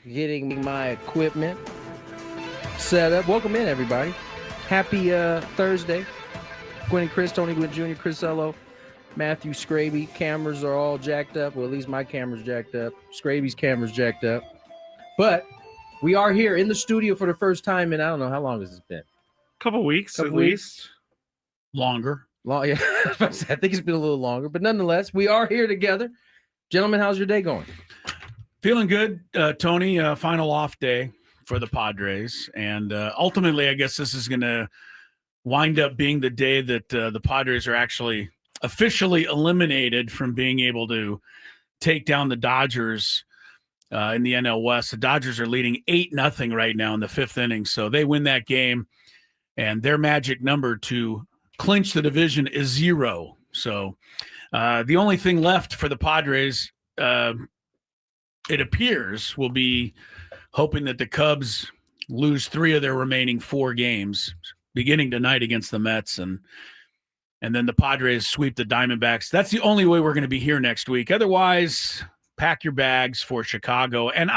getting my equipment set up. Welcome in, everybody. Happy Thursday. Gwynn Chris, Tony Gwynn Jr., Chris Ello, Matthew Skraby. Cameras are all jacked up. Well, at least my camera's jacked up. Skraby's camera's jacked up. But we are here in the studio for the first time in, I don't know, how long has it been? Couple weeks at least. Longer. Yeah, I think it's been a little longer. But nonetheless, we are here together. Gentlemen, how's your day going? Feeling good, Tony. Final off day for the Padres. And ultimately, I guess this is going to wind up being the day that the Padres are actually officially eliminated from being able to take down the Dodgers in the NL West. The Dodgers are leading 8-0 right now in the fifth inning. So they win that game, and their magic number to clinch the division is 0. So the only thing left for the Padres, it appears, will be hoping that the Cubs lose 3 of their remaining 4 games, beginning tonight against the Mets, and then the Padres sweep the Diamondbacks. That's the only way we're going to be here next week. Otherwise, pack your bags for Chicago. And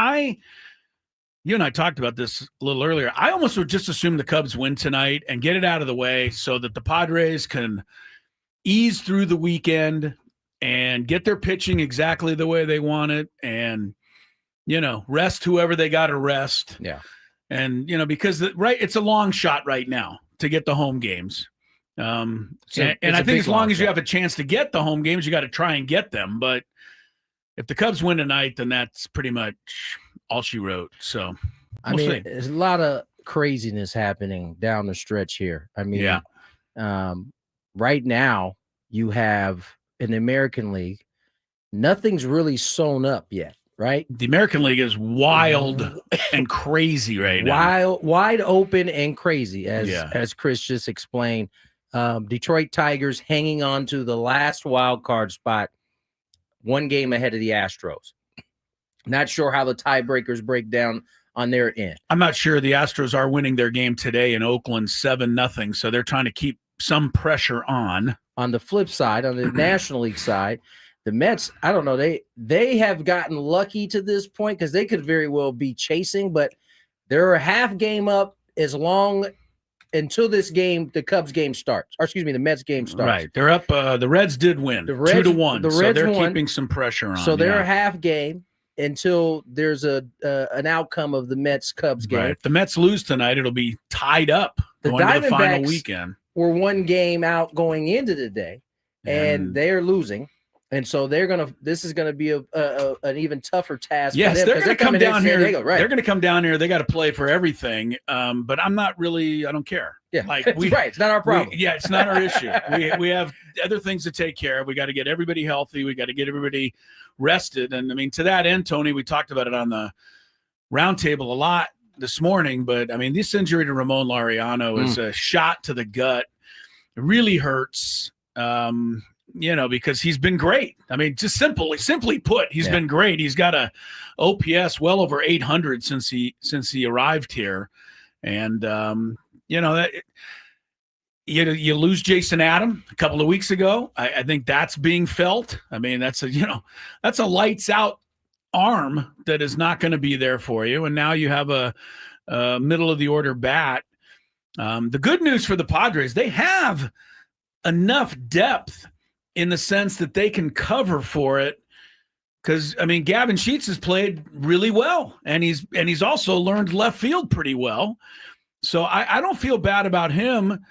you and I talked about this a little earlier. I almost would just assume the Cubs win tonight and get it out of the way so that the Padres can ease through the weekend and get their pitching exactly the way they want it, and rest whoever they got to rest. Yeah. And because it's a long shot right now to get the home games. And I think as long as you have a chance to get the home games, you got to try and get them. But if the Cubs win tonight, then that's pretty much all she wrote. So we'll see. There's a lot of craziness happening down the stretch here. Right now you have in the American League, nothing's really sewn up yet, right? The American League is wild and crazy right now. Wide open and crazy, as Chris just explained. Detroit Tigers hanging on to the last wild card spot, 1 game ahead of the Astros. Not sure how the tiebreakers break down on their end. I'm not sure. The Astros are winning their game today in Oakland 7-0, so they're trying to keep some pressure on. On the flip side, on the National League side, the Mets, I don't know, they have gotten lucky to this point because they could very well be chasing, but they're a half game up as long until this game, the Cubs game starts. Or excuse me, the Mets game starts. Right. They're up. The Reds did win 2-1. So they're keeping some pressure on. So they're a half game until there's an outcome of the Mets-Cubs game. Right. If the Mets lose tonight, it'll be tied up going to the final weekend. We're 1 game out going into the day, and they're losing. And so this is gonna be an even tougher task. Yes, for them, they're going to come down here. Right. They're going to come down here. They got to play for everything. But I'm not really. I don't care. Yeah, right. It's not our problem. It's not our issue. We have other things to take care of. We got to get everybody healthy. We got to get everybody rested. And to that end, Tony, we talked about it on the roundtable a lot this morning. But this injury to Ramon Laureano is a shot to the gut. It really hurts. Because he's been great. Just simply put, he's been great. He's got a OPS well over 800 since he arrived here. And, that you lose Jason Adam a couple of weeks ago. I think that's being felt. That's a lights out arm that is not going to be there for you. And now you have a middle of the order bat. The good news for the Padres, they have enough depth in the sense that they can cover for it. Because, Gavin Sheets has played really well, and he's also learned left field pretty well. So I don't feel bad about him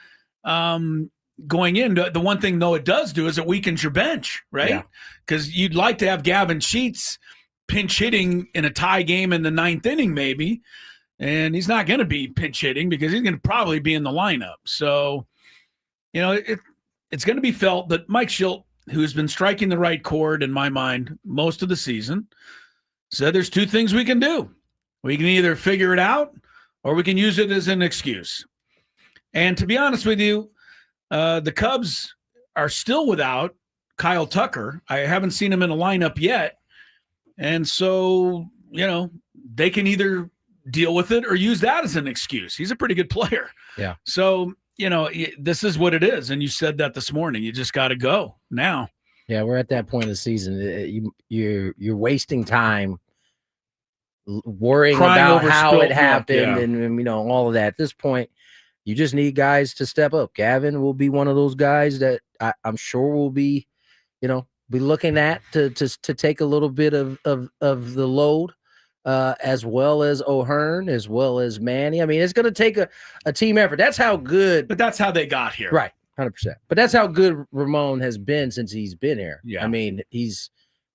going in. The one thing, though, it does do is it weakens your bench, right? Because you'd like to have Gavin Sheets pinch hitting in a tie game in the 9th inning maybe, and he's not going to be pinch hitting because he's going to probably be in the lineup. So, it's going to be felt that Mike Schilt, who's been striking the right chord in my mind most of the season, said there's 2 things we can do. We can either figure it out or we can use it as an excuse. And to be honest with you, the Cubs are still without Kyle Tucker. I haven't seen him in a lineup yet. And so, they can either deal with it or use that as an excuse. He's a pretty good player. Yeah. So, this is what it is. And you said that this morning. You just got to go now. Yeah, we're at that point of the season. You're wasting time worrying Crying about over how spilt it milk, happened yeah. and all of that. At this point, you just need guys to step up. Gavin will be one of those guys that I'm sure will be, be looking at to take a little bit of the load, as well as O'Hearn, as well as Manny. I mean, it's going to take a team effort. That's how good. But that's how they got here. Right, 100%. But that's how good Ramon has been since he's been here. Yeah. I mean, he's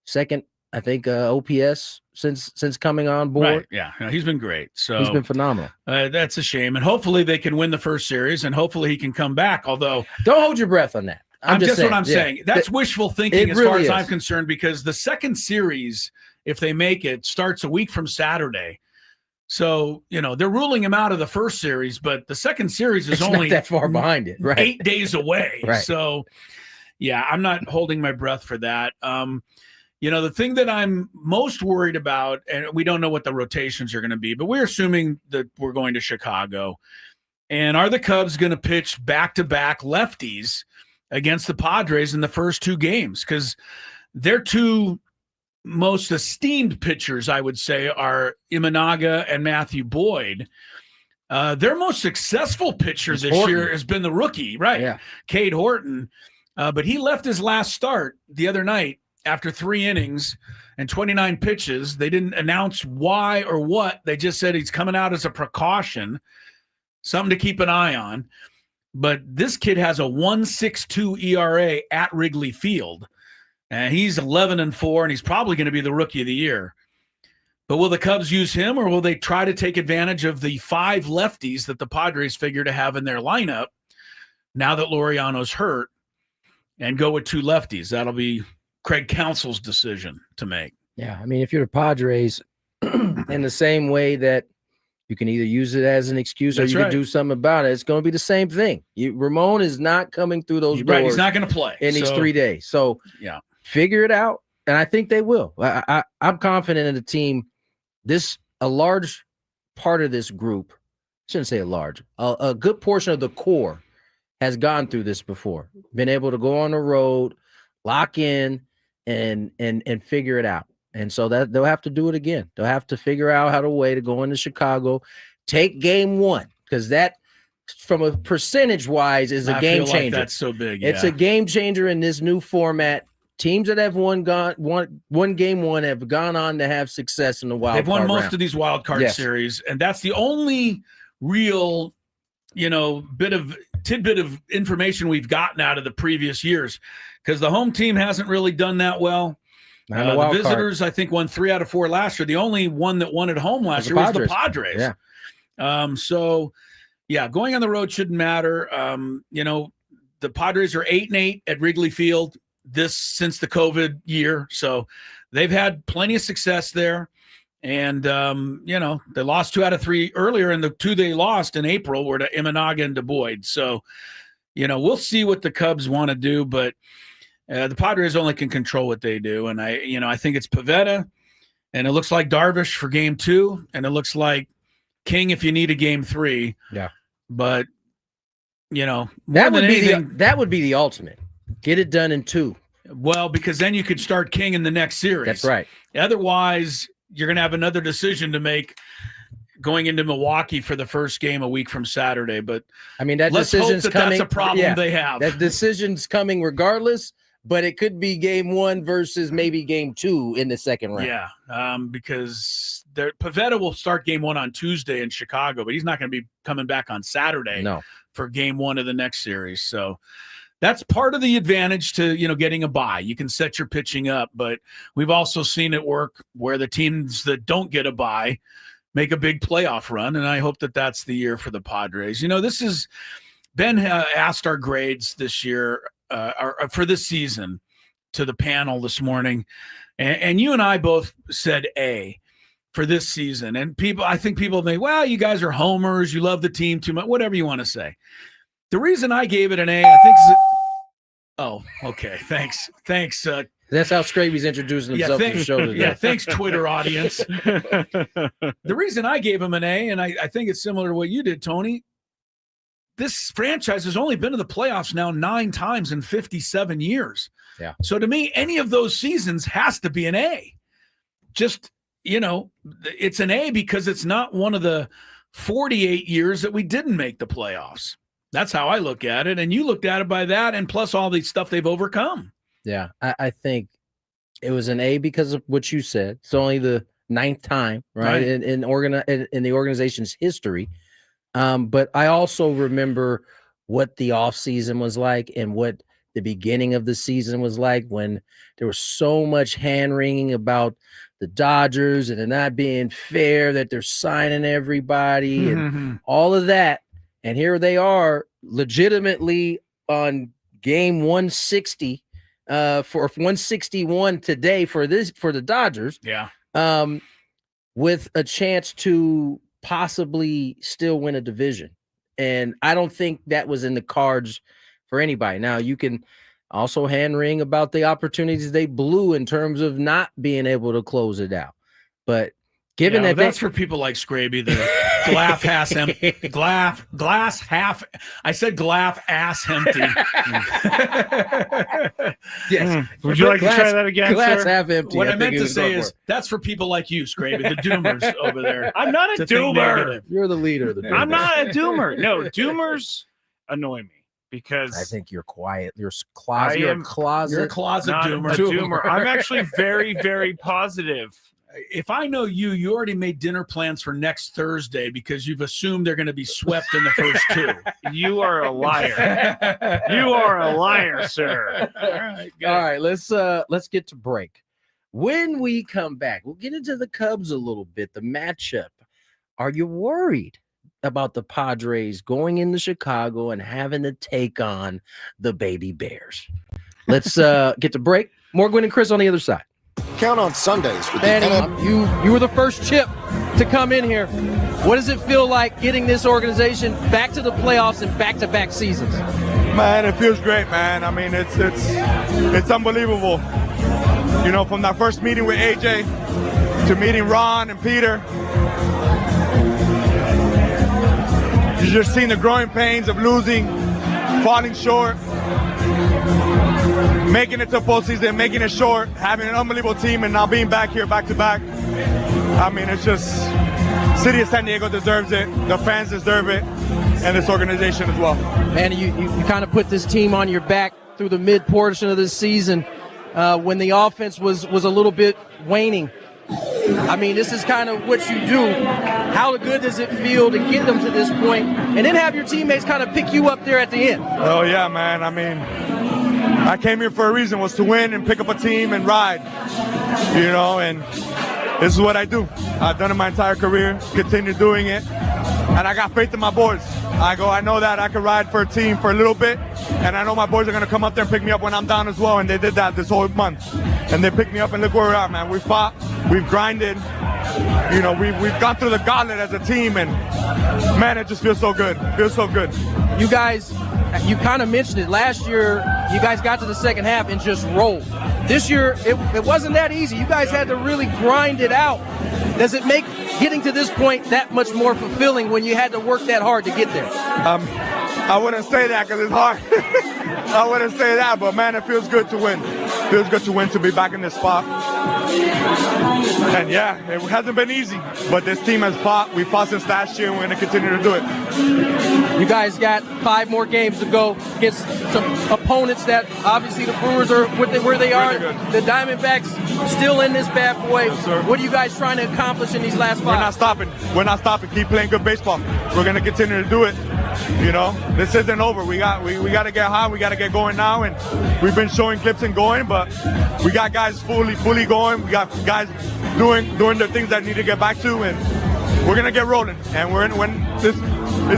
second, I think, OPS since coming on board. Right. Yeah. No, he's been great. So he's been phenomenal. That's a shame. And hopefully they can win the first series, and hopefully he can come back. Although, don't hold your breath on that. I'm just saying. What I'm saying. That's wishful thinking as far as I'm concerned, because the second series, if they make it, starts a week from Saturday. So, they're ruling him out of the first series, but the second series is only not that far behind it, right? 8 days away. Right. So, yeah, I'm not holding my breath for that. The thing that I'm most worried about, and we don't know what the rotations are going to be, but we're assuming that we're going to Chicago. And are the Cubs going to pitch back-to-back lefties against the Padres in the first two games? Because their two most esteemed pitchers, I would say, are Imanaga and Matthew Boyd. Their most successful pitcher this year has been the rookie, right? Yeah. Cade Horton. But he left his last start the other night after 3 innings and 29 pitches. They didn't announce why or what. They just said he's coming out as a precaution, something to keep an eye on. But this kid has a 1.62 ERA at Wrigley Field. And he's 11-4, and he's probably going to be the rookie of the year. But will the Cubs use him, or will they try to take advantage of the 5 lefties that the Padres figure to have in their lineup now that Laureano's hurt, and go with 2 lefties? That'll be Craig Counsell's decision to make. Yeah, I mean, if you're the Padres, in the same way that you can either use it as an excuse or you can do something about it, it's going to be the same thing. Ramon is not coming through those doors. Right, he's not going to play in these 3 days. So yeah, figure it out, and I think they will. I'm confident in the team. A large part of this group, I shouldn't say a large, a good portion of the core has gone through this before, been able to go on the road, lock in, and figure it out. And so that they'll have to do it again. They'll have to figure out how to go into Chicago, take game 1, because that, from a percentage wise, is a game changer. Like that's so big. It's a game changer in this new format. Teams that have won game 1 have gone on to have success in the wild card. They've won most round. of these wild card series, and that's the only real, tidbit of information we've gotten out of the previous years, because the home team hasn't really done that well. The visitors, I think, won 3 out of 4 last year. The only one that won at home last year was the Padres. Yeah. So, going on the road shouldn't matter. The Padres are 8-8 at Wrigley Field since the COVID year. So they've had plenty of success there. And, they lost 2 out of 3 earlier, and the 2 they lost in April were to Imanaga and to Boyd. So, we'll see what the Cubs want to do, but the Padres only can control what they do. And I think it's Pivetta, and it looks like Darvish for game 2, and it looks like King if you need a game 3. Yeah. But, that would be the ultimate. Get it done in 2. Well, because then you could start King in the next series. That's right. Otherwise, you're going to have another decision to make going into Milwaukee for the first game a week from Saturday. But I mean, that let's decision's hope that coming. That's a problem they have. That decision's coming regardless, but it could be game 1 versus maybe game 2 in the second round. Yeah, because Pivetta will start game 1 on Tuesday in Chicago, but he's not going to be coming back on Saturday for game 1 of the next series. So that's part of the advantage to, getting a bye. You can set your pitching up, but we've also seen it work where the teams that don't get a bye make a big playoff run, and I hope that that's the year for the Padres. This is Ben asked our grades this year for this season to the panel this morning, and you and I both said A for this season. And I think people think, well, you guys are homers, you love the team too much, whatever you want to say. The reason I gave it an A, I think. Oh, okay. Thanks. That's how Skraby's introducing himself to the show today. Yeah, thanks, Twitter audience. The reason I gave him an A, and I think it's similar to what you did, Tony, this franchise has only been to the playoffs now 9 times in 57 years. Yeah. So to me, any of those seasons has to be an A. Just, it's an A because it's not one of the 48 years that we didn't make the playoffs. That's how I look at it. And you looked at it by that, and plus all the stuff they've overcome. Yeah, I think it was an A because of what you said. It's only the 9th time, right? In the organization's history. But I also remember what the offseason was like and what the beginning of the season was like, when there was so much hand-wringing about the Dodgers and it not being fair that they're signing everybody and all of that. And here they are legitimately on game 160 for 161 today for the Dodgers. Yeah. With a chance to possibly still win a division. And I don't think that was in the cards for anybody. Now, you can also hand-wring about the opportunities they blew in terms of not being able to close it out. But given that's for people like Skraby, the glass half. I said glass ass empty. Yes. Would you like to try that again, glass sir? half empty. What I meant to say is that's for people like you, Skraby, the doomers over there. I'm not a doomer. You're the leader of the I'm not a doomer. No, doomers annoy me because I think you're quiet. You're You're a closet doomer. Not a doomer. I'm actually very, very positive. If I know you, you already made dinner plans for next Thursday because you've assumed they're going to be swept in the first 2. You are a liar. You are a liar, sir. All right, let's get to break. When we come back, we'll get into the Cubs a little bit, the matchup. Are you worried about the Padres going into Chicago and having to take on the Baby Bears? Let's get to break. More Gwynn and Chris on the other side. Count on Sundays with Manny, the you were the first chip to come in here. What does it feel like getting this organization back to the playoffs in back-to-back seasons? Man, it feels great, man. I mean, it's unbelievable. You know, from that first meeting with AJ to meeting Ron and Peter, you just seen the growing pains of losing, falling short, making it to postseason, making it short, having an unbelievable team, and now being back here back-to-back. I mean, it's just, City of San Diego deserves it, the fans deserve it, and this organization as well. Manny, you kind of put this team on your back through the mid portion of this season when the offense was a little bit waning. I mean, this is kind of what you do. How good does it feel to get them to this point and then have your teammates kind of pick you up there at the end? Oh, yeah, man. I mean, I came here for a reason, was to win and pick up a team and ride, you know, and this is what I do. I've done it my entire career, continue doing it, and I got faith in my boys. I know that I can ride for a team for a little bit, and I know my boys are going to come up there and pick me up when I'm down as well, and they did that this whole month. And they picked me up, and look where we're at, man. We fought, we've grinded, you know, we've gone through the gauntlet as a team, and man, it just feels so good. Feels so good. You guys, you kind of mentioned it. Last year, you guys got to the second half and just rolled. This year, it wasn't that easy. You guys had to really grind it out. Does it make getting to this point that much more fulfilling when you had to work that hard to get there? I wouldn't say that because it's hard. I wouldn't say that, but man, it feels good to win. It feels good to win, to be back in this spot. And yeah, it hasn't been easy, but this team has fought. We fought since last year, and we're going to continue to do it. You guys got 5 more games to go against some opponents that obviously the Brewers are where they are. Really good. The Diamondbacks still in this bad boy. Yes, sir. What are you guys trying to accomplish in these last 5? We're not stopping. We're not stopping. Keep playing good baseball. We're going to continue to do it. You know, this isn't over. We got to get hot. We got to get going now. And we've been showing clips and going, but we got guys fully going. We got guys doing the things that need to get back to, and we're gonna get rolling. And when this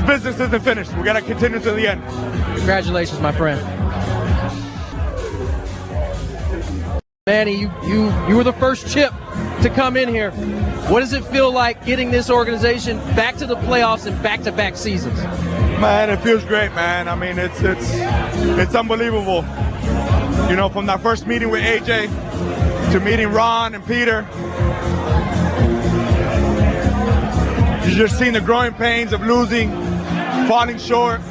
business isn't finished, we gotta continue to the end. Congratulations, my friend. Manny, you were the first chip to come in here. What does it feel like getting this organization back to the playoffs in back-to-back seasons? Man, it feels great, man. I mean, it's unbelievable. You know, from that first meeting with AJ to meeting Ron and Peter, you just seen the growing pains of losing, falling short,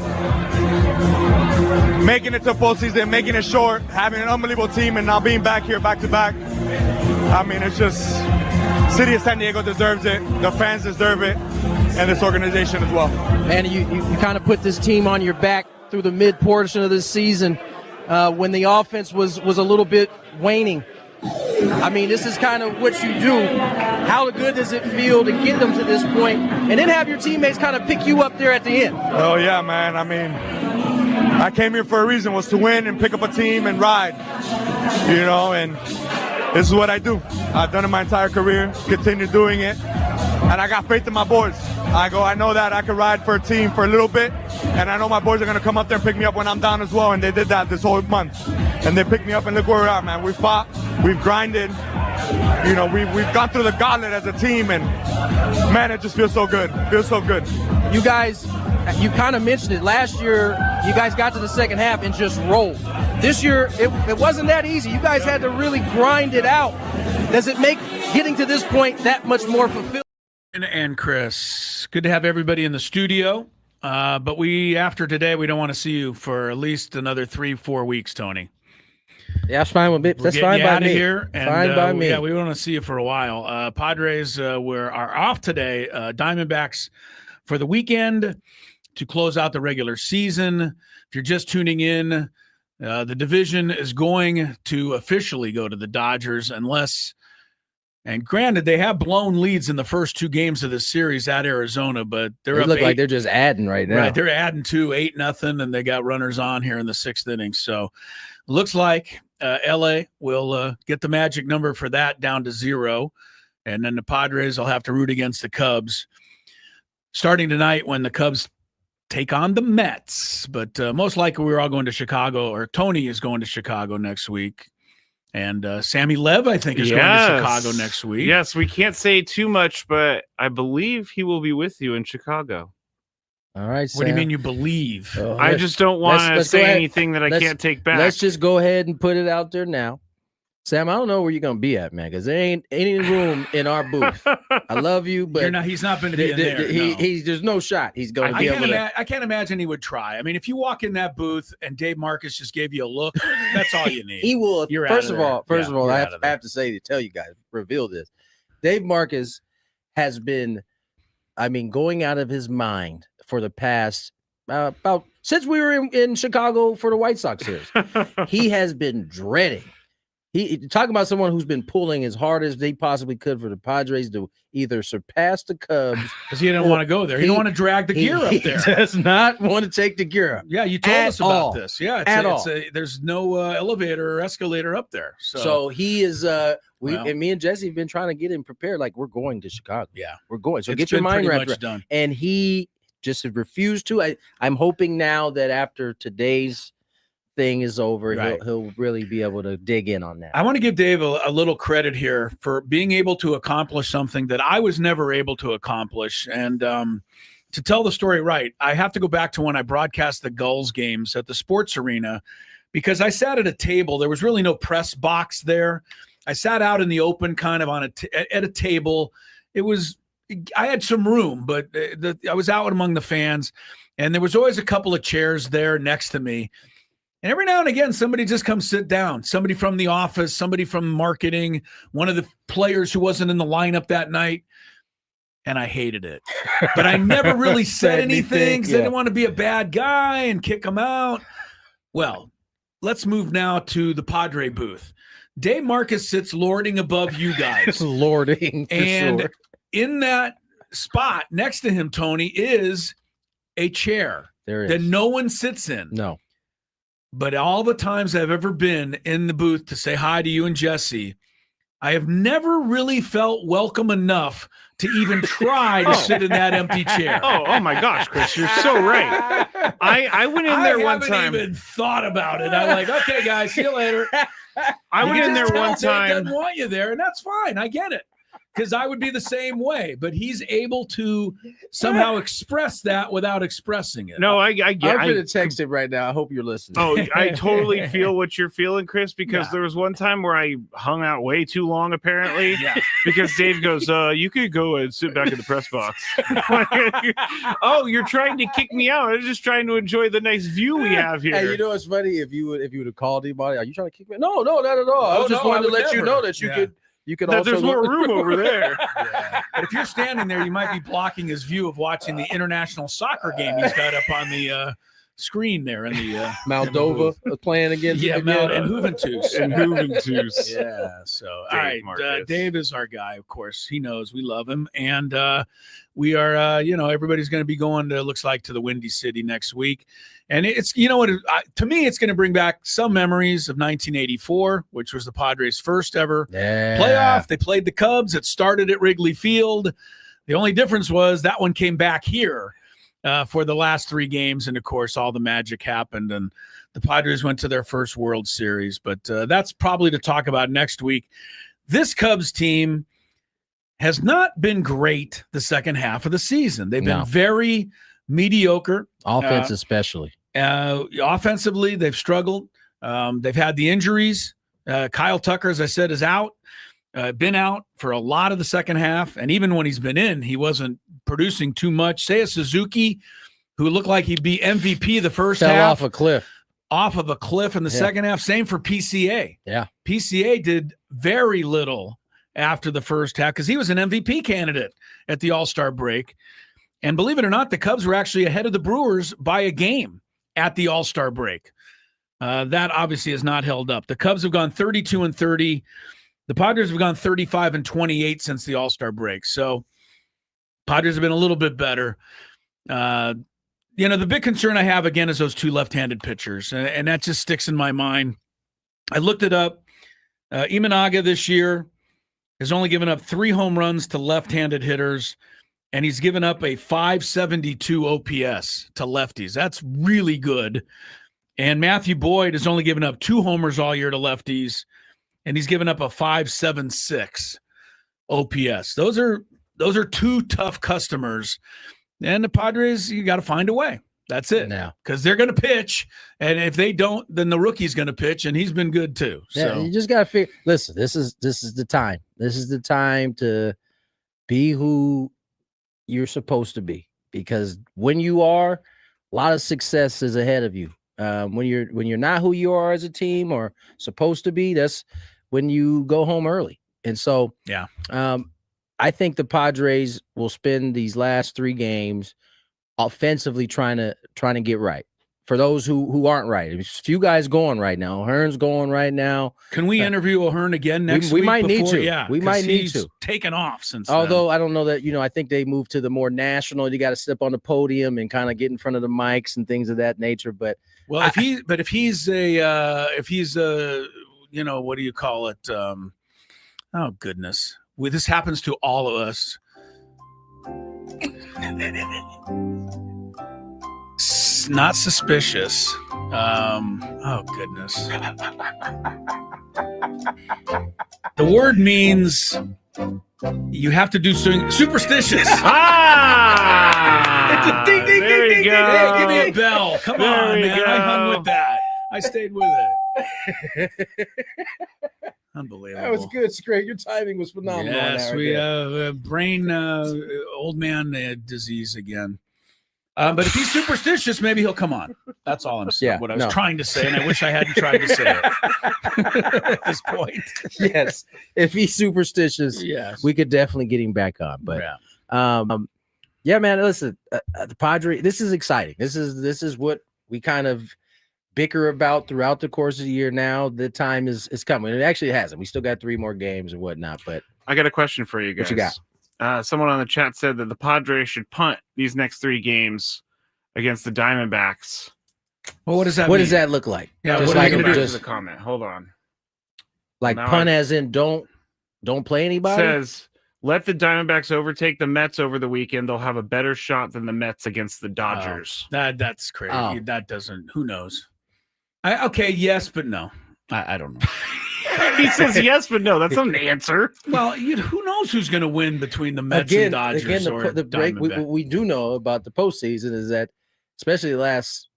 making it to postseason, making it short, having an unbelievable team, and now being back here back-to-back. I mean, it's just, city of San Diego deserves it, the fans deserve it, and this organization as well. Man, you kind of put this team on your back through the mid portion of this season when the offense was a little bit waning. I mean, this is kind of what you do. How good does it feel to get them to this point and then have your teammates kind of pick you up there at the end? Oh, yeah, man. I mean, I came here for a reason, was to win and pick up a team and ride, you know, and this is what I do. I've done it my entire career, continue doing it, and I got faith in my boys. I know that I can ride for a team for a little bit, and I know my boys are going to come up there and pick me up when I'm down as well, and they did that this whole month. And they picked me up, and look where we're at, man. We fought, we've grinded, you know, we've gone through the gauntlet as a team, and, man, it just feels so good. Feels so good. You guys, you kind of mentioned it. Last year, you guys got to the second half and just rolled. This year, it wasn't that easy. You guys had to really grind it out. Does it make getting to this point that much more fulfilling? And Chris, good to have everybody in the studio. But after today, we don't want to see you for at least another 3-4 weeks, Tony. Yeah, that's fine with me. That's fine by me. Here, and, fine by me. Yeah, we want to see you for a while. Padres are off today. Diamondbacks for the weekend to close out the regular season. If you're just tuning in, the division is going to officially go to the Dodgers unless. And granted, they have blown leads in the first 2 games of this series at Arizona, but they look like they're just adding right now. Right, they're adding 8-0, and they got runners on here in the 6th inning. So, looks like LA will get the magic number for that down to 0, and then the Padres will have to root against the Cubs starting tonight when the Cubs take on the Mets. But most likely, we're all going to Chicago, or Tony is going to Chicago next week. And Sammy Lev, I think, is going to Chicago next week. Yes, we can't say too much, but I believe he will be with you in Chicago. All right, Sam. What do you mean you believe? I just don't want to say anything that I can't take back. Let's just go ahead and put it out there now. Sam, I don't know where you're going to be at, man, because there ain't any room in our booth. I love you, but he's not going to be in there. There's no shot he's going to be able to. I can't imagine he would try. I mean, if you walk in that booth and Dave Marcus just gave you a look, that's all you need. He will. First of all, I have to say, to tell you guys, reveal this. Dave Marcus has been, going out of his mind for the past about since we were in Chicago for the White Sox series. He has been dreading. He talking about someone who's been pulling as hard as they possibly could for the Padres to either surpass the Cubs because he didn't want to go there. He don't want to drag the gear up there. He does not want to take the gear up. Yeah, you told us about this. Yeah, there's no elevator or escalator up there. So he is. And me and Jesse have been trying to get him prepared. Like, we're going to Chicago. Yeah, we're going. So get your mind wrapped around. Done. And he just refused to. I'm hoping now that after today's thing is over, right, he'll really be able to dig in on that. I want to give Dave a little credit here for being able to accomplish something that I was never able to accomplish. And to tell the story right, I have to go back to when I broadcast the Gulls games at the sports arena, because I sat at a table. There was really no press box there. I sat out in the open, kind of at a table. I had some room, but I was out among the fans, and there was always a couple of chairs there next to me. And every now and again, somebody just comes sit down. Somebody from the office, somebody from marketing, one of the players who wasn't in the lineup that night. And I hated it. But I never really said anything because I didn't want to be a bad guy and kick them out. Well, let's move now to the Padre booth. Dave Marcus sits lording above you guys. Lording, and sure. In that spot next to him, Tony, is a chair that no one sits in. No. But all the times I've ever been in the booth to say hi to you and Jesse, I have never really felt welcome enough to even try to sit in that empty chair. Oh my gosh, Chris, you're so right. I went in there one time. I haven't even thought about it. I'm like, okay, guys, see you later. I went in there one time. He doesn't want you there, and that's fine. I get it. Because I would be the same way, but he's able to somehow express that without expressing it. No, I get it. I'm going to text it right now. I hope you're listening. Oh, I totally feel what you're feeling, Chris, because there was one time where I hung out way too long, apparently, because Dave goes, you could go and sit back in the press box. Oh, you're trying to kick me out. I was just trying to enjoy the nice view we have here. Hey, you know what's funny? If you would have called anybody, are you trying to kick me out? No, not at all. I just wanted to let you know that you You could also There's more room over there. Yeah. But if you're standing there, you might be blocking his view of watching the international soccer game he's got up on the screen there in the Moldova playing against and Juventus. Yeah. So all right, Dave is our guy. Of course, he knows we love him, and we are. Everybody's going to be going to looks like to the Windy City next week, and it's to me it's going to bring back some memories of 1984, which was the Padres' first ever playoff. They played the Cubs. It started at Wrigley Field. The only difference was that one came back here. For the last 3 games, and of course all the magic happened and the Padres went to their first World Series, but that's probably to talk about next week. This Cubs team has not been great the second half of the season. They've been very mediocre. Offense especially. Offensively, they've struggled. They've had the injuries. Kyle Tucker, as I said, is out. Been out for a lot of the second half, and even when he's been in, he wasn't producing too much. Seiya Suzuki, who looked like he'd be MVP the first half, fell off of a cliff in the second half. Same for PCA. Yeah, PCA did very little after the first half because he was an MVP candidate at the All-Star break. And believe it or not, the Cubs were actually ahead of the Brewers by a game at the All-Star break. That obviously has not held up. The Cubs have gone 32-30. The Padres have gone 35-28 since the All-Star break. So Padres have been a little bit better. The big concern I have, again, is those 2 left-handed pitchers, and that just sticks in my mind. I looked it up. Imanaga this year has only given up 3 home runs to left-handed hitters, and he's given up a 572 OPS to lefties. That's really good. And Matthew Boyd has only given up 2 homers all year to lefties, and he's given up a 576 OPS. Those are 2 tough customers. And the Padres, you got to find a way. That's it. Now, because they're going to pitch, and if they don't, then the rookie's going to pitch, and he's been good too. Yeah, so you just got to figure. Listen, this is the time. This is the time to be who you're supposed to be, because when you are, a lot of success is ahead of you. When you're not who you are as a team or supposed to be, that's when you go home early. And so, I think the Padres will spend these last 3 games offensively trying to get right. For those who aren't right, there's a few guys going right now. O'Hearn's going right now. Can we interview O'Hearn again next week? We might need to. Yeah, we might need to. Taken off since. Although then. I don't know that I think they moved to the more national. You got to step on the podium and kind of get in front of the mics and things of that nature. But well, if he's what do you call it? Oh goodness, this happens to all of us. Not suspicious. Oh goodness. The word means you have to do something superstitious. It's a ding, ding, there ding, you ding, go. ding. Hey, give me a bell. Come on, man. Go. I hung with that. I stayed with it. Unbelievable. That was good, Scrape. Your timing was phenomenal. Yes, we have brain old man disease again. But if he's superstitious, maybe he'll come on. That's all I'm saying. What I was trying to say, and I wish I hadn't tried to say it at this point. Yes, if he's superstitious, we could definitely get him back on. But man, listen, the Padres. This is exciting. This is what we kind of bicker about throughout the course of the year. Now the time is coming. It actually hasn't. We still got 3 more games and whatnot. But I got a question for you guys. What you got? Someone on the chat said that the Padres should punt these next 3 games against the Diamondbacks. Well, what does that mean? What does that look like? Yeah, just what are like you gonna do? The comment. Hold on. Like now punt as in don't play anybody? Says let the Diamondbacks overtake the Mets over the weekend. They'll have a better shot than the Mets against the Dodgers. That's crazy. That doesn't. Who knows? Okay, yes, but no. I don't know. He says yes, but no. That's not an answer. Well, who knows who's going to win between the Mets and Dodgers? Again, the break. We do know about the postseason is that, especially the last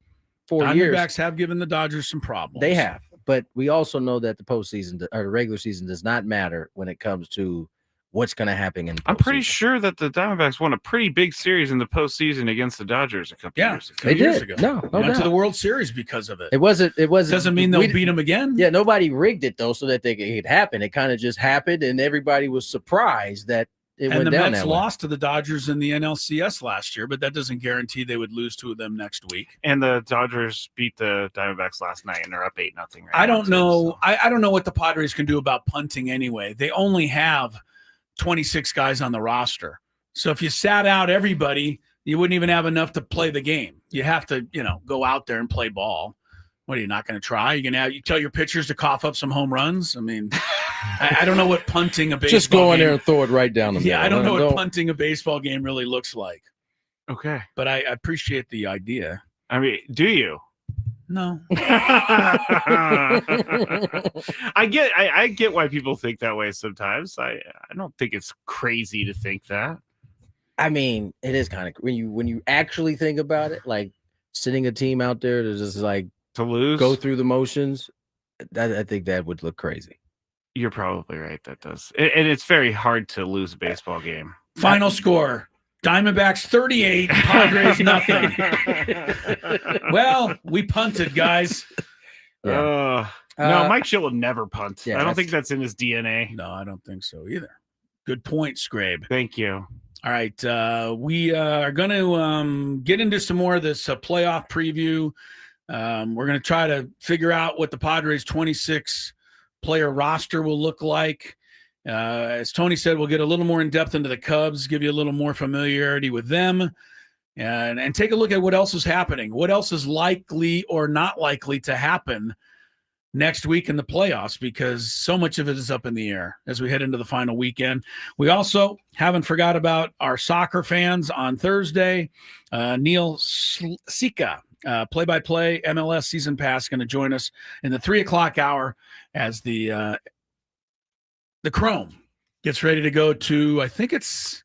4 years, Diamondbacks have given the Dodgers some problems. They have, but we also know that the postseason or the regular season does not matter when it comes to what's going to happen in the I'm pretty postseason. sure that the Diamondbacks won a pretty big series in the postseason against the Dodgers a couple years ago. They years did. ago. No Went to doubt. the World Series because of it. It wasn't. Doesn't mean they'll beat them again. Yeah, nobody rigged it though, so that it could happen. It kind of just happened, and everybody was surprised that it And went the down Mets that way. lost to the Dodgers in the NLCS last year, but that doesn't guarantee they would lose to them next week. And the Dodgers beat the Diamondbacks last night, and they're up 8-0 right I now, don't too, know. so. I don't know what the Padres can do about punting anyway. They only have 26 guys on the roster. So if you sat out everybody, you wouldn't even have enough to play the game. You have to, go out there and play ball. What are you not going to try? You tell your pitchers to cough up some home runs? I mean, I don't know what punting a baseball Just go in game, there and throw it right down the middle. I don't know what punting a baseball game really looks like. Okay. But I appreciate the idea. I mean, do you? No. I get why people think that way sometimes. I don't think it's crazy to think that. I mean, it is kind of when you actually think about it, like sitting a team out there to just like To lose, go through the motions. I think that would look crazy. You're probably right. That does, and it's very hard to lose a baseball game. Final score: Diamondbacks 38, Padres nothing. Well, we punted, guys. Yeah. No, Mike Schill will never punt. Yeah, I don't think that's in his DNA. No, I don't think so either. Good point, Skrabe. Thank you. All right, we are going to get into some more of this playoff preview. We're going to try to figure out what the Padres' 26-player roster will look like. As Tony said, we'll get a little more in depth into the Cubs, give you a little more familiarity with them, and take a look at what else is happening, what else is likely or not likely to happen next week in the playoffs, because so much of it is up in the air as we head into the final weekend. We also haven't forgot about our soccer fans on Thursday. Neil Sika, play-by-play MLS season pass, going to join us in the 3:00 hour as the Chrome gets ready to go to, I think it's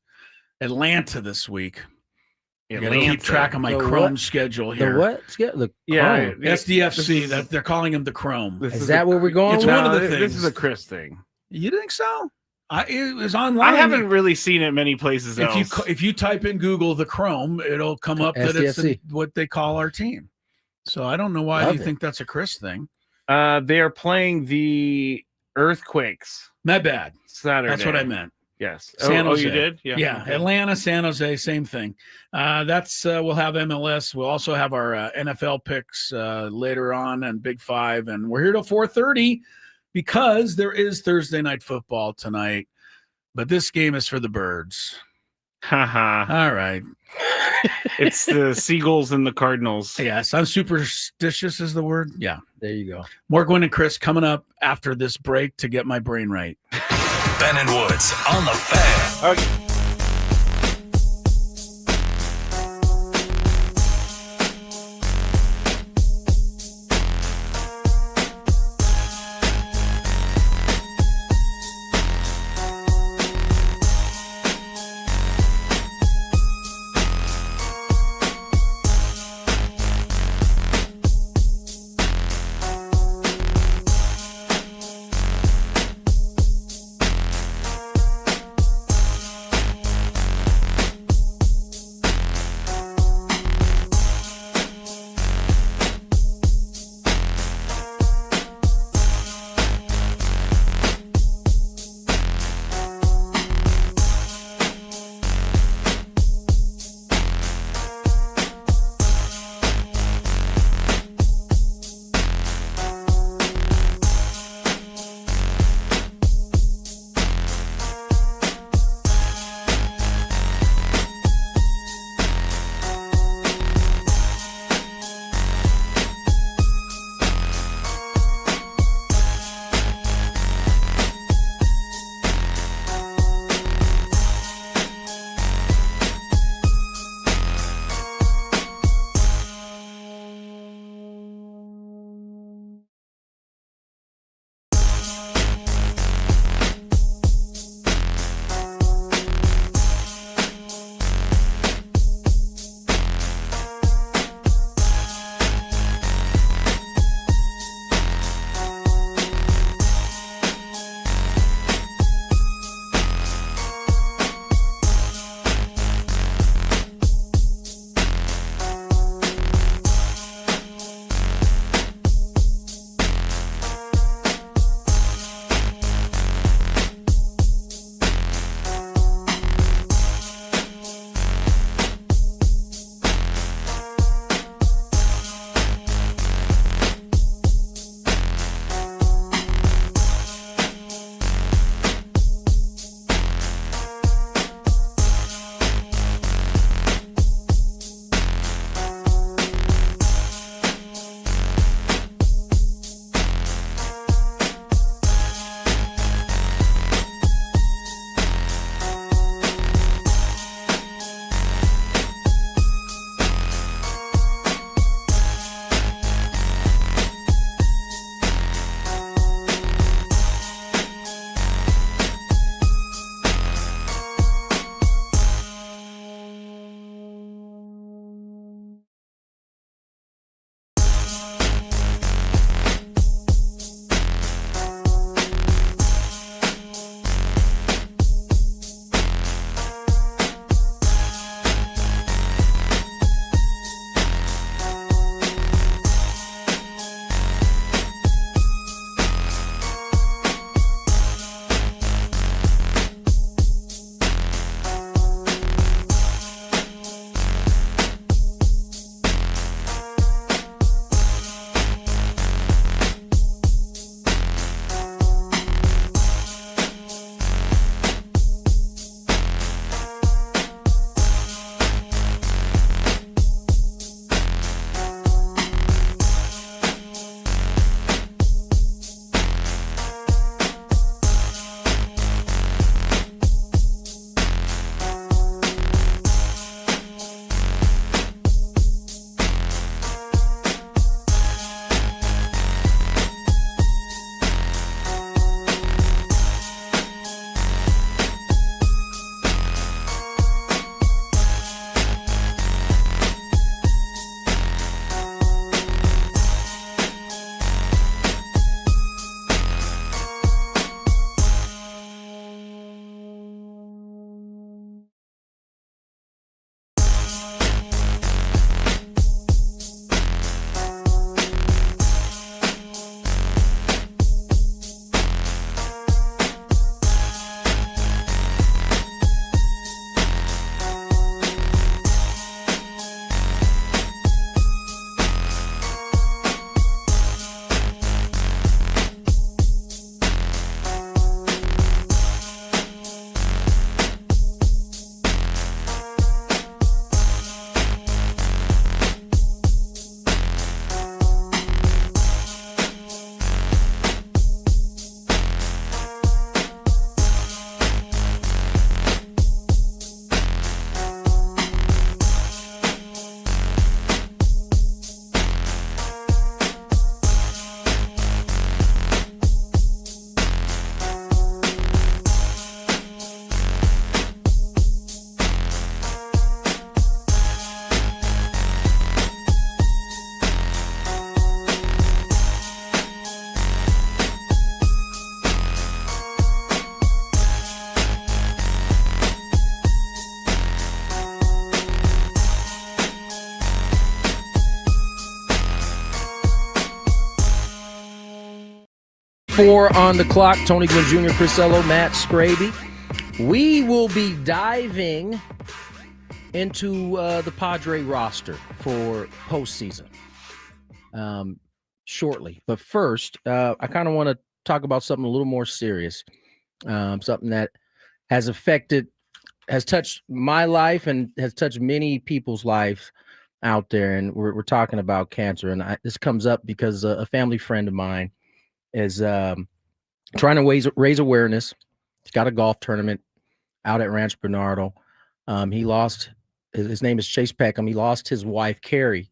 Atlanta this week. I got to keep track of my The Chrome what? schedule here. The what? The Yeah, Chrome. SDFC, that they're calling him the Chrome. Is that what we're going It's with? one of the This things. is a Chris thing. You think so? It was online. I haven't really seen it many places else. If you type in Google the Chrome, it'll come up that it's SDFC. what they call our team. So I don't know why Love you it. think that's a Chris thing. They are playing the Earthquakes My bad. Saturday. That's what I meant. Yes. San Oh, Jose. you did? Yeah, Okay. Atlanta, San Jose, same thing. We'll have MLS. We'll also have our NFL picks later on and Big Five, and we're here till 4:30 because there is Thursday night football tonight. But this game is for the birds. Haha. All right. It's the Seagulls and the Cardinals. Yes, I'm superstitious is the word. Yeah. There you go. More Gwynn and Chris coming up after this break to get my brain right. Ben and Woods on the Fan. 4 on the clock. Tony Gwynn Jr., Chris Ello, Matt Skraby. We will be diving into the Padre roster for postseason shortly. But first, I kind of want to talk about something a little more serious, something that has touched my life and has touched many people's lives out there. And we're talking about cancer. And this comes up because a family friend of mine is trying to raise awareness. He's got a golf tournament out at Rancho Bernardo. He lost, his name is Chase Peckham. He lost his wife, Carrie,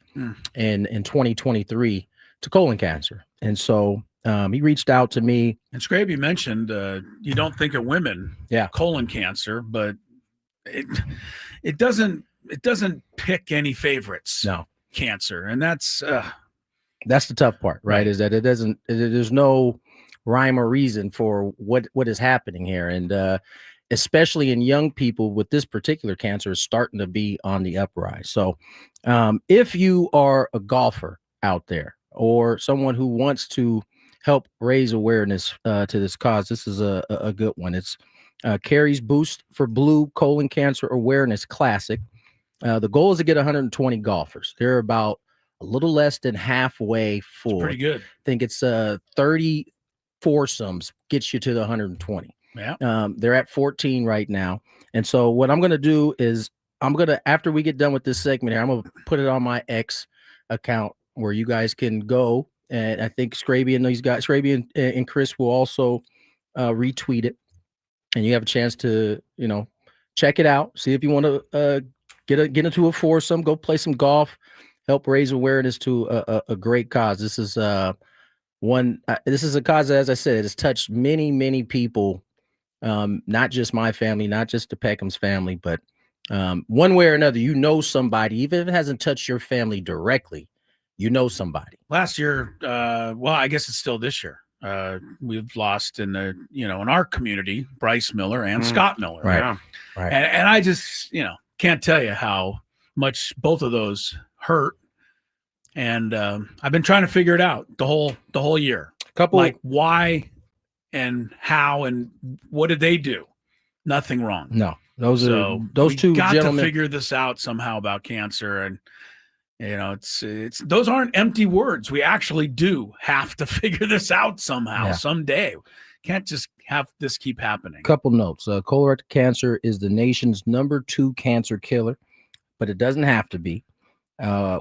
in 2023 to colon cancer. And so he reached out to me. And Skraby mentioned you don't think of women, colon cancer, but it doesn't pick any favorites. No. Cancer. And that's the tough part, right? Is that there's no rhyme or reason for what is happening here. And especially in young people with this particular cancer is starting to be on the uprise. So if you are a golfer out there or someone who wants to help raise awareness to this cause, this is a good one. It's Carrie's Boost for Blue Colon Cancer Awareness Classic. The goal is to get 120 golfers. They're about a little less than halfway full. That's pretty good. I think it's 30 foursomes gets you to the 120. Yeah. They're at 14 right now. And so what I'm going to do is after we get done with this segment here, I'm going to put it on my X account where you guys can go. And I think Skraby and these guys, Skraby and Chris will also retweet it. And you have a chance to, check it out. See if you want to get into a foursome, go play some golf, help raise awareness to a great cause. This is this is a cause that, as I said, has touched many, many people. Not just my family, not just the Peckham's family, but one way or another, somebody, even if it hasn't touched your family directly, somebody. Last year, well, I guess it's still this year. We've lost in our community, Bryce Miller and Scott Miller. Right. Yeah. Right. And I just, can't tell you how much both of those hurt. And I've been trying to figure it out the whole year. Like why and how and what did they do? Nothing wrong. No, those two got gentlemen to figure this out somehow about cancer. And it's those aren't empty words. We actually do have to figure this out somehow, someday. Can't just have this keep happening. Couple notes. Colorectal cancer is the nation's #2 cancer killer, but it doesn't have to be.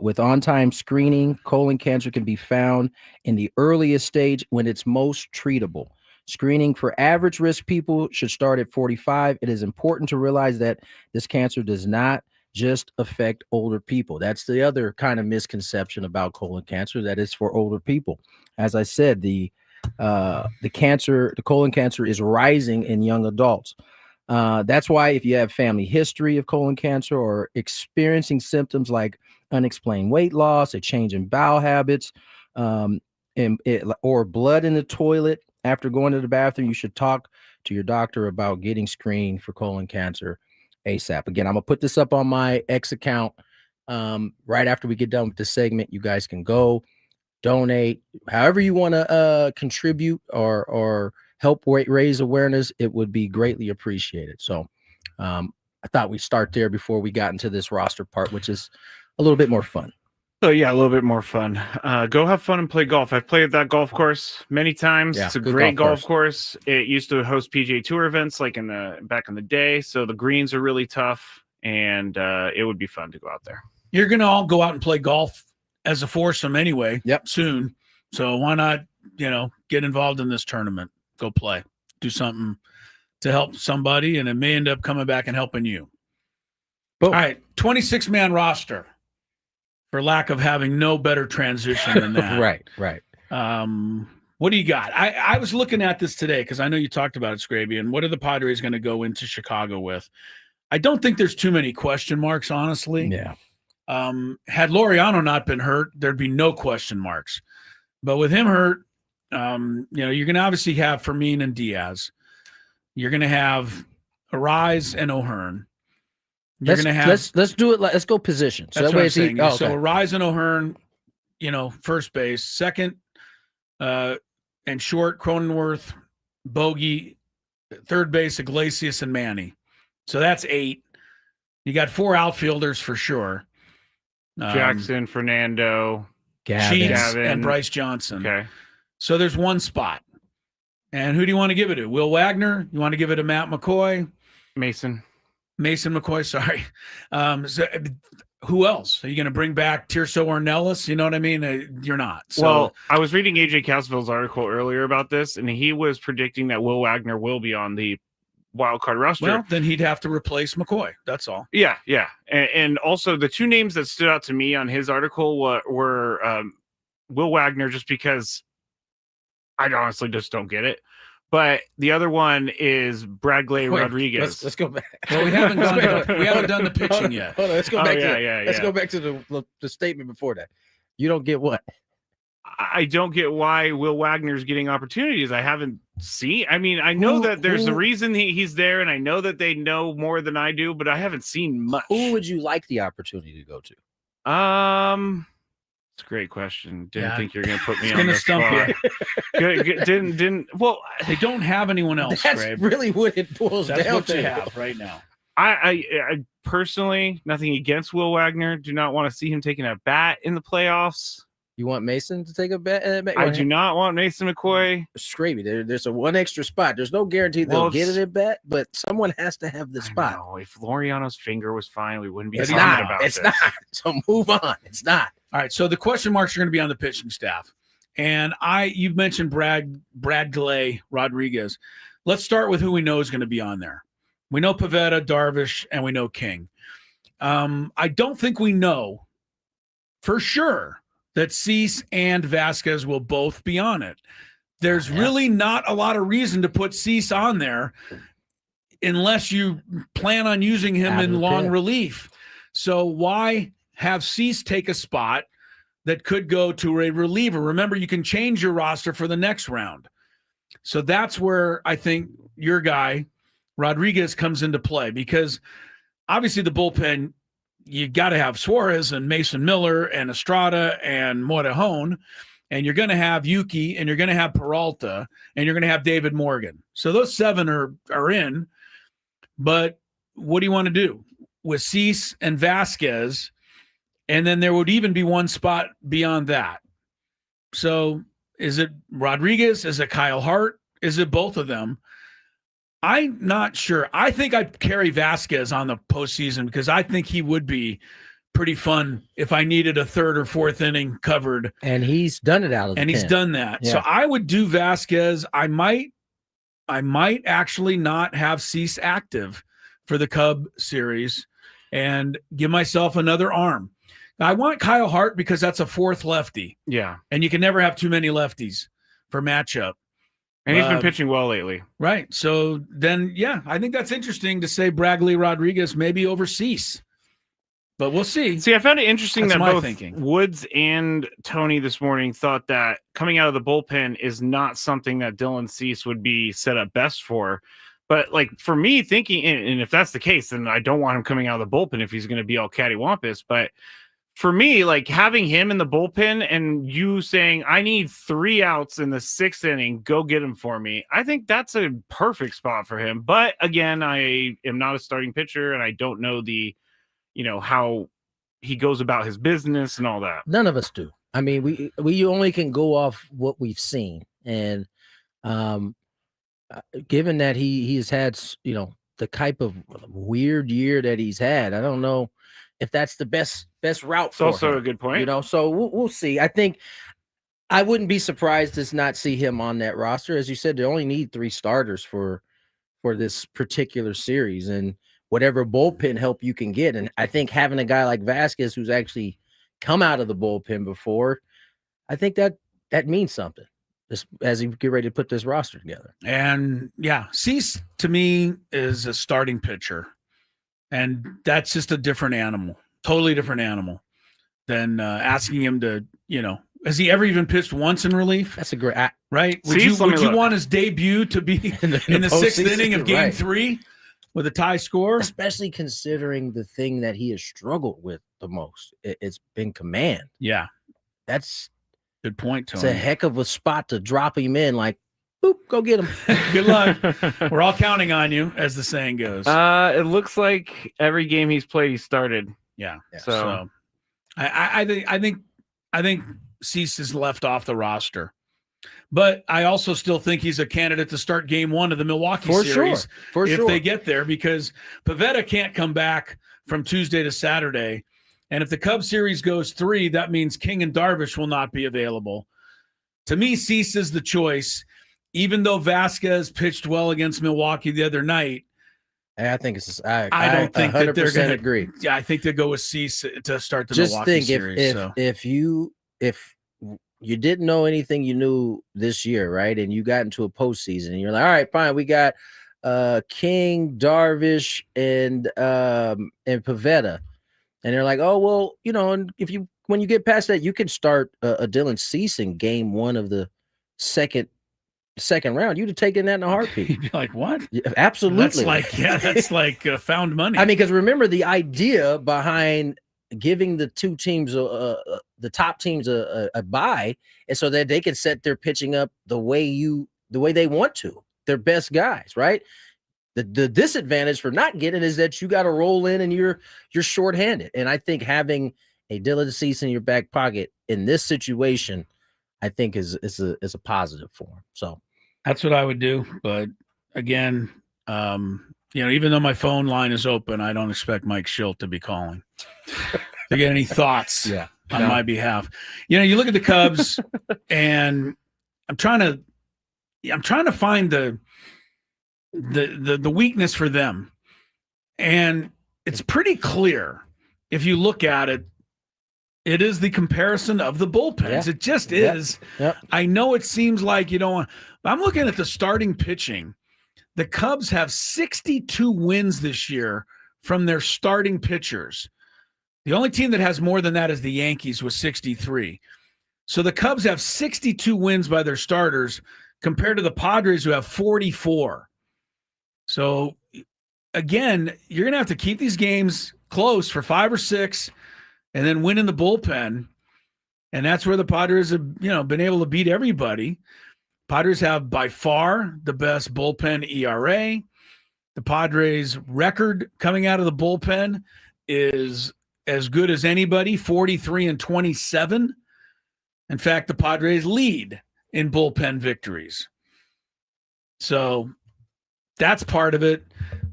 With on-time screening, colon cancer can be found in the earliest stage when it's most treatable. Screening for average risk people should start at 45. It is important to realize that this cancer does not just affect older people. That's the other kind of misconception about colon cancer, that it's for older people. As I said, the colon cancer is rising in young adults. That's why if you have family history of colon cancer or experiencing symptoms like unexplained weight loss, a change in bowel habits, or blood in the toilet after going to the bathroom, you should talk to your doctor about getting screened for colon cancer ASAP. Again, I'm going to put this up on my X account right after we get done with this segment. You guys can go donate, however you want to contribute or help raise awareness. It would be greatly appreciated. So I thought we'd start there before we got into this roster part, which is a little bit more fun. So yeah, a little bit more fun. Go have fun and play golf. I've played that golf course many times. Yeah, it's a great golf course. It used to host PGA Tour events like back in the day. So the greens are really tough, and it would be fun to go out there. You're gonna all go out and play golf as a foursome anyway. Yep. Soon. So why not, get involved in this tournament? Go play. Do something to help somebody, and it may end up coming back and helping you. Boom. All right, 26-man roster. For lack of having no better transition than that. Right. What do you got? I was looking at this today because I know you talked about it, Skraby, and what are the Padres going to go into Chicago with? I don't think there's too many question marks, honestly. Yeah. Had Laureano not been hurt, there'd be no question marks. But with him hurt, you're going to obviously have Fermin and Diaz. You're going to have Arise and O'Hearn. You're going to have. Let's do it. Let's go position. So that's that what way I'm saying. okay. So Arise and O'Hearn, first base. Second, and short, Cronenworth, Bogey, third base, Iglesias, and Manny. So that's 8. You got 4 outfielders for sure. Jackson, Fernando, Sheets, and Bryce Johnson. Okay. So there's 1 spot. And who do you want to give it to? Will Wagner? You want to give it to Matt McCoy? Mason McCoy, sorry. So, who else? Are you going to bring back Tirso Ornelas? You know what I mean? You're not. So, well, I was reading AJ Casville's article earlier about this, and he was predicting that Will Wagner will be on the wild card roster. Well, then he'd have to replace McCoy. That's all. Yeah. And also the 2 names that stood out to me on his article were Will Wagner, just because I honestly just don't get it. But the other one is Bradley Rodriguez. Let's go back. Well, we haven't done the pitching yet. Hold on, let's go back. Let's go back to the statement before that. You don't get what? I don't get why Will Wagner's getting opportunities. I haven't seen. I mean, I know that there's a reason he's there, and I know that they know more than I do, but I haven't seen much. Who would you like the opportunity to go to? It's a great question. Didn't think you're going to put me it's on gonna the stump spot. Good, didn't. Well, they don't have anyone else. That's Greg. really what it boils That's down what to. they have right now. I personally, nothing against Will Wagner. Do not want to see him taking a bat in the playoffs. You want Mason to take a bet? I do not want Mason McCoy. Skraby. There's a 1 extra spot. There's no guarantee they'll get it at bat, but someone has to have the spot. No, if Laureano's finger was fine, we wouldn't be It's talking not. about It's this. not. So move on. It's not. All right. So the question marks are going to be on the pitching staff. And you've mentioned Bradley Rodriguez. Let's start with who we know is going to be on there. We know Pivetta, Darvish, and we know King. I don't think we know for sure that Cease and Vasquez will both be on it. There's really not a lot of reason to put Cease on there unless you plan on using him in long relief. So why have Cease take a spot that could go to a reliever? Remember, you can change your roster for the next round. So that's where I think your guy, Rodriguez, comes into play, because obviously the bullpen, you got to have Suarez and Mason Miller and Estrada and Morejon, and you're going to have Yuki, and you're going to have Peralta, and you're going to have David Morgan. So those 7 are in. But what do you want to do with Cease and Vasquez? And then there would even be 1 spot beyond that. So is it Rodriguez? Is it Kyle Hart? Is it both of them? I'm not sure. I think I'd carry Vasquez on the postseason, because I think he would be pretty fun if I needed a 3rd or 4th inning covered. And he's done it out of the And he's pen. done that. Yeah. So I would do Vasquez. I might actually not have Cease active for the Cub series and give myself another arm. I want Kyle Hart because that's a 4th lefty. Yeah. And you can never have too many lefties for matchup. And he's been pitching well lately. Right. So then, I think that's interesting to say Bradley Rodriguez maybe over Cease. But we'll see. See, I found it interesting that both thinking. Woods and Tony this morning thought that coming out of the bullpen is not something that Dylan Cease would be set up best for. But like for me thinking, and if that's the case, then I don't want him coming out of the bullpen if he's going to be all cattywampus. But for me, like having him in the bullpen and you saying, I need 3 outs in the 6th inning, go get him for me. I think that's a perfect spot for him. But again, I am not a starting pitcher and I don't know how he goes about his business and all that. None of us do. I mean, we only can go off what we've seen. And given that he has had, the type of weird year that he's had, I don't know if that's the best route It's for also him, a good point. So we'll see. I think I wouldn't be surprised to not see him on that roster. As you said, they only need 3 starters for this particular series, and whatever bullpen help you can get. And I think having a guy like Vasquez who's actually come out of the bullpen before, I think that means something as he get ready to put this roster together. And Cease to me is a starting pitcher. And that's just a different animal, totally different animal than asking him to, has he ever even pitched once in relief? That's a great, right? Would you want his debut to be in the 6th inning of Game 3 with a tie score? Especially considering the thing that he has struggled with the most. It's been command. Yeah. That's Good point, It's Tony. a heck of a spot to drop him in. Like, boop, go get him. Good luck. We're all counting on you, as the saying goes. It looks like every game he's played, he started. Yeah. So I think Cease is left off the roster. But I also still think he's a candidate to start game 1 of the Milwaukee series if they get there, because Pivetta can't come back from Tuesday to Saturday. And if the Cubs series goes 3, that means King and Darvish will not be available. To me, Cease is the choice, even though Vasquez pitched well against Milwaukee the other night. I think it's. I don't think that they're going to agree. Yeah, I think they go with Cease to start the Milwaukee series. If you didn't know anything you knew this year, right, and you got into a postseason, and you're like, all right, fine, we got King, Darvish, and Pivetta, and they're like, oh well, and when you get past that, you can start a Dylan Cease in game 1 of the second round. You'd have taken that in a heartbeat. You'd be like, what? Yeah, absolutely. That's like found money. I mean, because remember the idea behind giving the two teams, the top teams, a bye, and so that they can set their pitching up the way they want to, their best guys, right? The disadvantage for not getting it is that you got to roll in and you're shorthanded. And I think having a Dylan Cease in your back pocket in this situation, I think is a positive for him. So that's what I would do. But again, even though my phone line is open, I don't expect Mike Schilt to be calling to get any thoughts on my behalf. You look at the Cubs, and I'm trying to find the weakness for them, and it's pretty clear if you look at it. It is the comparison of the bullpens. It just is. Yep. I know it seems like you don't want. I'm looking at the starting pitching. The Cubs have 62 wins this year from their starting pitchers. The only team that has more than that is the Yankees with 63. So the Cubs have 62 wins by their starters compared to the Padres who have 44. So again, you're going to have to keep these games close for 5 or 6 and then win in the bullpen. And that's where the Padres have, been able to beat everybody. Padres have by far the best bullpen ERA. The Padres' record coming out of the bullpen is as good as anybody, 43-27. In fact, the Padres lead in bullpen victories. So that's part of it.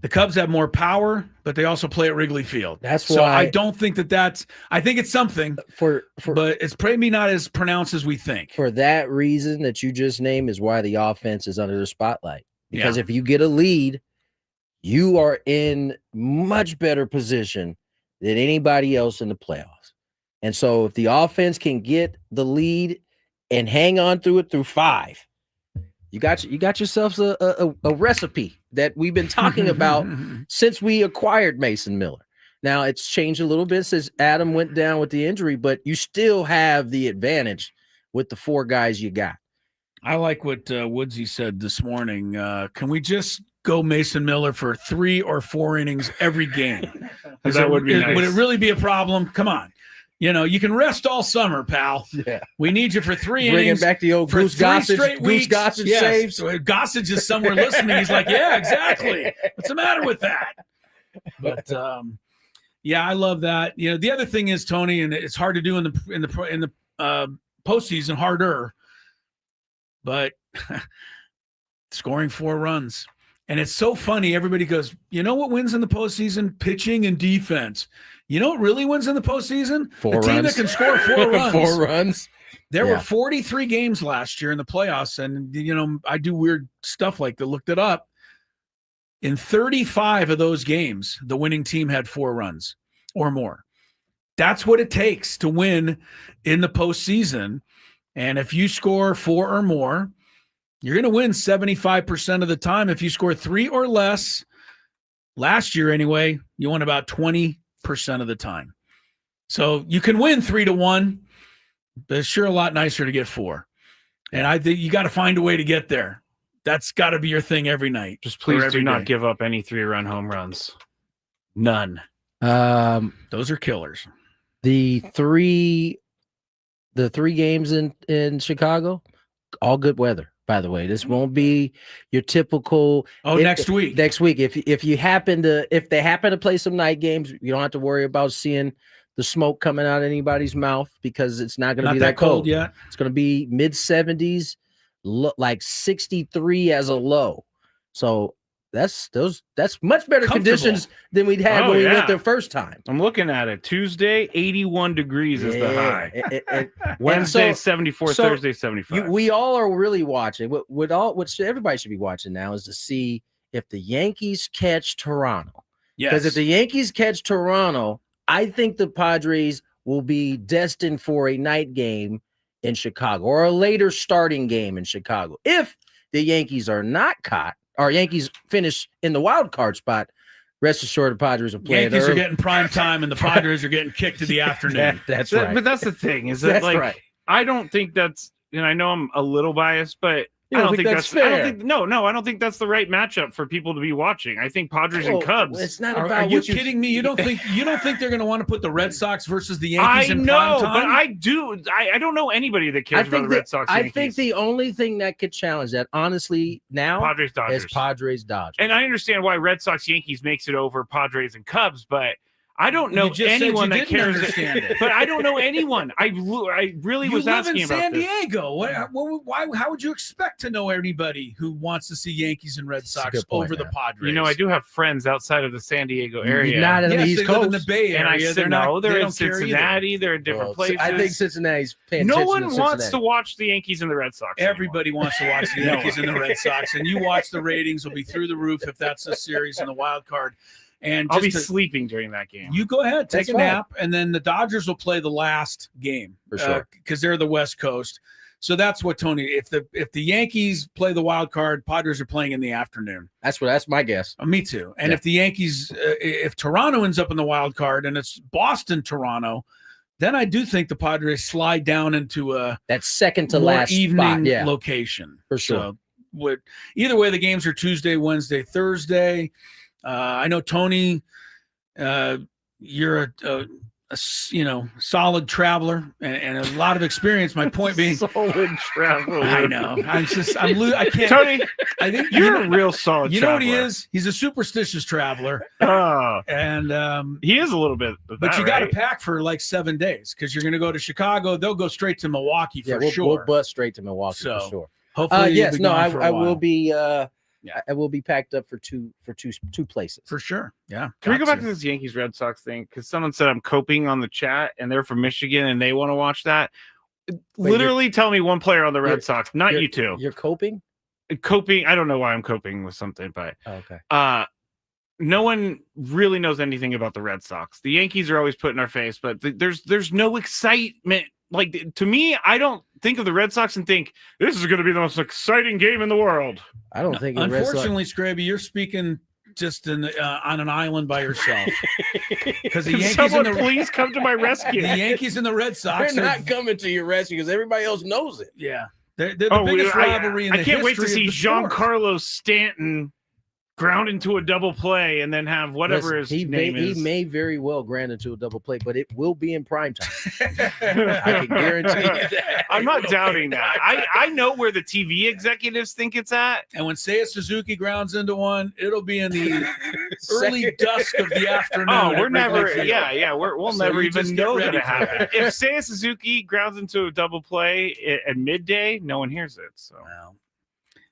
The Cubs have more power, but they also play at Wrigley Field. That's so why I don't think that's. I think it's something but it's probably not as pronounced as we think. For that reason that you just named is why the offense is under the spotlight. Because if you get a lead, you are in much better position than anybody else in the playoffs. And so if the offense can get the lead and hang on through it through 5, you got yourselves a recipe that we've been talking about since we acquired Mason Miller. Now it's changed a little bit since Adam went down with the injury, but you still have the advantage with the 4 guys you got. I like what Woodsy said this morning. Can we just go Mason Miller for 3 or 4 innings every game? Would it really be a problem? Come on. You can rest all summer, pal. Yeah. We need you for 3 innings. Bringing back the old Goose Gossage saves. Gossage is somewhere listening. He's like, yeah, exactly. What's the matter with that? But I love that. The other thing is, Tony, and it's hard to do in the postseason, harder, but scoring 4 runs. And it's so funny. Everybody goes, you know what wins in the postseason? Pitching and defense. You know what really wins in the postseason? 4 runs. The team that can score 4 runs. 4 runs. There were 43 games last year in the playoffs, and I do weird stuff like that. Looked it up. In 35 of those games, the winning team had 4 runs or more. That's what it takes to win in the postseason. And if you score 4 or more, you're going to win 75% of the time. If you score 3 or less, last year anyway, you won about 20% of the time. So you can win 3-1, but it's sure a lot nicer to get 4. And I think you got to find a way to get there. That's got to be your thing every night. Just please do not give up any 3-run home runs. None. Those are killers. The 3 the 3 games in Chicago, all good weather. By the way, this won't be your typical. Next week. Next week, if they happen to play some night games, you don't have to worry about seeing the smoke coming out of anybody's mouth because it's not going to be that cold yet. It's going to be mid 70s, like 63 as a low. So that's much better conditions than we'd had when we went the first time. I'm looking at it. Tuesday, 81 degrees is the high. Wednesday, 74. so Thursday, 75. We all are really watching. What everybody should be watching now is to see if the Yankees catch Toronto. Yes. Because if the Yankees catch Toronto, I think the Padres will be destined for a night game in Chicago or a later starting game in Chicago. If the Yankees are not caught, or Yankees finish in the wild card spot, rest assured the Padres will play. Yankees are getting prime time, and the Padres are getting kicked to the afternoon. That's right. But that's the thing is that I don't think that's. I know I'm a little biased, but I don't think that's fair. I don't think that's the right matchup for people to be watching. I think Padres and Cubs. It's not about. Are you kidding me? You don't think they're going to want to put the Red Sox versus the Yankees in prime time? But I do. I don't know anybody that cares about the Red Sox. I think the only thing that could challenge that, honestly, now Padres Dodgers. is Padres Dodgers. And I understand why Red Sox Yankees makes it over Padres and Cubs, but I don't know anyone that cares. It. But I don't know anyone. I really was asking about this. You live in San Diego. Why? How would you expect to know anybody who wants to see Yankees and Red Sox over the Padres? I do have friends outside of the San Diego area. Not in the East Coast. In the Bay Area. And I said, they're in Cincinnati. They're in different places. I think Cincinnati's paying No attention one to wants to watch the Yankees and the Red Sox. Everybody wants to watch the Yankees and the Red Sox. And you watch the ratings will be through the roof if that's a series in the wild card. And I'll be sleeping during that game. You go ahead, take a nap, and then the Dodgers will play the last game for sure because they're the West Coast. So that's what Tony. If the Yankees play the wild card, Padres are playing in the afternoon. That's my guess. Me too. And if the Yankees, if Toronto ends up in the wild card and it's Boston, Toronto, then I do think the Padres slide down into that second to more last evening spot. Location for sure. So either way, the games are Tuesday, Wednesday, Thursday. I know Tony, you're a solid traveler and a lot of experience. My point being, solid traveler. I know. I can't. Tony, I think you're a real solid. You know what he is? He's a superstitious traveler. And he is a little bit. But you got to pack for like 7 days because you're going to go to Chicago. They'll go straight to Milwaukee for sure. We'll bus straight to Milwaukee for sure. Hopefully, yes. No, I will be. I will be packed up for two places for sure. Yeah. Can we go back to this Yankees Red Sox thing? Because someone said I'm coping on the chat, and they're from Michigan, and they want to watch that. Literally, tell me one player on the Red Sox, not you two. You're coping. Coping. I don't know why I'm coping with something, but okay. No one really knows anything about the Red Sox. The Yankees are always put in our face, but there's no excitement. Like, to me, I don't think of the Red Sox and think this is going to be the most exciting game in the world. I don't think. Unfortunately, Skraby, you're speaking just on an island by yourself. Because the Yankees please come to my rescue. The Yankees and the Red Sox are not coming to your rescue because everybody else knows it. Yeah, they're the biggest rivalry in the history. I can't wait to see Giancarlo Stanton ground into a double play and then have whatever his name is. He may very well ground into a double play, but it will be in prime time. I can guarantee you that. I'm not doubting that. I know where the TV executives think it's at. And when Seiya Suzuki grounds into one, it'll be in the early dusk of the afternoon. Oh, we'll never even know that it happened. If Seiya Suzuki grounds into a double play at midday, no one hears it. So. Wow.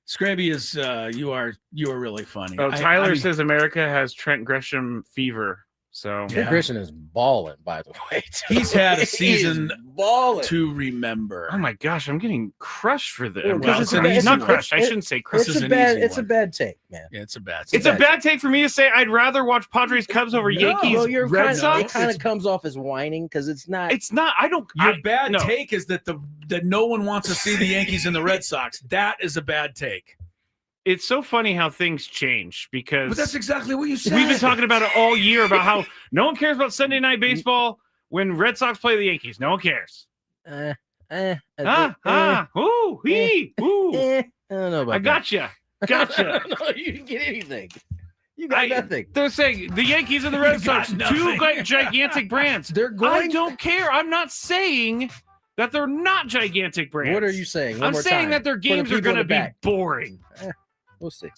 Skraby is you are really funny. Oh, Tyler says America has Trent Grisham fever. So Trent Grisham is balling, by the way. He's had a season to remember. Oh my gosh, I'm getting crushed for this. Not crushed. I shouldn't say crushed. It's a bad take, man. Yeah, it's a bad. It's a bad take for me to say I'd rather watch Padres Cubs over Yankees Red Sox. It kind of comes off as whining because it's not. It's not. Your bad take is that that no one wants to see the Yankees and the Red Sox. That is a bad take. It's so funny how things change because that's exactly what you said. We've been talking about it all year about how no one cares about Sunday Night Baseball when Red Sox play the Yankees. No one cares. Ooh. I don't know about Gotcha. No, you didn't get anything. You got nothing. They're saying the Yankees and the Red Sox, two gigantic brands. I don't care. I'm not saying that they're not gigantic brands. What are you saying? I'm saying that their games are going to be boring. We'll see.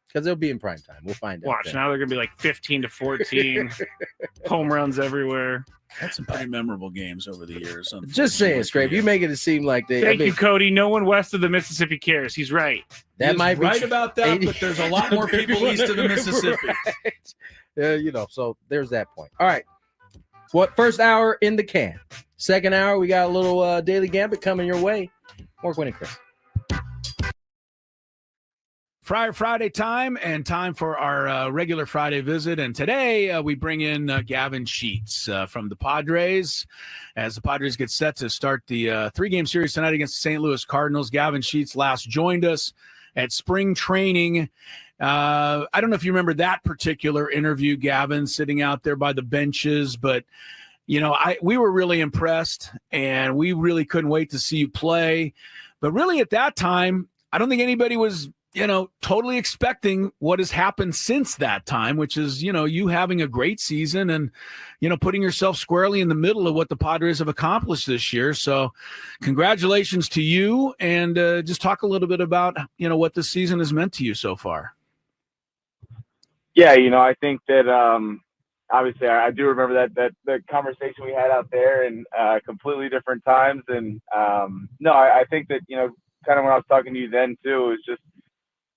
Because they'll be in prime time. We'll find out. Watch, now they're going to be like 15-14, home runs everywhere. Had some pretty memorable games over the years. Just saying, Scrape. You make it seem like they. Thank you, Cody. No one west of the Mississippi cares. He's right. That might be right about that, but there's a lot more people east of the Mississippi. Right. So there's that point. All right. What first hour in the can? Second hour, we got a little daily gambit coming your way. More Gwynn and Chris. Friday time and time for our regular Friday visit. And today we bring in Gavin Sheets from the Padres as the Padres get set to start the 3-game series tonight against the St. Louis Cardinals. Gavin Sheets last joined us at spring training. I don't know if you remember that particular interview, Gavin, sitting out there by the benches, but we were really impressed and we really couldn't wait to see you play. But really at that time, I don't think anybody was totally expecting what has happened since that time, which is, you having a great season and, putting yourself squarely in the middle of what the Padres have accomplished this year. So congratulations to you, and just talk a little bit about, what this season has meant to you so far. Yeah, I think that obviously I do remember that the conversation we had out there in completely different times. And no, I think that, kind of when I was talking to you then too, it was just,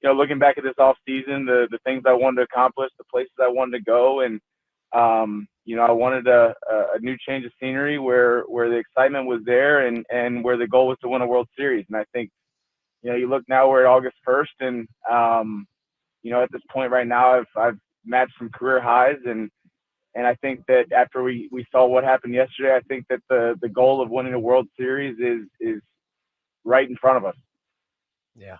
looking back at this off season, the things I wanted to accomplish, the places I wanted to go. And, I wanted a new change of scenery where the excitement was there and where the goal was to win a World Series. And I think, you look now, we're at August 1st and, at this point right now, I've matched some career highs. And I think that after we saw what happened yesterday, I think that the goal of winning a World Series is right in front of us. Yeah.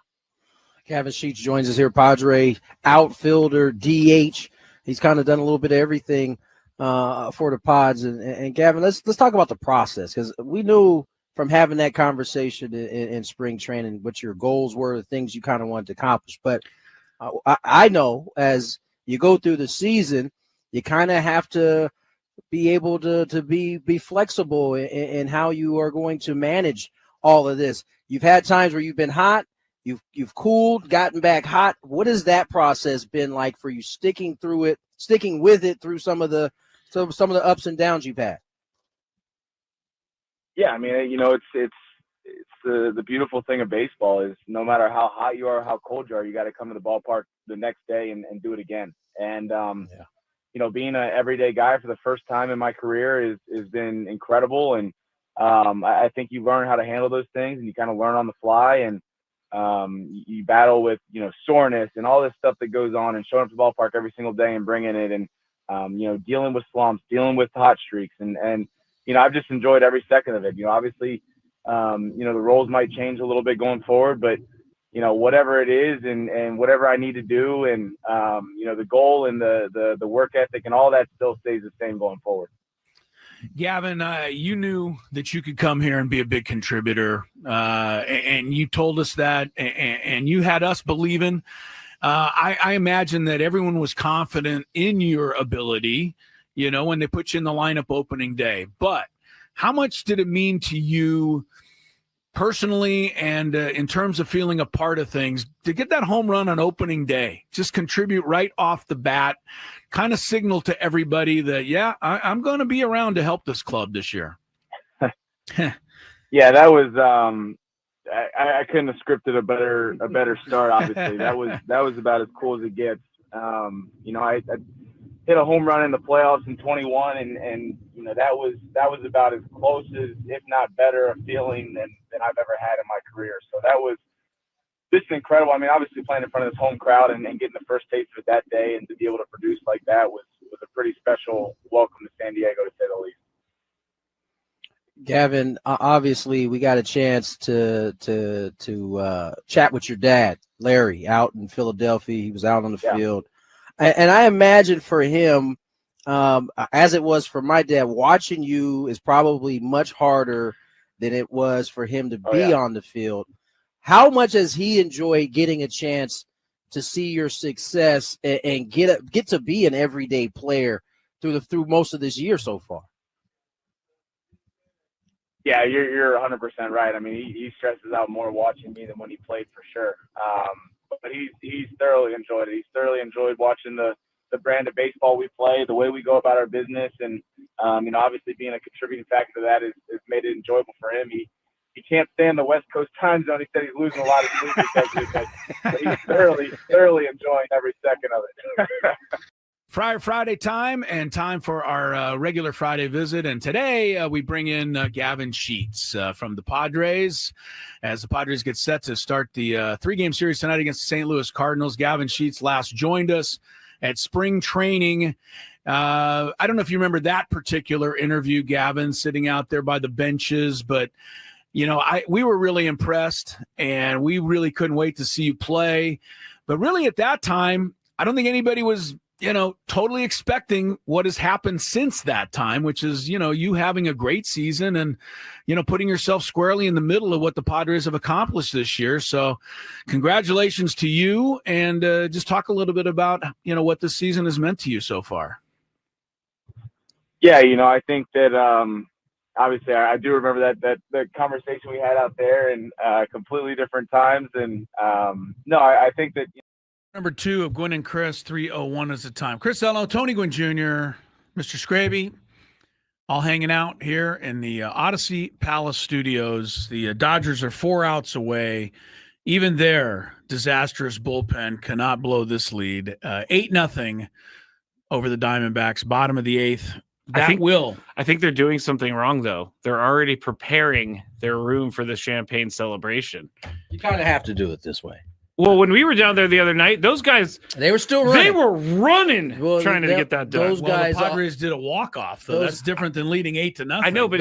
Gavin Sheets joins us here, Padre outfielder, DH. He's kind of done a little bit of everything for the Pods. And Gavin, let's talk about the process, because we knew from having that conversation in spring training what your goals were, the things you kind of wanted to accomplish. But I know as you go through the season, you kind of have to be able to be flexible in how you are going to manage all of this. You've had times where you've been hot. You've cooled, gotten back hot. What has that process been like for you, sticking with it through some of the ups and downs you've had? Yeah, I mean, it's the beautiful thing of baseball is no matter how hot you are, how cold you are, you got to come to the ballpark the next day and do it again. And being an everyday guy for the first time in my career has been incredible. And I think you learn how to handle those things, and you kind of learn on the fly. And you battle with, soreness and all this stuff that goes on, and showing up to the ballpark every single day and bringing it, and, dealing with slumps, dealing with hot streaks. And I've just enjoyed every second of it. Worldly, the roles might change a little bit going forward, but, whatever it is and whatever I need to do, and, the goal and the work ethic and all that still stays the same going forward. Gavin, you knew that you could come here and be a big contributor, and you told us that, and you had us believing. I imagine that everyone was confident in your ability, when they put you in the lineup opening day. But how much did it mean to you personally and in terms of feeling a part of things to get that home run on opening day, just contribute right off the bat, kind of signal to everybody that, yeah, I'm going to be around to help this club this year? Yeah, that was I couldn't have scripted a better start. Obviously, that was about as cool as it gets. I hit a home run in the playoffs in 21, and that was about as close as, if not better, a feeling than I've ever had in my career. So that was just incredible. I mean, obviously playing in front of this home crowd and getting the first taste of it that day, and to be able to produce like that was a pretty special welcome to San Diego, to say the least. Gavin, obviously we got a chance to chat with your dad, Larry, out in Philadelphia. He was out on the field. And I imagine for him, as it was for my dad, watching you is probably much harder than it was for him to be on the field. How much has he enjoyed getting a chance to see your success and get to be an everyday player through most of this year so far? Yeah, you're 100% right. I mean, he stresses out more watching me than when he played for sure. But he's thoroughly enjoyed it. He's thoroughly enjoyed watching the brand of baseball we play, the way we go about our business, and obviously being a contributing factor to that has made it enjoyable for him. He can't stand the West Coast time zone. He said he's losing a lot of sleep because of it, but he's thoroughly enjoying every second of it. Friday time and time for our regular Friday visit. And today we bring in Gavin Sheets from the Padres as the Padres get set to start the 3-game series tonight against the St. Louis Cardinals. Gavin Sheets last joined us at spring training. I don't know if you remember that particular interview, Gavin, sitting out there by the benches, but we were really impressed and we really couldn't wait to see you play. But really at that time, I don't think anybody was totally expecting what has happened since that time, which is, you having a great season and, putting yourself squarely in the middle of what the Padres have accomplished this year. So congratulations to you, and just talk a little bit about, what this season has meant to you so far. Yeah, I think that obviously I do remember that conversation we had out there in completely different times. And I think that Number 2 of Gwynn and Chris, 3:01 is the time. Chris Ello, Tony Gwynn Jr., Mr. Skraby, all hanging out here in the Odyssey Palace Studios. The Dodgers are 4 outs away. Even their disastrous bullpen cannot blow this lead. 8-0 over the Diamondbacks, bottom of the 8th. I think they're doing something wrong, though. They're already preparing their room for the champagne celebration. You kind of have to do it this way. Well, when we were down there the other night, those guys, they were still running. They were running, trying to get that done. The Padres did a walk-off, though. That's different than leading 8-0. I know, but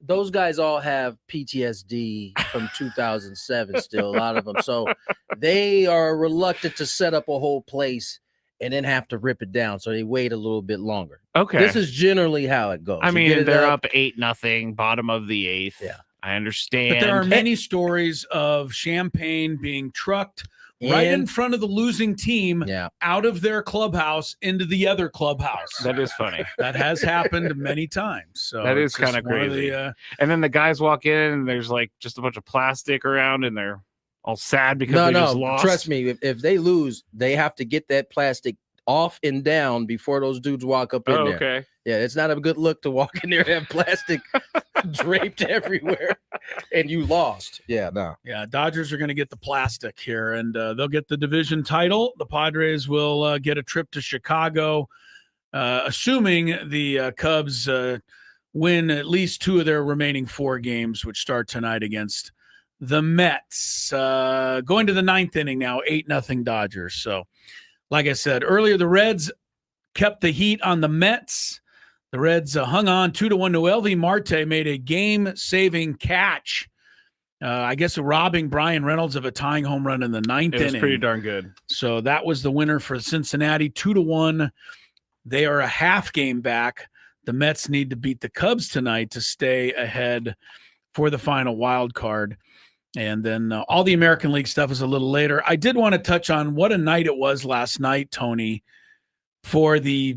those guys all have PTSD from 2007 still, a lot of them. So they are reluctant to set up a whole place and then have to rip it down. So they wait a little bit longer. Okay. This is generally how it goes. I mean, they're up 8-0, bottom of the 8th. Yeah. I understand. But there are many stories of champagne being trucked right in front of the losing team out of their clubhouse into the other clubhouse. That is funny. That has happened many times. So that is kind of crazy. And then the guys walk in and there's like just a bunch of plastic around and they're all sad because they just lost. Trust me, if they lose, they have to get that plastic off and down before those dudes walk up in there. Okay. Yeah, it's not a good look to walk in there and have plastic draped everywhere and you lost. Yeah, no. Yeah, Dodgers are going to get the plastic here, and they'll get the division title. The Padres will get a trip to Chicago, assuming the Cubs win at least 2 of their remaining 4 games, which start tonight against the Mets. Going to the 9th inning now, 8-0 Dodgers. So, like I said earlier, the Reds kept the heat on the Mets. The Reds hung on 2-1. Noelvi Marte made a game-saving catch. I guess robbing Brian Reynolds of a tying home run in the 9th inning. It was pretty darn good. So that was the winner for Cincinnati, 2-1. They are a half game back. The Mets need to beat the Cubs tonight to stay ahead for the final wild card. And then all the American League stuff is a little later. I did want to touch on what a night it was last night, Tony, for the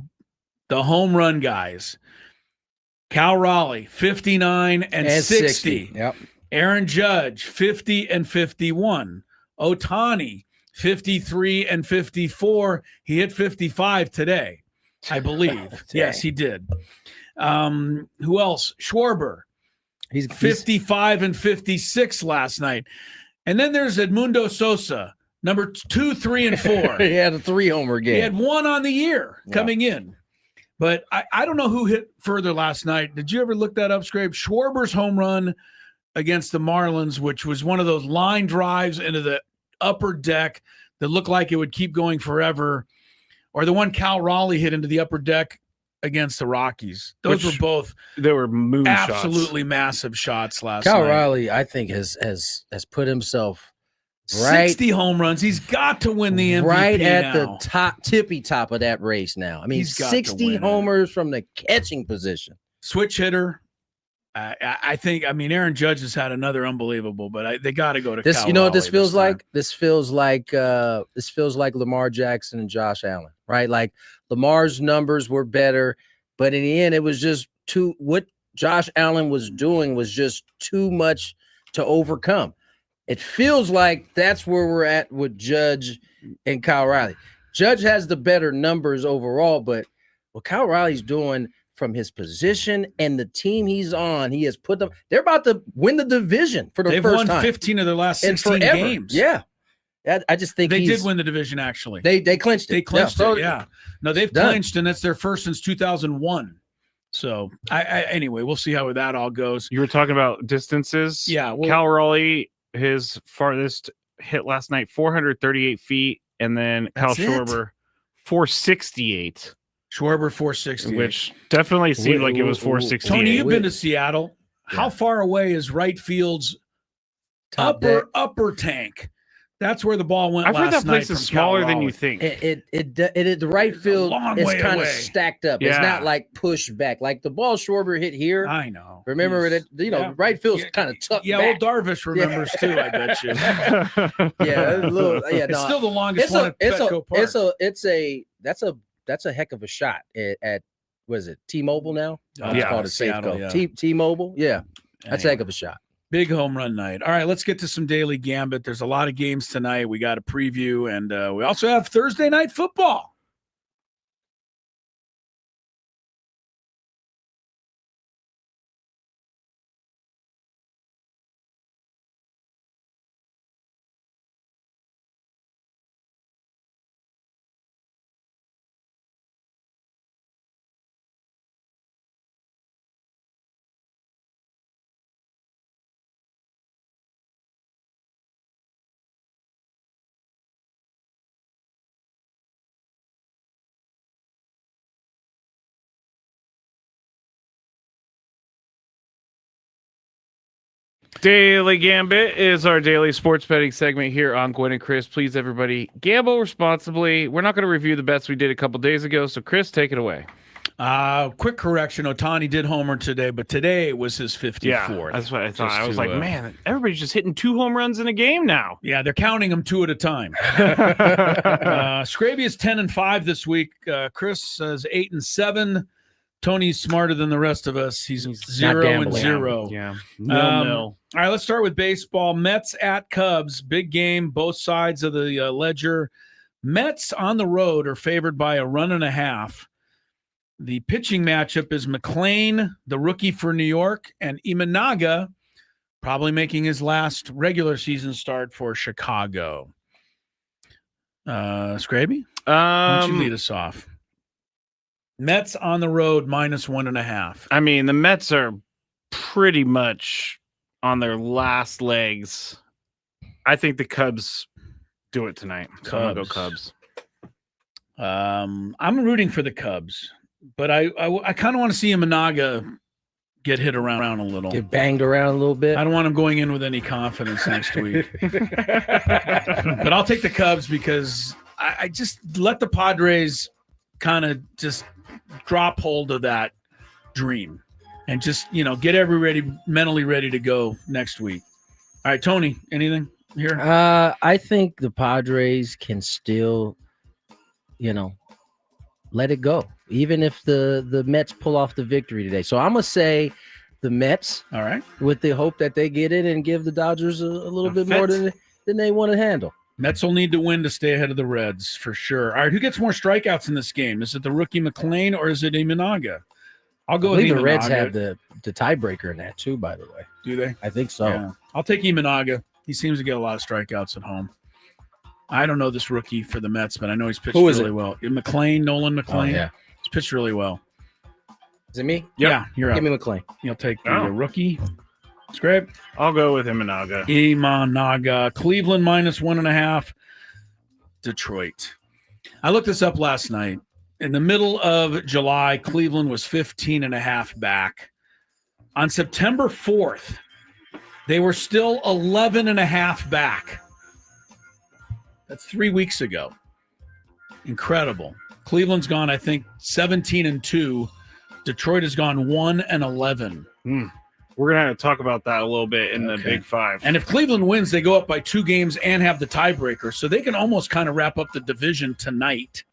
home run guys. Cal Raleigh, 59 and 60. Yep. Aaron Judge, 50 and 51. Ohtani, 53 and 54. He hit 55 today, I believe. Yes, he did. Who else? Schwarber. He's 55 and 56 last night. And then there's Edmundo Sosa, number 2, 3, and 4. He had a 3-homer game. He had 1 on the year coming in. But I don't know who hit further last night. Did you ever look that up, Scrape? Schwarber's home run against the Marlins, which was one of those line drives into the upper deck that looked like it would keep going forever, or the one Cal Raleigh hit into the upper deck against the Rockies. Those were both moon absolutely massive shots last night. Cal Raleigh, I think, has put himself 60 home runs. He's got to win the MVP right at now. the tippy top of that race now. I mean, 60 homers from the catching position. Switch hitter. I think. I mean, Aaron Judge has had another unbelievable, but they got to go to this. Cal You know what Raleigh this feels like? This feels like Lamar Jackson and Josh Allen, right? Like Lamar's numbers were better, but in the end, it was just Josh Allen was doing was just too much to overcome. It feels like that's where we're at with Judge and Kyle Raleigh. Judge has the better numbers overall, but what Kyle Riley's doing from his position and the team he's on, he has put them. They're about to win the division for the They've first time. won 15 of their last 16 games. Yeah, I just think they did win the division. Actually, they clinched it. They clinched it. Yeah, no, they've clinched, and it's their first since 2001. So, anyway, we'll see how that all goes. You were talking about distances. Yeah, well, Cal Raleigh, his farthest hit last night, 438 feet, and then Kyle Schwarber, 468. Schwarber 460, which definitely seemed like it was 468. Tony, you've been to Seattle. Yeah. How far away is right field's upper tank? That's where the ball went. I've heard that place is smaller than you think. The right field is kind of stacked up. Yeah. It's not like pushed back. Like the ball Schwarber hit here. I know. Remember that? Right field's kind of tucked back. Old Darvish remembers too. I bet you. Yeah, a little. Yeah, it's still the longest one at Petco Park. That's a heck of a shot at what is it? T-Mobile now? It's called a Safeco. Yeah. T-Mobile. Yeah, that's a heck of a shot. Big home run night. All right, let's get to some daily Gambit. There's a lot of games tonight. We got a preview, and we also have Thursday night football. Daily Gambit is our daily sports betting segment here on Gwynn and Chris. Please, everybody, gamble responsibly. We're not going to review the bets we did a couple days ago, so Chris, take it away. Quick correction. Ohtani did homer today, but today was his 54th. Yeah, that's what I thought. I was like, man, everybody's just hitting 2 home runs in a game now. Yeah, they're counting them 2 at a time. Skraby is 10-5 this week. Chris says 8-7. Tony's smarter than the rest of us. He's 0-0. Yeah, nil. All right, let's start with baseball. Mets at Cubs. Big game, both sides of the ledger. Mets on the road are favored by 1.5. The pitching matchup is McClain, the rookie for New York, and Imanaga, probably making his last regular season start for Chicago. Skraby, why don't you lead us off? Mets on the road -1.5. I mean, the Mets are pretty much on their last legs. I think the Cubs do it tonight. So I'm gonna go Cubs. I'm rooting for the Cubs, but I kind of want to see Imanaga get hit around a little, get banged around a little bit. I don't want him going in with any confidence next week. But I'll take the Cubs because I just let the Padres kind of just drop hold of that dream and just, get everybody mentally ready to go next week. All right, Tony, anything here? I think the Padres can still, let it go, even if the Mets pull off the victory today. So I'm going to say the Mets, all right, with the hope that they get it and give the Dodgers a little bit more than they want to handle. Mets will need to win to stay ahead of the Reds for sure. All right, who gets more strikeouts in this game? Is it the rookie McClain or is it Imanaga? I'll go with Imanaga. The Reds have the tiebreaker in that too, by the way. Do they? I think so. Yeah. I'll take Imanaga. He seems to get a lot of strikeouts at home. I don't know this rookie for the Mets, but I know he's pitched really well. McClain, Nolan McClain. Oh, yeah. He's pitched really well. Is it me? Yep. Yeah, you're up. Give me McClain. You'll take the rookie. Scrap. I'll go with Imanaga. Cleveland -1.5. Detroit. I looked this up last night. In the middle of July, Cleveland was 15.5 back. On September 4th, they were still 11.5 back. That's 3 weeks ago. Incredible. Cleveland's gone, I think, 17-2. Detroit has gone 1-11. We're going to talk about that a little bit in the Big Five. And if Cleveland wins, they go up by 2 games and have the tiebreaker. So they can almost kind of wrap up the division tonight.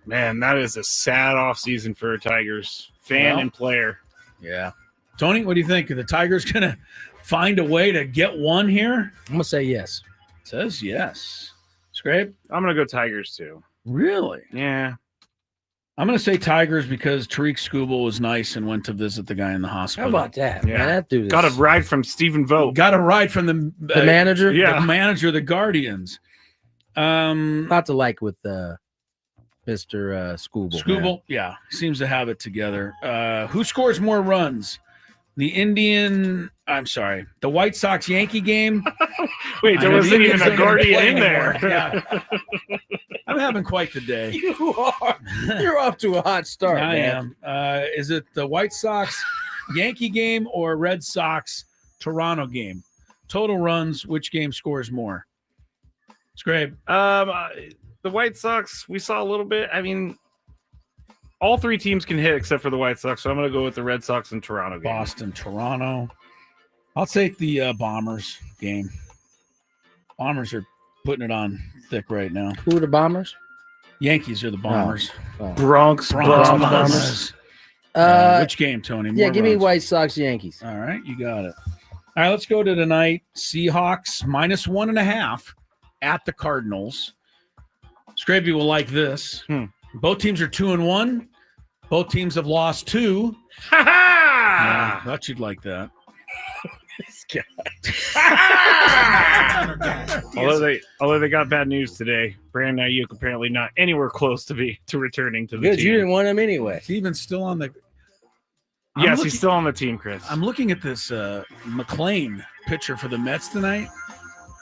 Man, that is a sad offseason for Tigers fan and player. Yeah. Tony, what do you think? Are the Tigers going to find a way to get one here? I'm going to say yes. Says yes. Scrape? I'm going to go Tigers, too. Really? Yeah. I'm going to say Tigers because Tariq Skubal was nice and went to visit the guy in the hospital. How about that? Yeah. Man, that dude Got a ride from Stephen Vogt. Got a ride from the manager? Yeah. The manager of the Guardians. Not to like with Mr. Skubal. Skubal, yeah, seems to have it together. Who scores more runs? The White Sox Yankee game. Wait, there wasn't even a Guardian in anymore. there. Yeah. I'm having quite the day. You're off to a hot start, I man. am. Is it the White Sox Yankee game or Red Sox Toronto game? Total runs, which game scores more? Scrape. The White Sox, we saw a little bit. I mean, all three teams can hit except for the White Sox, so I'm going to go with the Red Sox and Toronto game. Boston, Toronto. I'll take the Bombers game. Bombers are putting it on thick right now. Who are the Bombers? Yankees are the Bombers. Bronx Bombers. Which game, Tony? Yeah, More give me runs. White Sox Yankees. All right, you got it. All right, let's go to tonight. Seahawks -1.5 at the Cardinals. Scrappy will like this. Both teams are 2-1. Both teams have lost 2. Ha Yeah, thought you'd like that. Although they got bad news today. Brandon Ayuk apparently not anywhere close to returning to the Good, team. you didn't want him anyway. He's even still on the. Yes, he's still on the team, Chris. I'm looking at this McLean pitcher for the Mets tonight.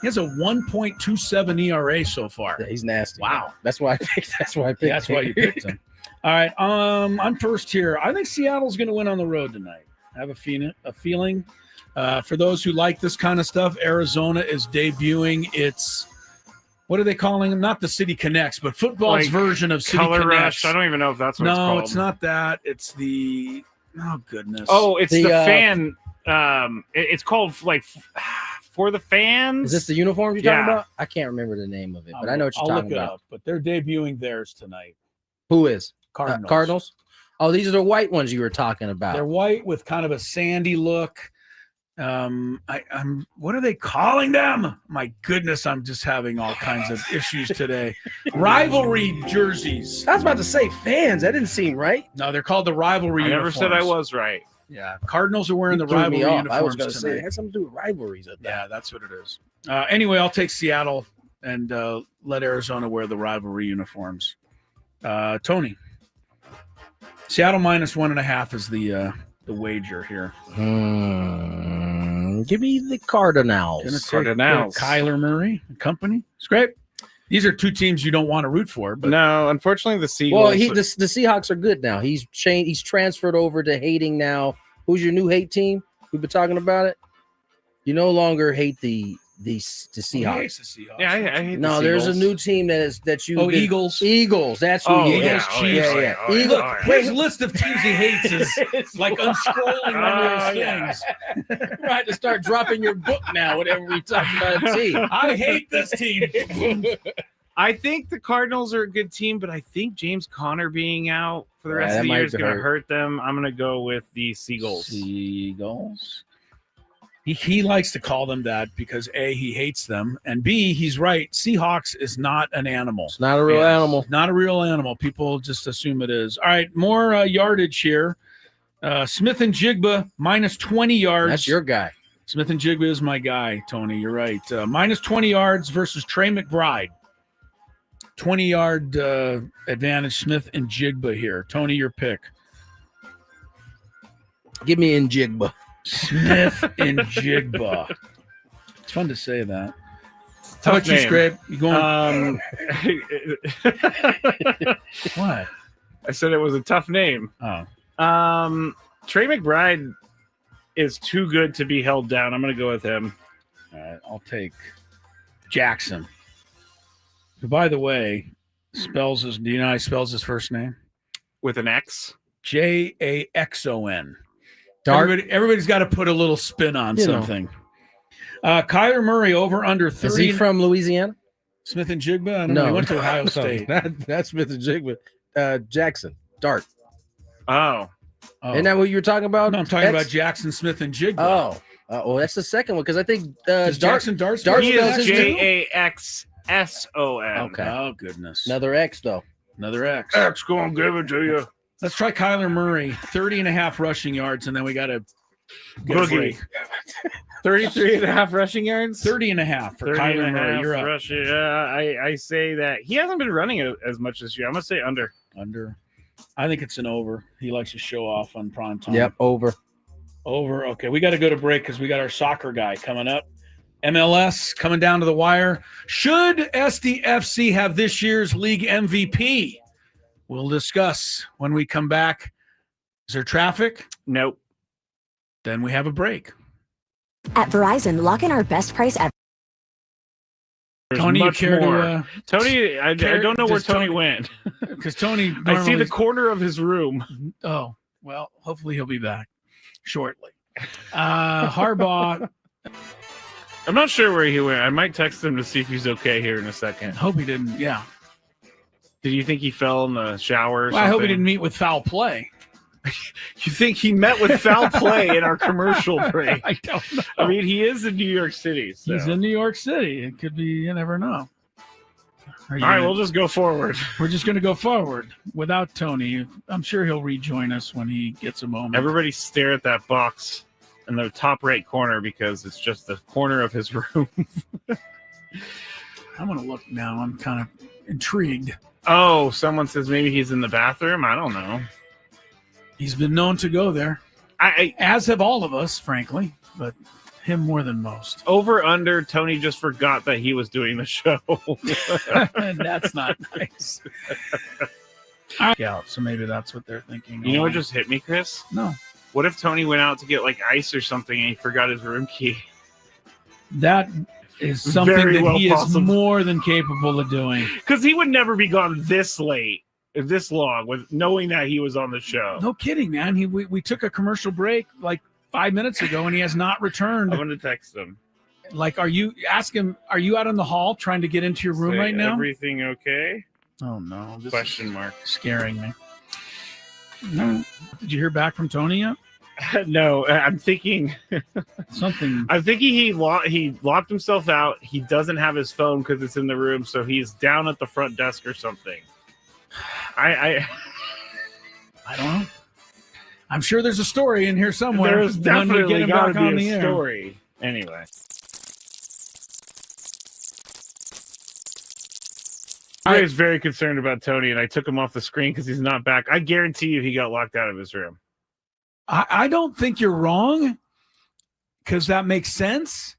He has a 1.27 ERA so far. Yeah, he's nasty. Wow. That's why I picked. That's why you picked him. All right. I'm first here. I think Seattle's going to win on the road tonight. I have a feeling. For those who like this kind of stuff, Arizona is debuting its. What are they calling them? Not the City Connects, but football's version of City Color Connects. Rush. I don't even know if that's what it's called. No, it's not that. It's the. Oh goodness. Oh, it's the fan. It's called like for the fans. Is this the uniforms you're talking Yeah. about? I can't remember the name of it, but I know what you're I'll talking look it about. up, but they're debuting theirs tonight. Who is? Cardinals. Cardinals? Oh, these are the white ones you were talking about. They're white with kind of a sandy look. I'm what are they calling them? My goodness, I'm just having all kinds of issues today. Rivalry jerseys. I was about to say fans. That didn't seem right. No, they're called the rivalry I never uniforms. said I was right. Yeah, Cardinals are wearing the Threw me rivalry off. uniforms I was going to say tonight. it had something to do with rivalries. Yeah, that's what it is. Anyway, I'll take Seattle and let Arizona wear the rivalry uniforms. Tony, Seattle -1.5 is the wager here. Give me the Cardinals. Gonna take Cardinals. Kyler Murray and company. It's great. These are two teams you don't want to root for, but No, unfortunately, the Seagulls. Well, the Seahawks are good now. He's changed. He's transferred over to hating now. Who's your new hate team? We've been talking about it. You no longer hate the Seahawks. He hates the Seahawks. Yeah, I hate No, the there's a Seagulls. new team that you. Eagles. Eagles. That's who. Oh, he yeah. hates. Oh, yeah. yeah. Oh, yeah. Eagles. Oh, yeah. His list of teams he hates is like unscrolling under his yeah. things. Right to start dropping your book now. Whenever we talk about a team. I hate this team. I think the Cardinals are a good team, but I think James Conner being out for the rest that of the might year is going to hurt. hurt them. I'm going to go with the Seagulls. Seagulls. He likes to call them that because A, he hates them, and B, he's right. Seahawks is not an animal. It's not a real animal. Not a real animal. People just assume it is. All right, more yardage here. Smith and Jigba -20 yards. That's your guy. Smith and Jigba is my guy, Tony. You're right. -20 yards versus Trey McBride. 20-yard advantage, Smith and Jigba here. Tony, your pick. Give me in Jigba. Smith and Jigba. It's fun to say that. How about you, name. Scrape? You going? What? I said it was a tough name. Oh. Trey McBride is too good to be held down. I'm going to go with him. All right, I'll take Jackson. Who, by the way, spells his. Do you know how he spells his first name? With an X. Jaxon. Dark. Everybody's got to put a little spin on something. Kyler Murray over under 30. Is he from Louisiana? Smith and Jigba? I don't know. He went to Ohio State. That's Smith and Jigba. Jackson. Dart. Oh. Oh. Isn't that what you were talking about? No, I'm talking about Jackson Smith and Jigba. Well, that's the second one because I think Jackson Dart He spells is his name? JAXSON. Okay. Oh, goodness. Another X, though. Another X. X gonna give it to you. Let's try Kyler Murray, 30.5 rushing yards, and then we got to get a break. 33.5 rushing yards? 30.5 for Kyler Murray. You're up. Rushing. I say that he hasn't been running as much this year. I'm going to say under. Under. I think it's an over. He likes to show off on prime time. Yep, over. Over. Okay, we got to go to break because we got our soccer guy coming up. MLS coming down to the wire. Should SDFC have this year's league MVP? We'll discuss when we come back. Is there traffic? Nope. Then we have a break. At Verizon, lock in our best price ever. Tony, you much care more. to, Tony, I don't know where Tony went. because Tony I see the normally- corner of his room. Oh, well, hopefully he'll be back shortly. Harbaugh, I'm not sure where he went. I might text him to see if he's okay here in a second. hope he didn't. Yeah. Did you think he fell in the shower or Well, I hope he something? didn't meet with foul play. You think he met with foul play in our commercial break? I don't know. I mean, he is in New York City. So. He's in New York City. It could be, you never know. All right, we'll just go forward. We're just going to go forward without Tony. I'm sure he'll rejoin us when he gets a moment. Everybody stare at that box in the top right corner because it's just the corner of his room. I'm going to look now. I'm kind of intrigued. Oh, someone says maybe he's in the bathroom. I don't know. He's been known to go there, as have all of us, frankly, but him more than most. Over under, Tony just forgot that he was doing the show. That's not nice. Yeah, so maybe that's what they're thinking. You know what just hit me, Chris? No. What if Tony went out to get like ice or something and he forgot his room key? That is something Very that well he possible. is more than capable of doing. Because he would never be gone this late, this long, with knowing that he was on the show. No kidding, man. We took a commercial break like 5 minutes ago, and he has not returned. I'm going to text him. Like, are you out in the hall trying to get into your room Say, right now? Everything okay? Oh, no. This Question is mark. scaring me. No. Did you hear back from Tony yet? No, I'm thinking Something. he locked himself out. He doesn't have his phone because it's in the room, so he's down at the front desk or something. I don't know. I'm sure there's a story in here somewhere. There's definitely got to be a air. story. Anyway. I was very concerned about Tony, and I took him off the screen because he's not back. I guarantee you he got locked out of his room. I don't think you're wrong because that makes sense.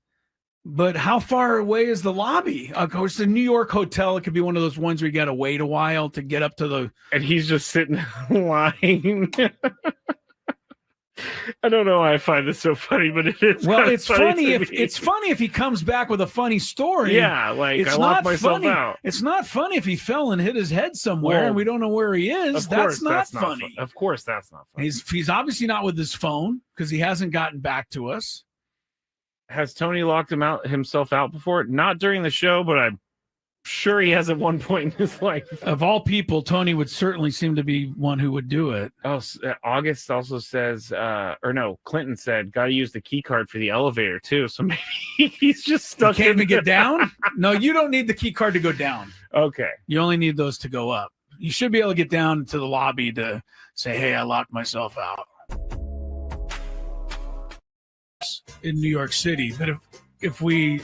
But how far away is the lobby? Of course, the New York hotel, it could be one of those ones where you got to wait a while to get up to the... And he's just sitting in line. I don't know why I find this so funny, but it is. Well, it's funny to me. it's funny if he comes back with a funny story. Yeah, like it's I locked not myself funny. out. It's not funny if he fell and hit his head somewhere Well, and we don't know where he is. That's not funny. Of course, that's not funny. He's obviously not with his phone because he hasn't gotten back to us. Has Tony locked himself out before? Not during the show, but I'm sure he has at one point in his life. Of all people, Tony would certainly seem to be one who would do it. Oh, August also says, Clinton said, got to use the key card for the elevator too. So maybe he's just stuck. Can't even get down? No, you don't need the key card to go down. Okay. You only need those to go up. You should be able to get down to the lobby to say, hey, I locked myself out. In New York City, but if we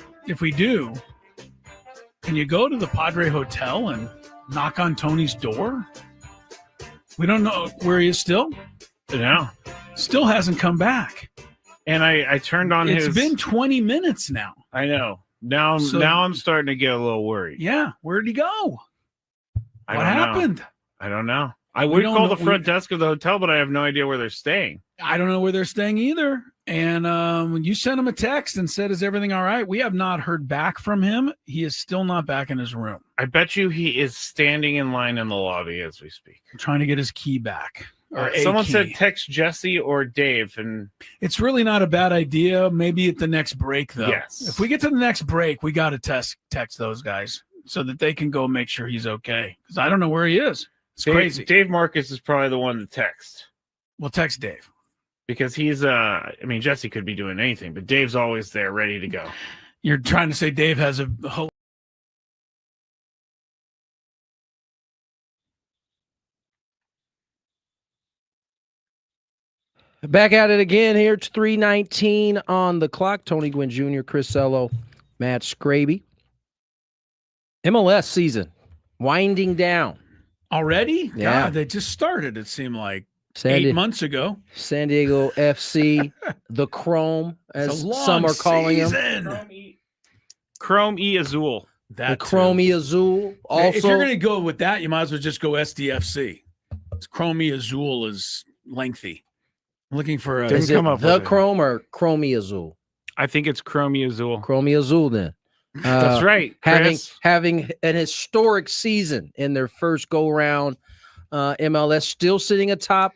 do, can you go to the Padre Hotel and knock on Tony's door? We don't know where he is still. No, still hasn't come back. And I turned on It's been 20 minutes now. I know. Now I'm starting to get a little worried. Yeah, where'd he go? What happened? I don't know. I would call the front desk of the hotel, but I have no idea where they're staying. I don't know where they're staying either. And when you sent him a text and said, is everything all right? We have not heard back from him. He is still not back in his room. I bet you he is standing in line in the lobby as we speak. I'm trying to get his key back. Someone said text Jesse or Dave. And it's really not a bad idea. Maybe at the next break, though. Yes. If we get to the next break, we got to text those guys so that they can go make sure he's okay. Because I don't know where he is. It's crazy. Dave Marcus is probably the one to text. We'll text Dave. Because he's I mean, Jesse could be doing anything, but Dave's always there ready to go. You're trying to say Dave has a whole. Back at it again here. It's 3:19 on the clock. Tony Gwynn Jr., Chris Ello, Matt Skraby. MLS season winding down. Already? Yeah. God, they just started, it seemed like. San 8 months ago. San Diego FC, the Chrome, as some are calling them. Chrome E Azul. The Chrome E Azul. Also, if you're going to go with that, you might as well just go SDFC. Chrome E Azul is lengthy. I'm looking for is it the Chrome or Chrome E Azul? I think it's Chrome E Azul. Chrome E Azul then. That's right. Chris. Having an historic season in their first go-round. MLS still sitting atop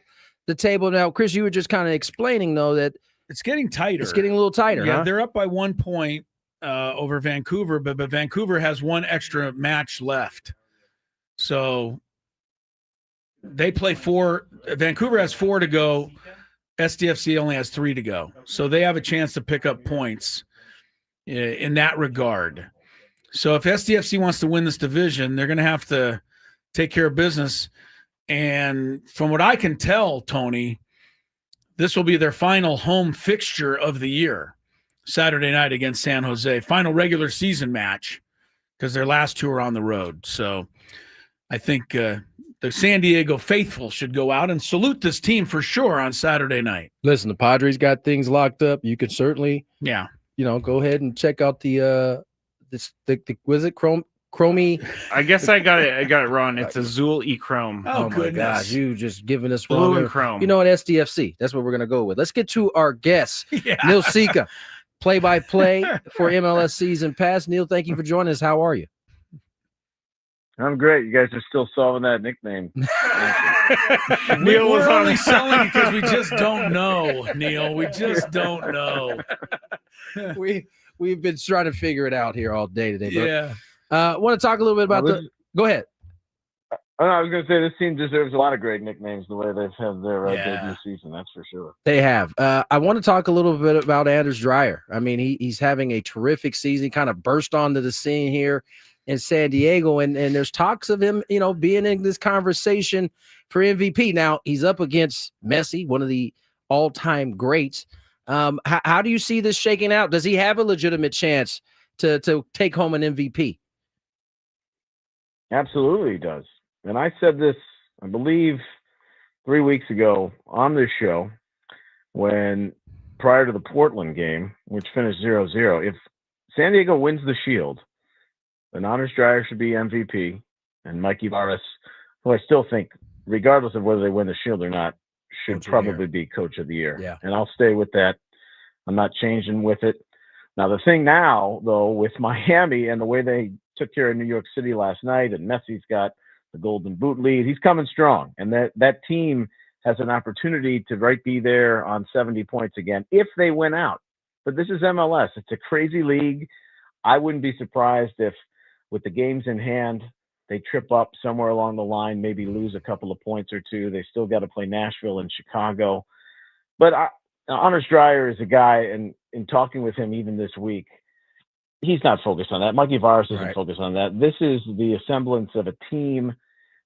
the table now. Chris, you were just kind of explaining though that it's getting tighter. It's getting a little tighter. Yeah, huh? They're up by 1 point over Vancouver, but Vancouver has one extra match left. So they play 4. Vancouver has 4 to go. SDFC only has 3 to go. So they have a chance to pick up points in that regard. So if SDFC wants to win this division, they're going to have to take care of business. And from what I can tell, Tony, this will be their final home fixture of the year, Saturday night against San Jose. Final regular season match, because their last 2 are on the road. So I think the San Diego faithful should go out and salute this team for sure on Saturday night. Listen, the Padres got things locked up. You could certainly, go ahead and check out the was it Chromie? I guess I got it wrong. It's Azul E Chrome. Oh my gosh, you just giving us blue wrong. and chrome. You know what, SDFC. That's what we're gonna go with. Let's get to our guest, Neil Sika, play-by-play for MLS season pass. Neil, thank you for joining us. How are you? I'm great. You guys are still solving that nickname. Neil was only selling because we just don't know, Neil. We just don't know. We've been trying to figure it out here all day today. Yeah. I want to talk a little bit about Go ahead. I was going to say this team deserves a lot of great nicknames the way they've had their debut season. That's for sure. They have. I want to talk a little bit about Anders Dreyer. I mean, he's having a terrific season. He kind of burst onto the scene here in San Diego, and there's talks of him, being in this conversation for MVP. Now he's up against Messi, one of the all-time greats. How do you see this shaking out? Does he have a legitimate chance to take home an MVP? Absolutely he does. And I said this, I believe, 3 weeks ago on this show when prior to the Portland game, which finished 0-0, if San Diego wins the Shield, then Anders Dreyer should be MVP, and Mikey Varas, who I still think, regardless of whether they win the Shield or not, should probably be Coach of the Year. Yeah. And I'll stay with that. I'm not changing with it. Now, the thing now, though, with Miami and the way they took care of New York City last night, and Messi's got the Golden Boot lead, he's coming strong. And that team has an opportunity to be there on 70 points again if they win out. But this is MLS. It's a crazy league. I wouldn't be surprised if, with the games in hand, they trip up somewhere along the line, maybe lose a couple of points or two. They still got to play Nashville and Chicago. But Anders Dreyer is a guy, and in talking with him even this week, he's not focused on that. Mikey Varas isn't focused on that. This is the semblance of a team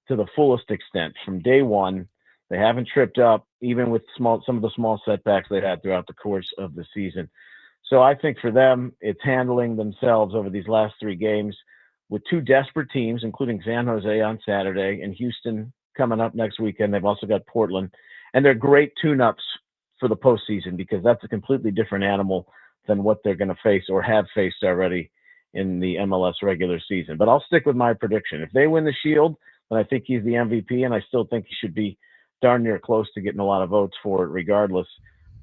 to the fullest extent. From day one, they haven't tripped up, even with some of the small setbacks they had throughout the course of the season. So I think for them, it's handling themselves over these last 3 games with 2 desperate teams, including San Jose on Saturday and Houston coming up next weekend. They've also got Portland. And they're great tune-ups for the postseason because that's a completely different animal than what they're going to face or have faced already in the MLS regular season. But I'll stick with my prediction. If they win the Shield, then I think he's the MVP, and I still think he should be darn near close to getting a lot of votes for it regardless.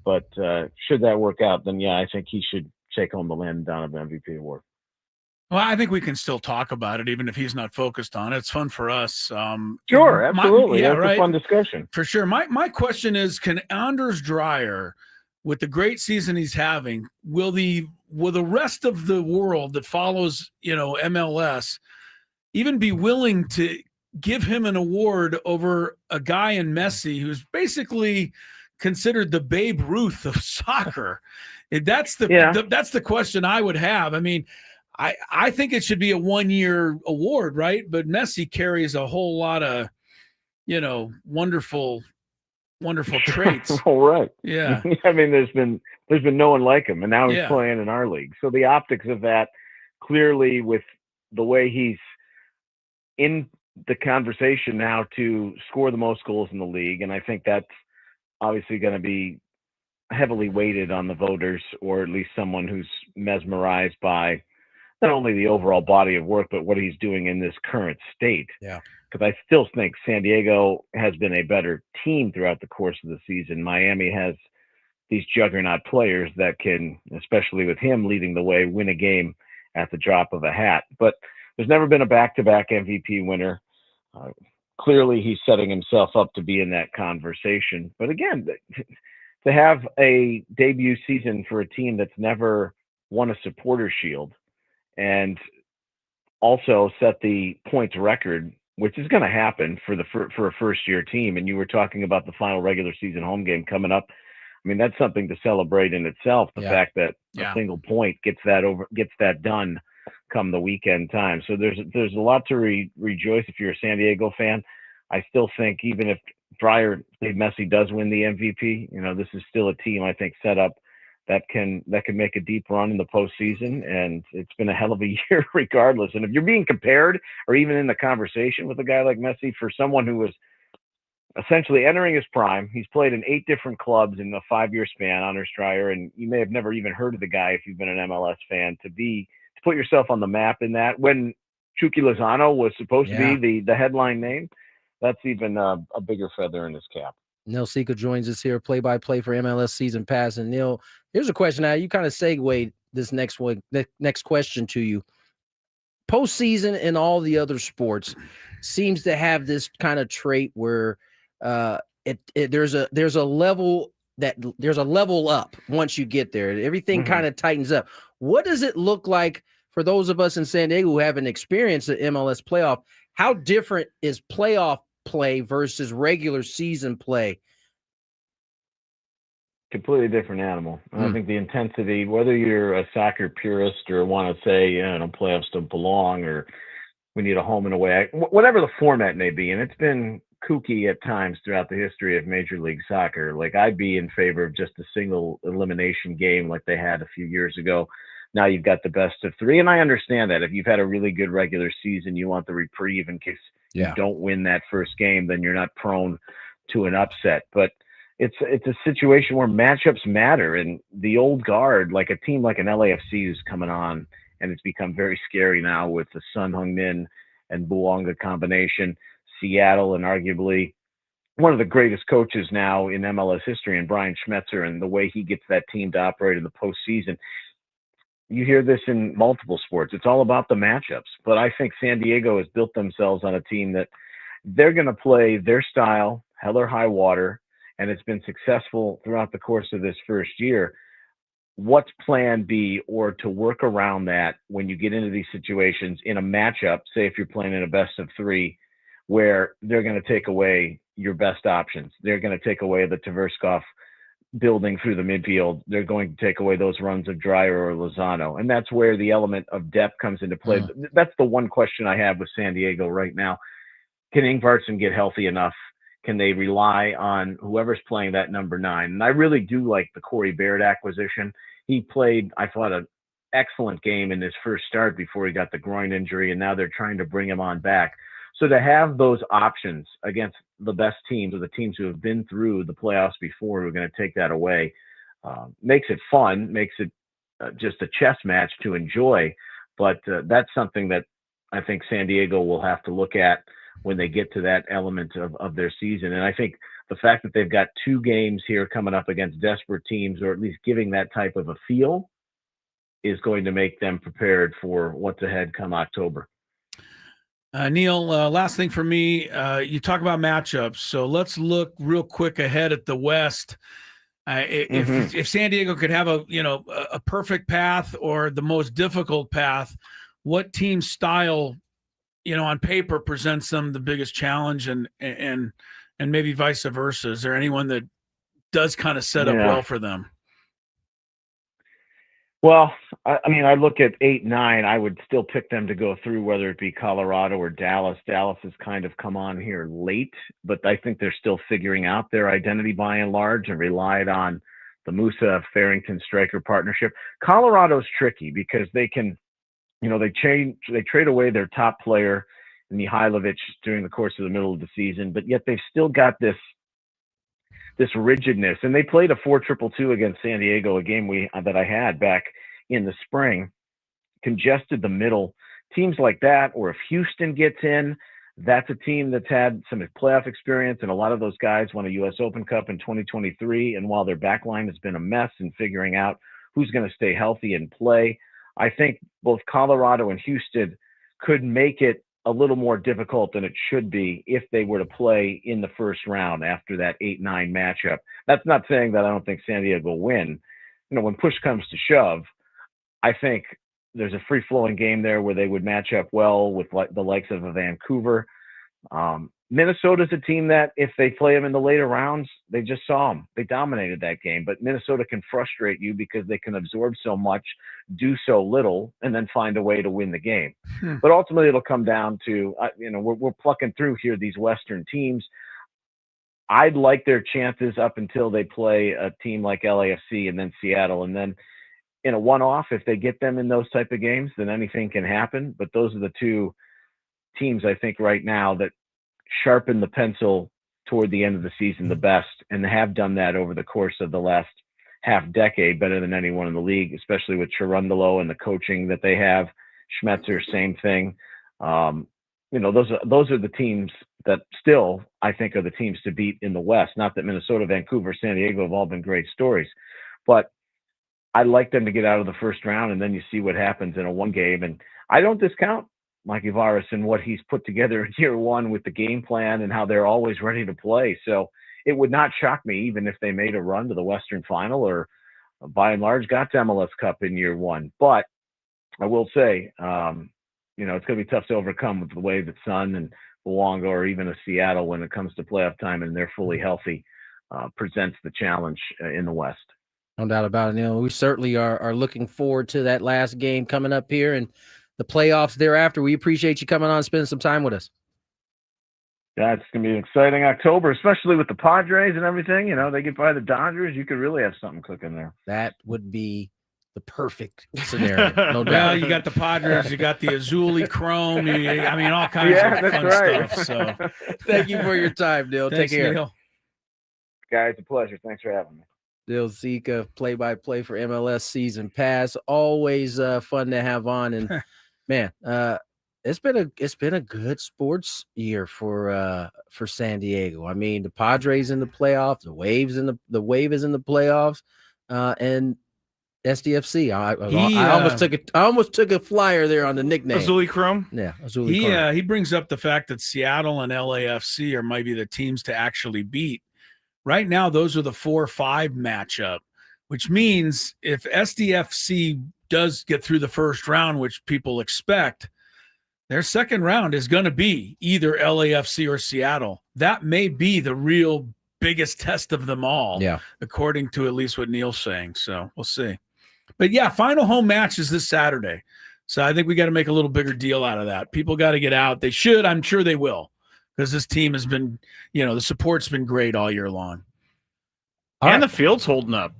But should that work out, then, yeah, I think he should take home the Landon Donovan MVP award. Well, I think we can still talk about it, even if he's not focused on it. It's fun for us. Sure, absolutely. That's a fun discussion. For sure. My question is, can Anders Dreyer, with the great season he's having, will the rest of the world that follows, MLS, even be willing to give him an award over a guy in Messi who's basically considered the Babe Ruth of soccer? That's the question I would have. I mean, I think it should be a 1-year award, right? But Messi carries a whole lot of, wonderful traits. All right. Yeah. I mean, there's been no one like him, and now he's playing in our league. So the optics of that, clearly, with the way he's in the conversation now to score the most goals in the league, and I think that's obviously going to be heavily weighted on the voters, or at least someone who's mesmerized by not only the overall body of work, but what he's doing in this current state. Yeah. Because I still think San Diego has been a better team throughout the course of the season. Miami has these juggernaut players that can, especially with him leading the way, win a game at the drop of a hat. But there's never been a back-to-back MVP winner. Clearly, he's setting himself up to be in that conversation. But again, to have a debut season for a team that's never won a supporter shield and also set the points record, which is going to happen for a first-year team. And you were talking about the final regular season home game coming up. I mean, that's something to celebrate in itself. The fact that a single point gets that done come the weekend time. So there's a lot to rejoice if you're a San Diego fan. I still think even if Dave Messi does win the MVP, this is still a team I think set up that can make a deep run in the postseason, and it's been a hell of a year regardless. And if you're being compared or even in the conversation with a guy like Messi, for someone who was essentially entering his prime, he's played in 8 different clubs in a 5-year span, Anders Dreyer, and you may have never even heard of the guy if you've been an MLS fan, to put yourself on the map in that, when Chucky Lozano was supposed to be the headline name, that's even a bigger feather in his cap. Neil Sika joins us here, play-by-play for MLS Season Pass. And Neil, here's a question now. You kind of segued this next question to you. Postseason and all the other sports seems to have this kind of trait where there's a level up once you get there. Everything kind of tightens up. What does it look like for those of us in San Diego who haven't experienced the MLS playoff? How different is playoff play versus regular season play? Completely different animal. I think the intensity, whether you're a soccer purist or want to say, playoffs don't belong, or we need a home and away, whatever the format may be, and it's been kooky at times throughout the history of Major League Soccer. Like, I'd be in favor of just a single elimination game like they had a few years ago. Now you've got the best of 3, and I understand that if you've had a really good regular season, you want the reprieve in case you don't win that first game, then you're not prone to an upset. But it's a situation where matchups matter, and the old guard, like a team like an LAFC who's coming on, and it's become very scary now with the Son Heung-min and Bouanga combination, Seattle, and arguably one of the greatest coaches now in MLS history, and Brian Schmetzer, and the way he gets that team to operate in the postseason. You hear this in multiple sports. It's all about the matchups. But I think San Diego has built themselves on a team that they're going to play their style, hell or high water, and it's been successful throughout the course of this first year. What's plan B, or to work around that when you get into these situations in a matchup, say if you're playing in a best of 3, where they're going to take away your best options. They're going to take away the Tversky building through the midfield. They're going to take away those runs of Dreyer or Lozano. And that's where the element of depth comes into play. That's the one question I have with San Diego right now. Can Ingvarsson get healthy enough? Can they rely on whoever's playing that number 9? And I really do like the Corey Baird acquisition. He played, I thought, an excellent game in his first start before he got the groin injury, and now they're trying to bring him on back. So to have those options against the best teams, or the teams who have been through the playoffs before, who are going to take that away, makes it fun, makes it just a chess match to enjoy. But that's something that I think San Diego will have to look at when they get to that element of their season. And I think the fact that they've got 2 games here coming up against desperate teams, or at least giving that type of a feel, is going to make them prepared for what's ahead come October. Neil, last thing for me, you talk about matchups. So let's look real quick ahead at the West. If San Diego could have a perfect path or the most difficult path, what team style, on paper presents them the biggest challenge, and maybe vice versa? Is there anyone that does kind of set up well for them? Well, I look at 8, 9. I would still pick them to go through, whether it be Colorado or Dallas. Dallas has kind of come on here late, but I think they're still figuring out their identity by and large and relied on the Musa-Farrington striker partnership. Colorado's tricky because they can, they trade away their top player, Mihailovic, during the course of the middle of the season, but yet they've still got this rigidness. And they played a 4-2-2 against San Diego, a game that I had back in the spring, congested the middle. Teams like that, or if Houston gets in, that's a team that's had some playoff experience, and a lot of those guys won a U.S. Open Cup in 2023. And while their back line has been a mess in figuring out who's going to stay healthy and play, I think both Colorado and Houston could make it a little more difficult than it should be if they were to play in the first round after that 8-9 matchup. That's not saying that I don't think San Diego will win. When push comes to shove, I think there's a free-flowing game there where they would match up well with the likes of a Vancouver. Minnesota's a team that if they play them in the later rounds, they just saw them. They dominated that game. But Minnesota can frustrate you because they can absorb so much, do so little, and then find a way to win the game. But ultimately, it'll come down to, we're plucking through here these Western teams. I'd like their chances up until they play a team like LAFC and then Seattle. And then in a one-off, if they get them in those type of games, then anything can happen. But those are the two teams, I think, right now that sharpen the pencil toward the end of the season the best, and have done that over the course of the last half decade better than anyone in the league, especially with Cherundolo and the coaching that they have. Schmetzer, same thing. Those are the teams that still, I think, are the teams to beat in the West. Not that Minnesota, Vancouver, San Diego have all been great stories, but I like them to get out of the first round, and then you see what happens in a one game. And I don't discount Mikey Varas and what he's put together in year one with the game plan and how they're always ready to play. So it would not shock me even if they made a run to the Western Final or by and large got to MLS Cup in year one. But I will say, it's going to be tough to overcome with the way that Sun and Luongo or even a Seattle, when it comes to playoff time and they're fully healthy, presents the challenge in the West. No doubt about it, Neil. We certainly are looking forward to that last game coming up here and the playoffs thereafter. We appreciate you coming on and spending some time with us. Yeah, it's going to be an exciting October, especially with the Padres and everything. They get by the Dodgers. You could really have something cooking there. That would be the perfect scenario. No doubt. Well, you got the Padres, you got the Azuli Chrome. All kinds of fun stuff. So thank you for your time, Neil. Thanks, Take care. Neil. Guys, a pleasure. Thanks for having me. Neil Sika, play-by-play for MLS Season Pass. Always fun to have on. And man, it's been a good sports year for San Diego. I mean, the Padres in the playoffs, the Wave is in the playoffs, and SDFC. I almost took a flyer there on the nickname. Azuli Chrome. Yeah, Azuli Chrome. He brings up the fact that Seattle and LAFC are maybe the teams to actually beat. Right now, those are the 4-5 matchup, which means if SDFC does get through the first round, which people expect, their second round is going to be either LAFC or Seattle. That may be the real biggest test of them all, according to at least what Neil's saying. So we'll see. But yeah, final home match is this Saturday. So I think we got to make a little bigger deal out of that. People got to get out. They should. I'm sure they will, because this team has been, the support's been great all year long. The field's holding up.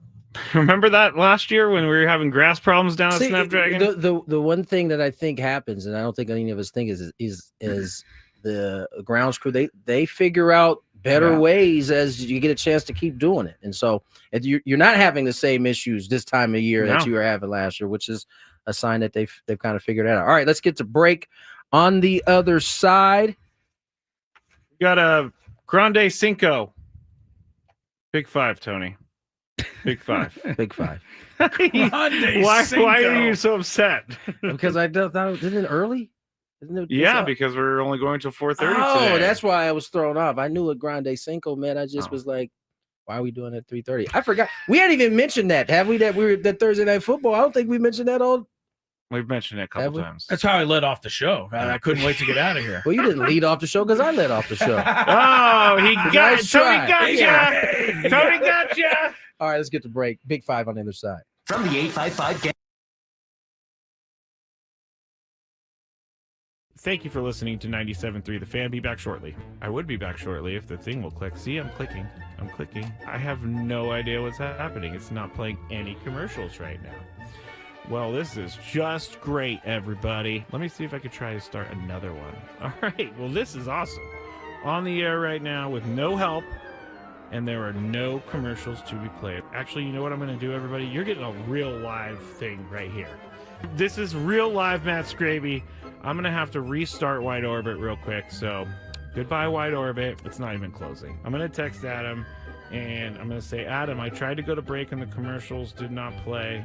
Remember that last year when we were having grass problems down at Snapdragon? The one thing that I think happens, and I don't think any of us think is the grounds crew. They figure out better ways as you get a chance to keep doing it. And so you're not having the same issues this time of year that you were having last year, which is a sign that they've kind of figured it out. All right, let's get to break. On the other side, we got a Grande Cinco. Big five, Tony. Big five. Big five. Why are you so upset? Because I thought, isn't it early? Isn't it, because we're only going till 4:30 today. Oh, that's why I was thrown off. I knew a Grande Cinco, man. I just was like, why are we doing it at 3:30? I forgot. We hadn't even mentioned that, have we? That Thursday Night Football. I don't think we mentioned that all. We've mentioned it a couple times. That's how I led off the show. I couldn't wait to get out of here. Well, you didn't lead off the show because I led off the show. Oh, he got Nice Tony try. got ya. Tony got ya. All right, let's get to break. Big Five on the other side. From the 855 game. Thank you for listening to 97.3 The Fan. Be back shortly. I would be back shortly if the thing will click. See, I'm clicking. I'm clicking. I have no idea what's happening. It's not playing any commercials right now. Well, this is just great, everybody. Let me see if I could try to start another one. All right. Well, this is awesome. On the air right now with no help, and there are no commercials to be played. Actually, you know what I'm going to do, everybody? You're getting a real live thing right here. This is real live Matt Skraby. I'm going to have to restart Wide Orbit real quick, so goodbye, Wide Orbit. It's not even closing. I'm going to text Adam, and I'm going to say, Adam, I tried to go to break, and the commercials did not play,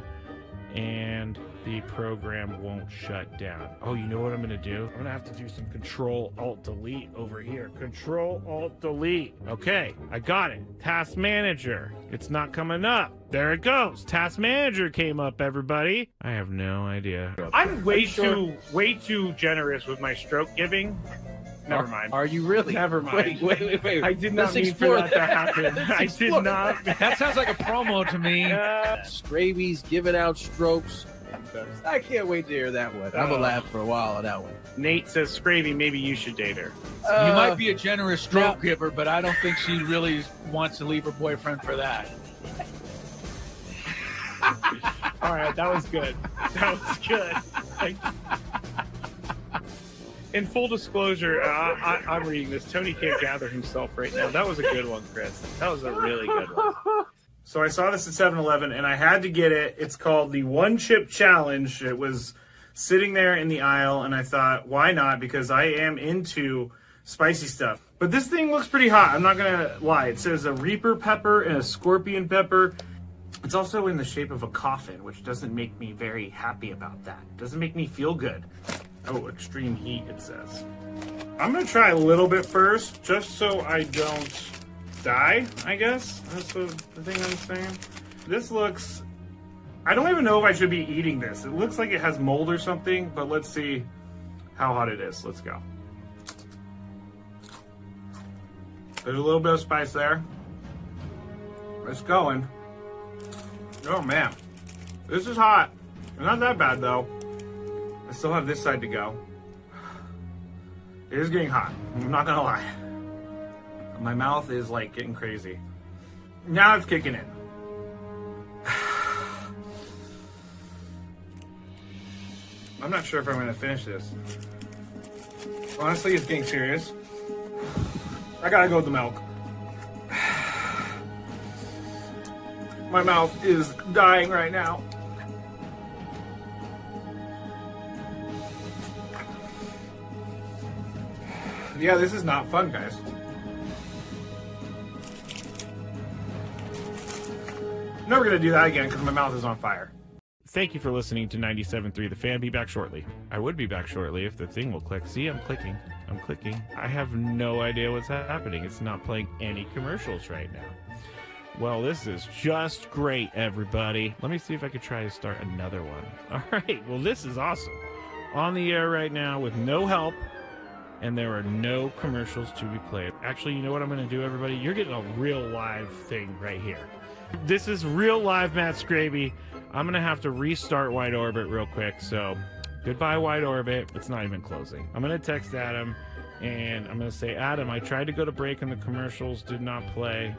and the program won't shut down. Oh, you know what I'm going to do? I'm going to have to do some Control-Alt-Delete over here. Control-Alt-Delete. Okay, I got it. Task Manager. It's not coming up. There it goes. Task Manager came up, everybody. I have no idea. I'm way too generous with my stroke giving. Never mind. Are you really? Never mind. Wait. I did not mean for that to happen. I did not. That sounds like a promo to me. Skraby's giving out strokes. I can't wait to hear that one. I'm going to laugh for a while on that one. Nate says, Skraby, maybe you should date her. You might be a generous stroke giver, but I don't think she really wants to leave her boyfriend for that. All right, that was good. That was good. In full disclosure, I'm reading this. Tony can't gather himself right now. That was a good one, Chris. That was a really good one. So I saw this at 7-Eleven, and I had to get it. It's called the One Chip Challenge. It was sitting there in the aisle, and I thought, why not? Because I am into spicy stuff. But this thing looks pretty hot. I'm not going to lie. It says a Reaper pepper and a Scorpion pepper. It's also in the shape of a coffin, which doesn't make me very happy about that. It doesn't make me feel good. Oh, extreme heat, it says. I'm going to try a little bit first, just so I don't die, I guess. That's the thing I'm saying. This looks... I don't even know if I should be eating this. It looks like it has mold or something, but let's see how hot it is. Let's go. There's a little bit of spice there. It's going. Oh, man. This is hot. Not that bad, though. I still have this side to go. It is getting hot. I'm not gonna lie. My mouth is like getting crazy. Now it's kicking in. I'm not sure if I'm gonna finish this. Honestly, it's getting serious. I gotta go with the milk. My mouth is dying right now. Yeah, this is not fun, guys. Never gonna do that again because my mouth is on fire. Thank you for listening to 97.3 The Fan. Be back shortly. I would be back shortly if the thing will click. See, I'm clicking. I'm clicking. I have no idea what's happening. It's not playing any commercials right now. Well, this is just great, everybody. Let me see if I could try to start another one. All right. Well, this is awesome. On the air right now with no help, and there are no commercials to be played. Actually, you know what I'm going to do, everybody? You're getting a real live thing right here. This is real live Matt Skraby. I'm going to have to restart Wide Orbit real quick, so goodbye, Wide Orbit. It's not even closing. I'm going to text Adam, and I'm going to say, Adam, I tried to go to break, and the commercials did not play,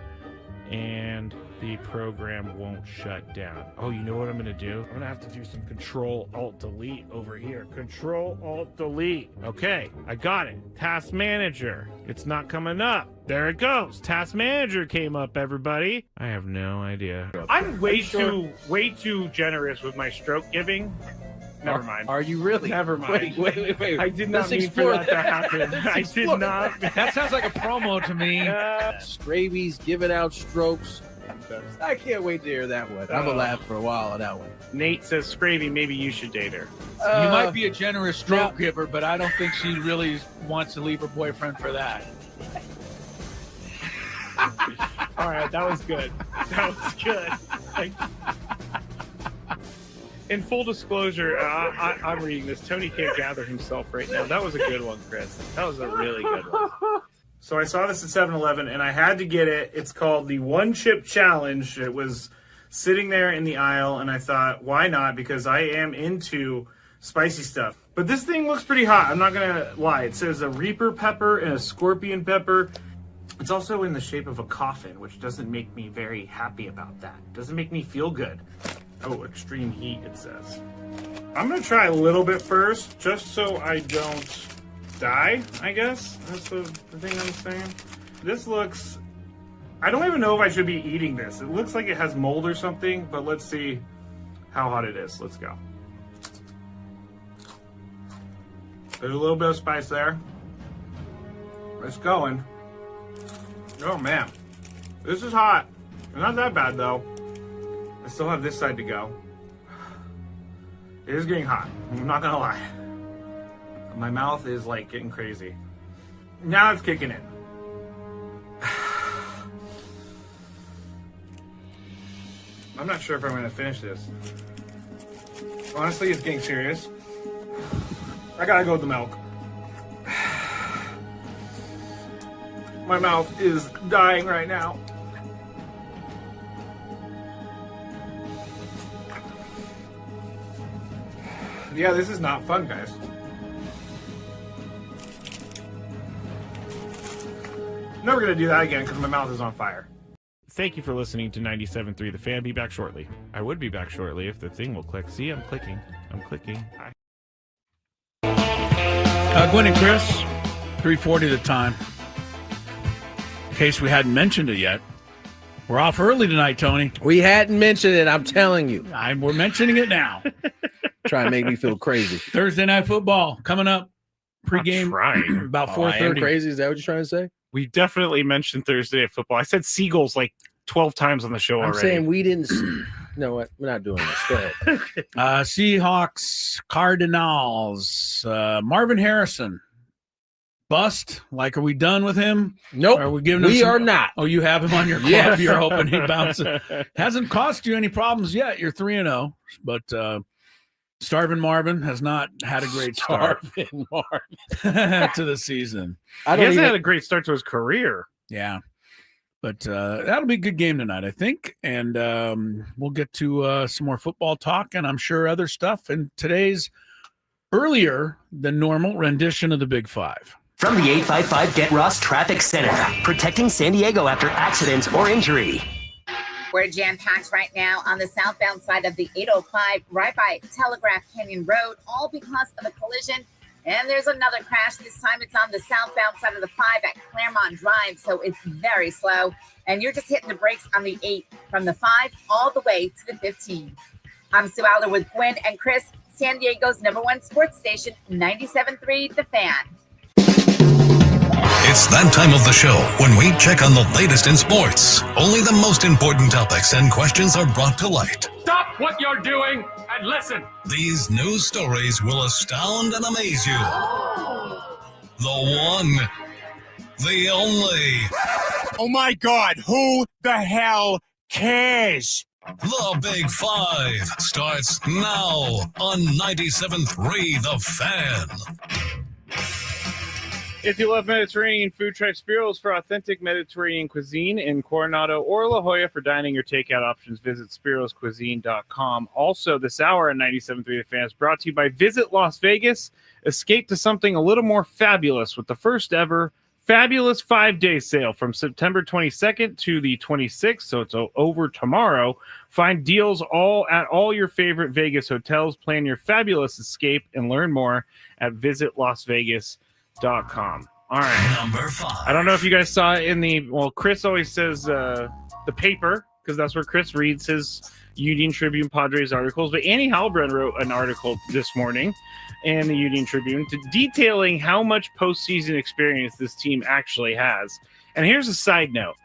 and the program won't shut down. Oh, you know what I'm going to do? I'm going to have to do some Control-Alt-Delete over here. Control-Alt-Delete. Okay, I got it. Task Manager. It's not coming up. There it goes. Task Manager came up, everybody. I have no idea. I'm way too generous with my stroke giving. Never mind. Are you really? Never mind. Wait. I did not mean for that to happen. I did not. That sounds like a promo to me. Skraby's giving out strokes. I can't wait to hear that one. I'm going to laugh for a while on that one. Nate says, Skraby, maybe you should date her. You might be a generous stroke giver, but I don't think she really wants to leave her boyfriend for that. All right, that was good. That was good. In full disclosure, I'm reading this. Tony can't gather himself right now. That was a good one, Chris. That was a really good one. So I saw this at 7-Eleven, and I had to get it. It's called the One Chip Challenge. It was sitting there in the aisle, and I thought, why not? Because I am into spicy stuff. But this thing looks pretty hot. I'm not going to lie. It says a Reaper pepper and a Scorpion pepper. It's also in the shape of a coffin, which doesn't make me very happy about that. It doesn't make me feel good. Oh, extreme heat, it says. I'm going to try a little bit first, just so I don't die, I guess. That's the thing I'm saying. This looks... I don't even know if I should be eating this. It looks like it has mold or something, but let's see how hot it is. Let's go. There's a little bit of spice there. It's going. Oh, man. This is hot. It's not that bad, though. I still have this side to go. It is getting hot. I'm not gonna lie. My mouth is like getting crazy. Now it's kicking in. I'm not sure if I'm gonna finish this. Honestly, it's getting serious. I gotta go with the milk. My mouth is dying right now. Yeah, this is not fun, guys. Never gonna do that again because my mouth is on fire. Thank you for listening to 97.3 The Fan. Be back shortly. I would be back shortly if the thing will click. See, I'm clicking. Hi. Gwynn and Chris, 3:40 the time. In case we hadn't mentioned it yet, we're off early tonight, Tony. We hadn't mentioned it, I'm telling you. We're mentioning it now. Try and make me feel crazy. Thursday night football coming up. Pregame about 4:30. Crazy? Is that what you're trying to say? We definitely mentioned Thursday Night Football. I said Seagulls like 12 times on the show already. I'm saying we didn't. No, what? We're not doing this. Go ahead. Seahawks, Cardinals, Marvin Harrison. Bust? Like, are we done with him? Nope. Are we giving him we are not. Oh, you have him on your club. Yes. You're hoping he bounces. Hasn't cost you any problems yet. You're 3-0. But Starvin Marvin has not had a great start to the season. He hasn't had a great start to his career. Yeah. But that'll be a good game tonight, I think. And we'll get to some more football talk and I'm sure other stuff in today's earlier than normal rendition of the Big Five. From the 855 Get Ross Traffic Center, protecting San Diego after accidents or injury. We're jam-packed right now on the southbound side of the 805, right by Telegraph Canyon Road, all because of a collision. And there's another crash. This time it's on the southbound side of the 5 at Claremont Drive, so it's very slow. And you're just hitting the brakes on the 8 from the 5 all the way to the 15. I'm Sue Alder with Gwynn and Chris, San Diego's #1 sports station, 97.3 The Fan. It's that time of the show when we check on the latest in sports. Only the most important topics and questions are brought to light. Stop what you're doing and listen. These news stories will astound and amaze you. The one, the only. Oh my God, who the hell cares? The Big Five starts now on 97.3 The Fan. If you love Mediterranean food, try Spiro's for authentic Mediterranean cuisine in Coronado or La Jolla. For dining or takeout options, visit spiroscuisine.com. Also, this hour on 97.3 The Fan is brought to you by Visit Las Vegas. Escape to something a little more fabulous with the first ever fabulous 5-day sale from September 22nd to the 26th, so it's over tomorrow. Find deals at all your favorite Vegas hotels. Plan your fabulous escape and learn more at visitlasvegas.com. All right. Number 5. I don't know if you guys saw it Chris always says the paper, because that's where Chris reads his Union Tribune Padres articles. But Annie Halbrand wrote an article this morning in the Union Tribune detailing how much postseason experience this team actually has. And here's a side note.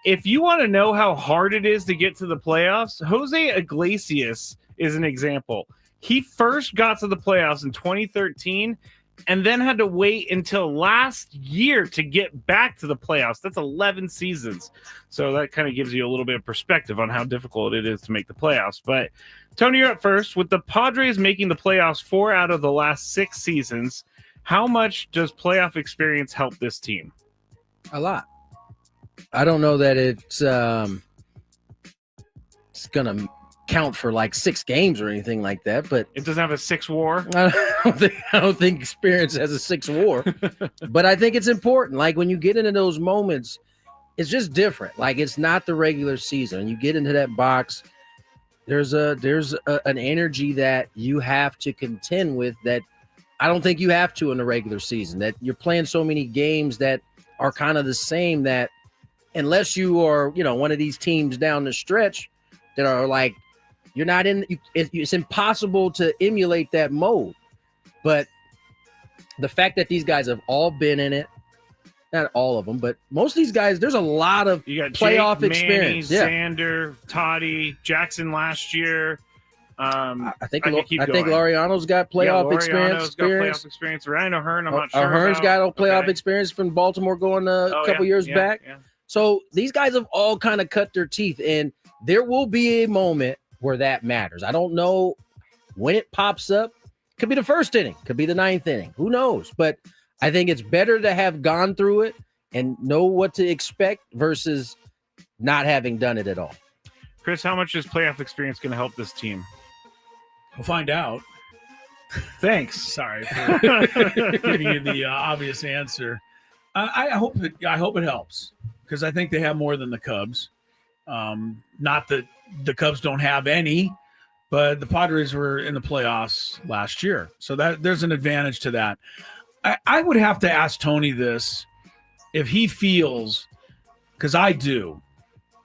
If you want to know how hard it is to get to the playoffs, Jose Iglesias is an example. He first got to the playoffs in 2013 and then had to wait until last year to get back to the playoffs. That's 11 seasons. So that kind of gives you a little bit of perspective on how difficult it is to make the playoffs. But Tony, you're up first. With the Padres making the playoffs 4 out of the last 6 seasons, how much does playoff experience help this team? A lot. I don't know that it's going to count for like 6 games or anything like that, but it doesn't have a 6 WAR. I don't think experience has a 6 WAR, but I think it's important. Like when you get into those moments, it's just different. Like it's not the regular season. You get into that box, there's an energy that you have to contend with that I don't think you have to in the regular season. That you're playing so many games that are kind of the same, that unless you are, one of these teams down the stretch that are like, you're not in, it's impossible to emulate that mode. But the fact that these guys have all been in it, not all of them, but most of these guys, there's a lot of playoff experience. Manny, Xander, Toddy, Jackson last year. I think Laureano's got playoff experience. Got playoff experience. Ryan O'Hearn, I'm not sure. O'Hearn's got a playoff experience from Baltimore going a couple years back. Yeah. So these guys have all kind of cut their teeth, and there will be a moment where that matters. I don't know when it pops up. Could be the first inning, could be the 9th inning. Who knows? But I think it's better to have gone through it and know what to expect versus not having done it at all. Chris, how much is playoff experience going to help this team? We'll find out. Thanks. Sorry for giving you the obvious answer. I hope it helps, because I think they have more than the Cubs. Not that the Cubs don't have any, but the Padres were in the playoffs last year, so that there's an advantage to that. I would have to ask Tony this, if he feels, because I do,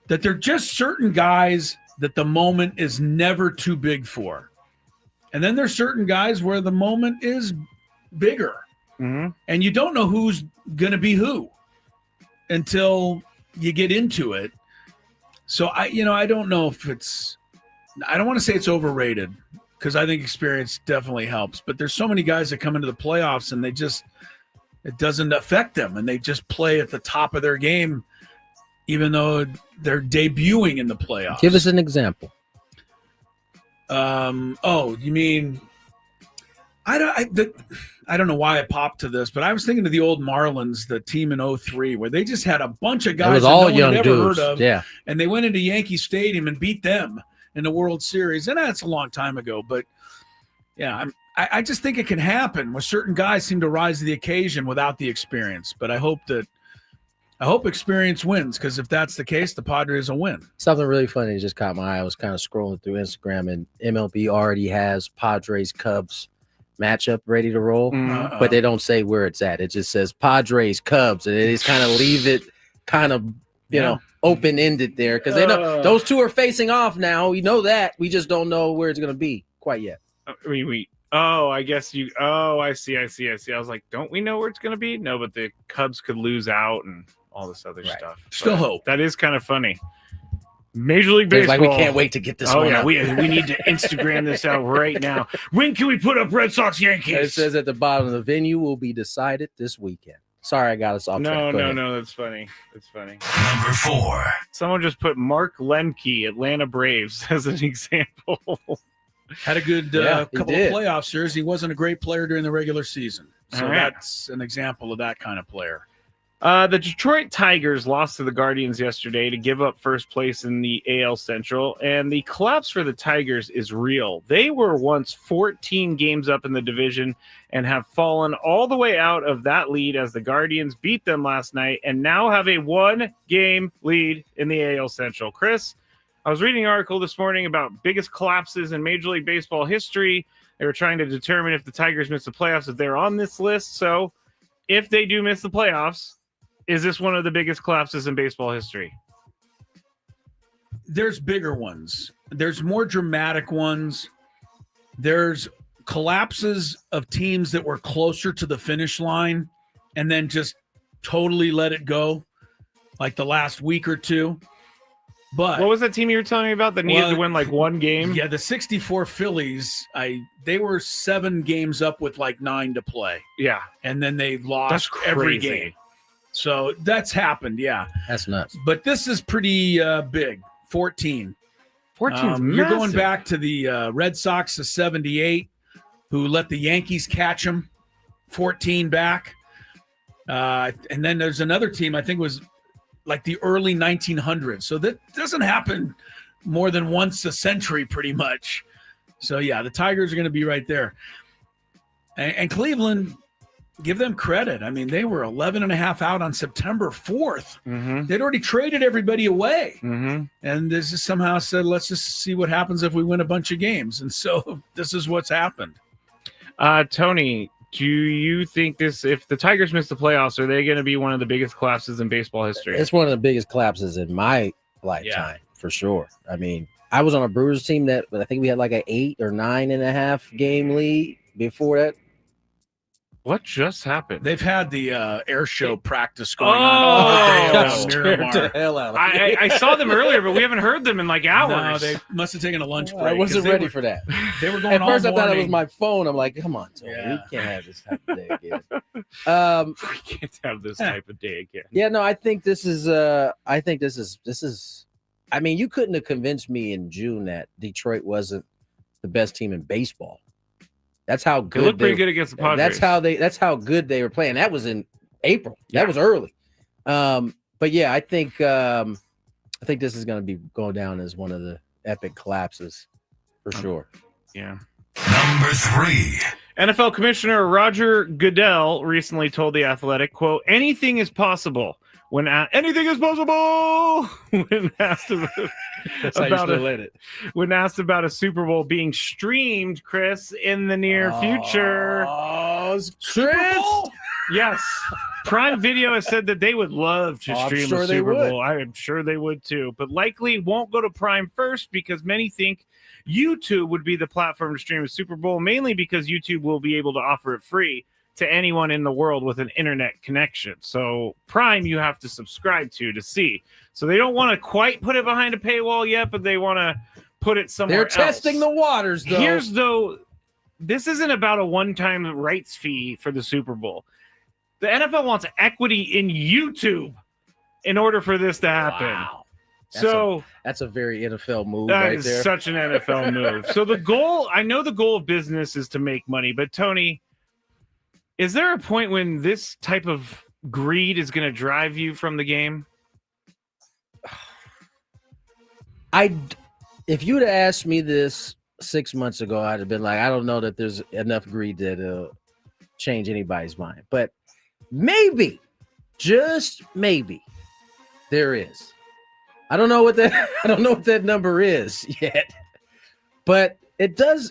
that they're just certain guys that the moment is never too big for. And then there's certain guys where the moment is bigger. Mm-hmm. And you don't know who's going to be who until you get into it. So I don't know if I don't want to say it's overrated, because I think experience definitely helps, but there's so many guys that come into the playoffs and it doesn't affect them, and they just play at the top of their game, even though they're debuting in the playoffs. Give us an example. You mean, I don't know why I popped to this, but I was thinking of the old Marlins, the team in 2003, where they just had a bunch of guys that all no one young had ever dudes. heard of. Yeah. And they went into Yankee Stadium and beat them in the World Series. And that's a long time ago, but yeah, I just think it can happen where certain guys seem to rise to the occasion without the experience. But I hope experience wins, because if that's the case, the Padres will win. Something really funny just caught my eye. I was kind of scrolling through Instagram, and MLB already has Padres-Cubs matchup ready to roll, but they don't say where it's at. It just says Padres-Cubs, and they just kind of leave it kind of, open-ended there, because they know those two are facing off now. We know that. We just don't know where it's going to be quite yet. I see. I was like, don't we know where it's going to be? No, but the Cubs could lose out and all this other stuff. Still hope. That is kind of funny. Major League Baseball. Like, we can't wait to get this one out. We need to Instagram this out right now. When can we put up Red Sox Yankees? It says at the bottom, the venue will be decided this weekend. Sorry, I got us off track. No, that's funny. That's funny. Number 4. Someone just put Mark Lemke, Atlanta Braves, as an example. Had a good couple of playoff series. He wasn't a great player during the regular season. So that's an example of that kind of player. The Detroit Tigers lost to the Guardians yesterday to give up first place in the AL Central, and the collapse for the Tigers is real. They were once 14 games up in the division and have fallen all the way out of that lead as the Guardians beat them last night and now have a 1-game lead in the AL Central. Chris, I was reading an article this morning about biggest collapses in Major League Baseball history. They were trying to determine if the Tigers miss the playoffs, if they're on this list. So if they do miss the playoffs, is this one of the biggest collapses in baseball history? There's bigger ones. There's more dramatic ones. There's collapses of teams that were closer to the finish line and then just totally let it go, like the last week or two. But what was that team you were telling me about that needed to win like one game? Yeah, the 64 Phillies, they were 7 games up with like 9 to play. Yeah. And then they lost every game. So that's happened, yeah. That's nuts. But this is pretty big, 14. 14's You're going massive. back to the Red Sox of 78, who let the Yankees catch them, 14 back. And then there's another team, I think it was like the early 1900s. So that doesn't happen more than once a century pretty much. So, yeah, the Tigers are going to be right there. And Cleveland, give them credit. I mean, they were 11.5 out on September 4th. Mm-hmm. They'd already traded everybody away. Mm-hmm. And this just somehow said, let's just see what happens if we win a bunch of games. And so this is what's happened. Tony, do you think if the Tigers miss the playoffs, are they going to be one of the biggest collapses in baseball history? It's one of the biggest collapses in my lifetime, for sure. I mean, I was on a Brewers team that I think we had like an 8 or 9.5 game lead before that. What just happened? They've had the air show practice going on. Scared the hell out of me. I saw them earlier, but we haven't heard them in like hours. No, they must have taken a lunch break. I wasn't ready for that. They were going At first, all I thought it morning. was my phone. I'm like, come on, Tony, we can't have this type of day again. We can't have this type of day again. Yeah, no, I think this is. I mean, you couldn't have convinced me in June that Detroit wasn't the best team in baseball. That's how good They looked pretty good against the Padres. That's how good they were playing. That was in April. That was early. But yeah, I think this is going to be going down as one of the epic collapses for sure. Yeah. Number 3. NFL Commissioner Roger Goodell recently told The Athletic, quote, anything is possible when anything is possible when asked when asked about a Super Bowl being streamed, Chris, in the near future. Chris? Yes. Prime Video has said that they would love to stream a Super Bowl. I am sure they would too, but likely won't go to Prime first because many think YouTube would be the platform to stream a Super Bowl, mainly because YouTube will be able to offer it free to anyone in the world with an internet connection. So Prime you have to subscribe to see. So they don't want to quite put it behind a paywall yet, but they want to put it somewhere else. They're testing the waters, though. This isn't about a one-time rights fee for the Super Bowl. The NFL wants equity in YouTube in order for this to happen. Wow. That's a very NFL move That right is there. such an NFL move. So I know the goal of business is to make money, but Tony, is there a point when this type of greed is going to drive you from the game? If you'd have asked me this 6 months ago, I'd have been like, I don't know that there's enough greed to change anybody's mind. But maybe, just maybe, there is. I don't know what that number is yet. But it does.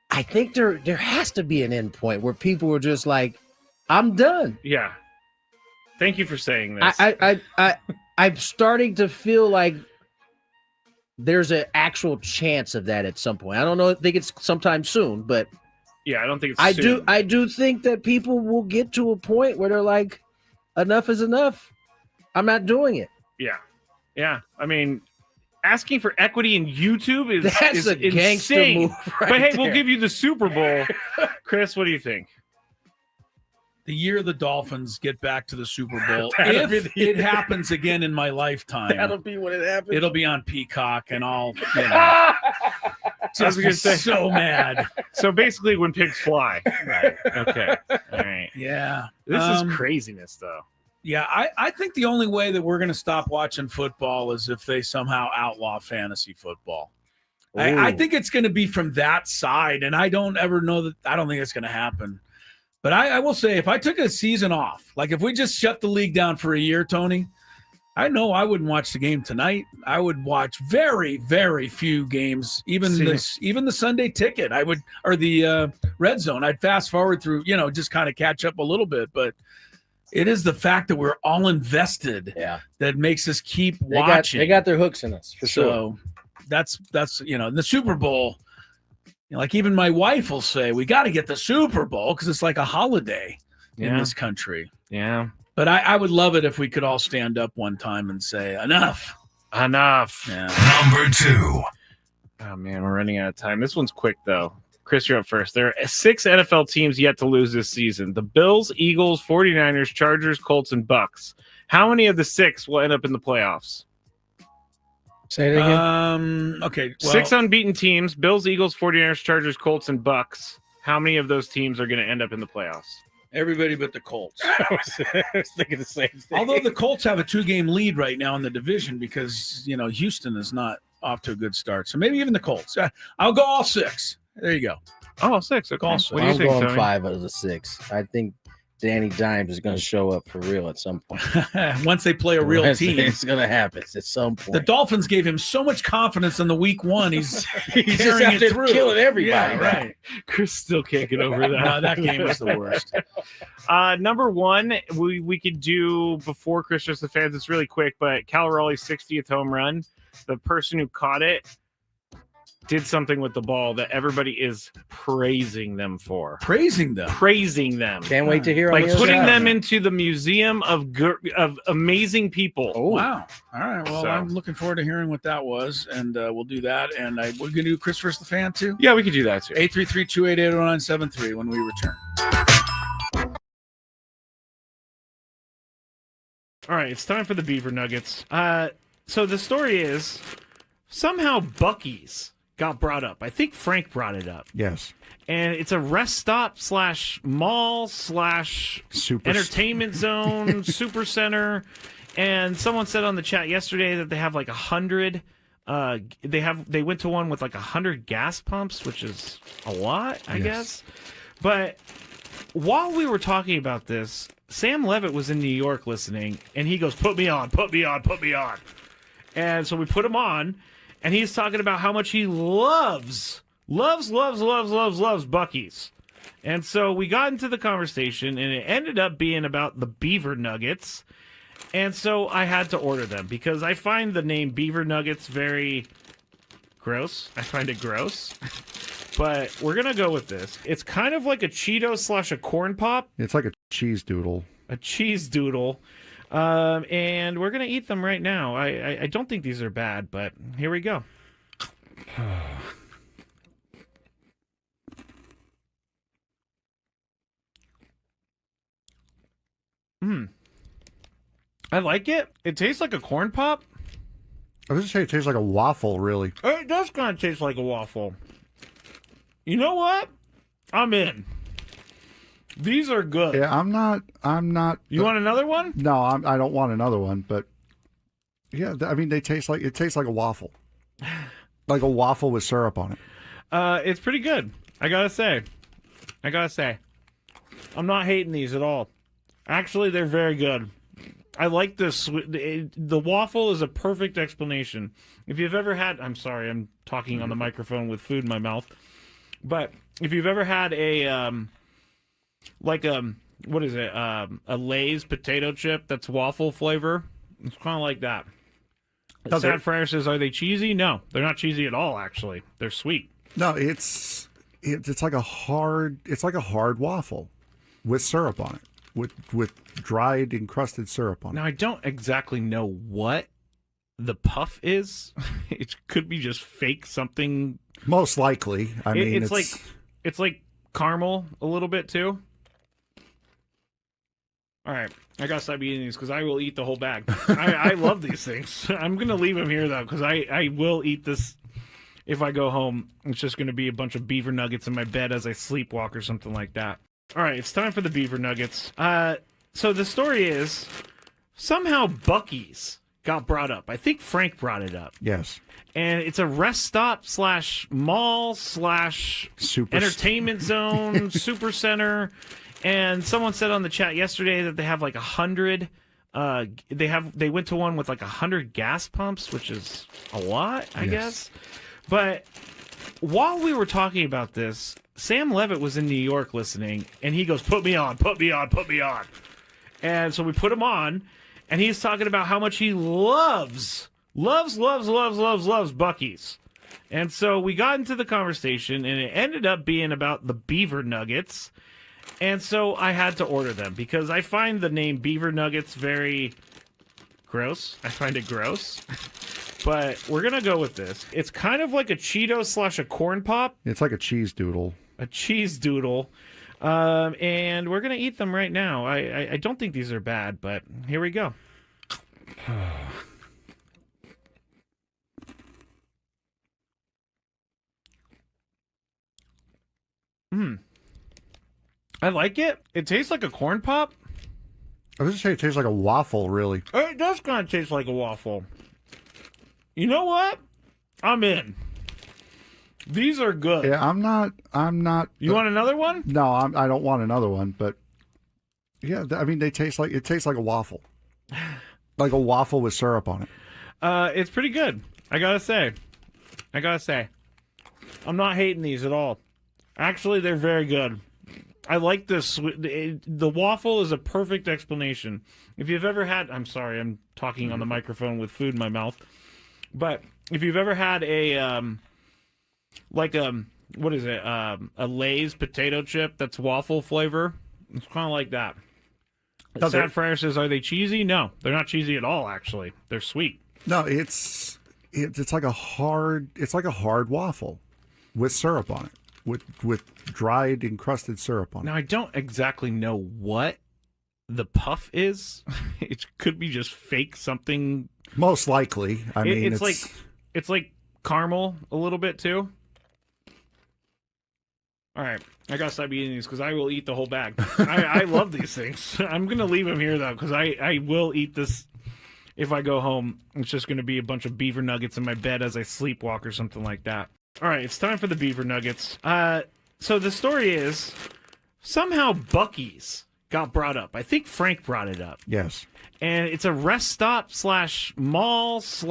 I think there has to be an end point where people are just like, I'm done. Yeah. Thank you for saying this. I'm starting to feel like there's an actual chance of that at some point. I don't know. I think it's sometime soon, but yeah, I don't think it's soon. I do think that people will get to a point where they're like, enough is enough. I'm not doing it. Yeah. Yeah. I mean, asking for equity in YouTube is a gangster insane. move right but hey, there. we'll give you the Super Bowl. Chris, what do you think? The year the Dolphins get back to the Super Bowl, That'll be if it happens again in my lifetime, That'll be when it happens. it'll be on Peacock, and I'll I was just gonna be say so mad. So basically, when pigs fly. Right. Okay. All right. Yeah. This is craziness, though. Yeah, I think the only way that we're going to stop watching football is if they somehow outlaw fantasy football. I think it's going to be from that side, and I don't think it's going to happen. But I will say, if I took a season off, like if we just shut the league down for a year, Tony, I know I wouldn't watch the game tonight. I would watch very, very few games, even the Sunday ticket. Or the red zone. I'd fast forward through, just kind of catch up a little bit. But it is the fact that we're all invested that makes us keep watching. They got their hooks in us for sure. So that's the Super Bowl. Like even my wife will say, we got to get the Super Bowl because it's like a holiday in this country. Yeah. But I would love it if we could all stand up one time and say, enough. Enough. Yeah. Number 2. Oh, man, we're running out of time. This one's quick, though. Chris, you're up first. There are 6 NFL teams yet to lose this season. The Bills, Eagles, 49ers, Chargers, Colts, and Bucks. How many of the 6 will end up in the playoffs? Say it again. Okay. Well, 6 unbeaten teams: Bills, Eagles, 49ers, Chargers, Colts, and Bucks. How many of those teams are going to end up in the playoffs? everybody but the Colts. I was thinking the same thing. Although the Colts have a 2-game lead right now in the division because, Houston is not off to a good start. So maybe even the Colts. I'll go all 6. There you go. Oh, 6. Okay. All 6. What do you I'm think, going Tony? 5 out of the 6. I think Danny Dimes is going to show up for real at some point. Once they play a real team. It's going to happen at some point. The Dolphins gave him so much confidence in the week 1. He's just carrying out it there through. killing everybody. Yeah, right. Chris still can't get over that. No, that game was the worst. Number 1, we could do before Chris just the fans. It's really quick, but Cal Raleigh's 60th home run. The person who caught it did something with the ball that everybody is praising them for. Praising them. Can't wait to hear. Like putting them into the museum of amazing people. Oh, wow. All right. Well, I'm looking forward to hearing what that was, and we'll do that. And we're going to do Chris vs. the Fan, too? Yeah, we could do that, too. 833-288-0973 when we return. All right, it's time for the Beaver Nuggets. So the story is somehow Buc-ee's got brought up. I think Frank brought it up. Yes. And it's a rest stop / mall / entertainment zone, super center. And someone said on the chat yesterday that they have like 100. They went to one with like 100 gas pumps, which is a lot, I guess. But while we were talking about this, Sam Levitt was in New York listening, and he goes, "Put me on, put me on, put me on." And so we put him on, and he's talking about how much he loves Buc-ee's. And so we got into the conversation, and it ended up being about the Beaver Nuggets. And so I had to order them because I find the name Beaver Nuggets very gross. I find it gross. But we're going to go with this. It's kind of like a Cheeto / a corn pop. It's like a cheese doodle. A cheese doodle. And we're going to eat them right now. I don't think these are bad, but here we go. I like it. It tastes like a corn pop. I was going to say it tastes like a waffle, really. It does kind of taste like a waffle. You know what? I'm in. These are good. Yeah, I'm not. You want another one? No, I don't want another one. But yeah, I mean, it tastes like a waffle, like a waffle with syrup on it. It's pretty good. I gotta say, I'm not hating these at all. Actually, they're very good. I like this. The waffle is a perfect explanation. If you've ever had, I'm sorry, I'm talking on the microphone with food in my mouth. But if you've ever had a what is it? A Lay's potato chip that's waffle flavor. It's kind of like that. Sad Fryer says, "Are they cheesy?" No, they're not cheesy at all. Actually, they're sweet. No, it's like a hard waffle with syrup on it, with dried encrusted syrup on it. Now I don't exactly know what the puff is. It could be just fake something. Most likely. I mean, it's like caramel a little bit too. All right, I gotta stop eating these because I will eat the whole bag. I love these things. I'm gonna leave them here though because I will eat this if I go home. It's just gonna be a bunch of Beaver Nuggets in my bed as I sleepwalk or something like that. All right, it's time for the Beaver Nuggets. So the story is somehow Buc-ee's got brought up. I think Frank brought it up. Yes. And it's a rest stop / mall / entertainment zone, super center. And someone said on the chat yesterday that they have like 100. They went to one with like 100 gas pumps, which is a lot, I guess. But while we were talking about this, Sam Levitt was in New York listening, and he goes, "Put me on, put me on, put me on." And so we put him on, and he's talking about how much he loves Buc-ee's. And so we got into the conversation, and it ended up being about the Beaver Nuggets. And so I had to order them because I find the name Beaver Nuggets very gross. I find it gross. but we're gonna go with this. It's kind of like a Cheeto / a corn pop. It's like a cheese doodle. A cheese doodle. And we're gonna eat them right now. I don't think these are bad, but here we go. I like it. It tastes like a corn pop. I was just saying it tastes like a waffle, really. It does kind of taste like a waffle. You know what? I'm in. These are good. Yeah, I'm not. You want another one? No, I don't want another one. But yeah, I mean, it tastes like a waffle, like a waffle with syrup on it. It's pretty good. I gotta say, I'm not hating these at all. Actually, they're very good. I like this. The waffle is a perfect explanation. If you've ever had, I'm sorry, I'm talking on the microphone with food in my mouth, but if you've ever had a what is it? A Lay's potato chip that's waffle flavor. It's kind of like that. Sad Fryer says, "Are they cheesy?" No, they're not cheesy at all. Actually, they're sweet. No, it's like a hard waffle with syrup on it, with dried encrusted syrup on it. Now I don't exactly know what the puff is. It could be just fake something. Most likely. I mean, it's like caramel a little bit too. All right, I gotta stop eating these because I will eat the whole bag. I love these things. I'm gonna leave them here though because I will eat this if I go home. It's just gonna be a bunch of Beaver Nuggets in my bed as I sleepwalk or something like that. All right, it's time for the Beaver Nuggets. So the story is somehow Buc-ee's got brought up. I think Frank brought it up. Yes. And it's a rest stop / mall /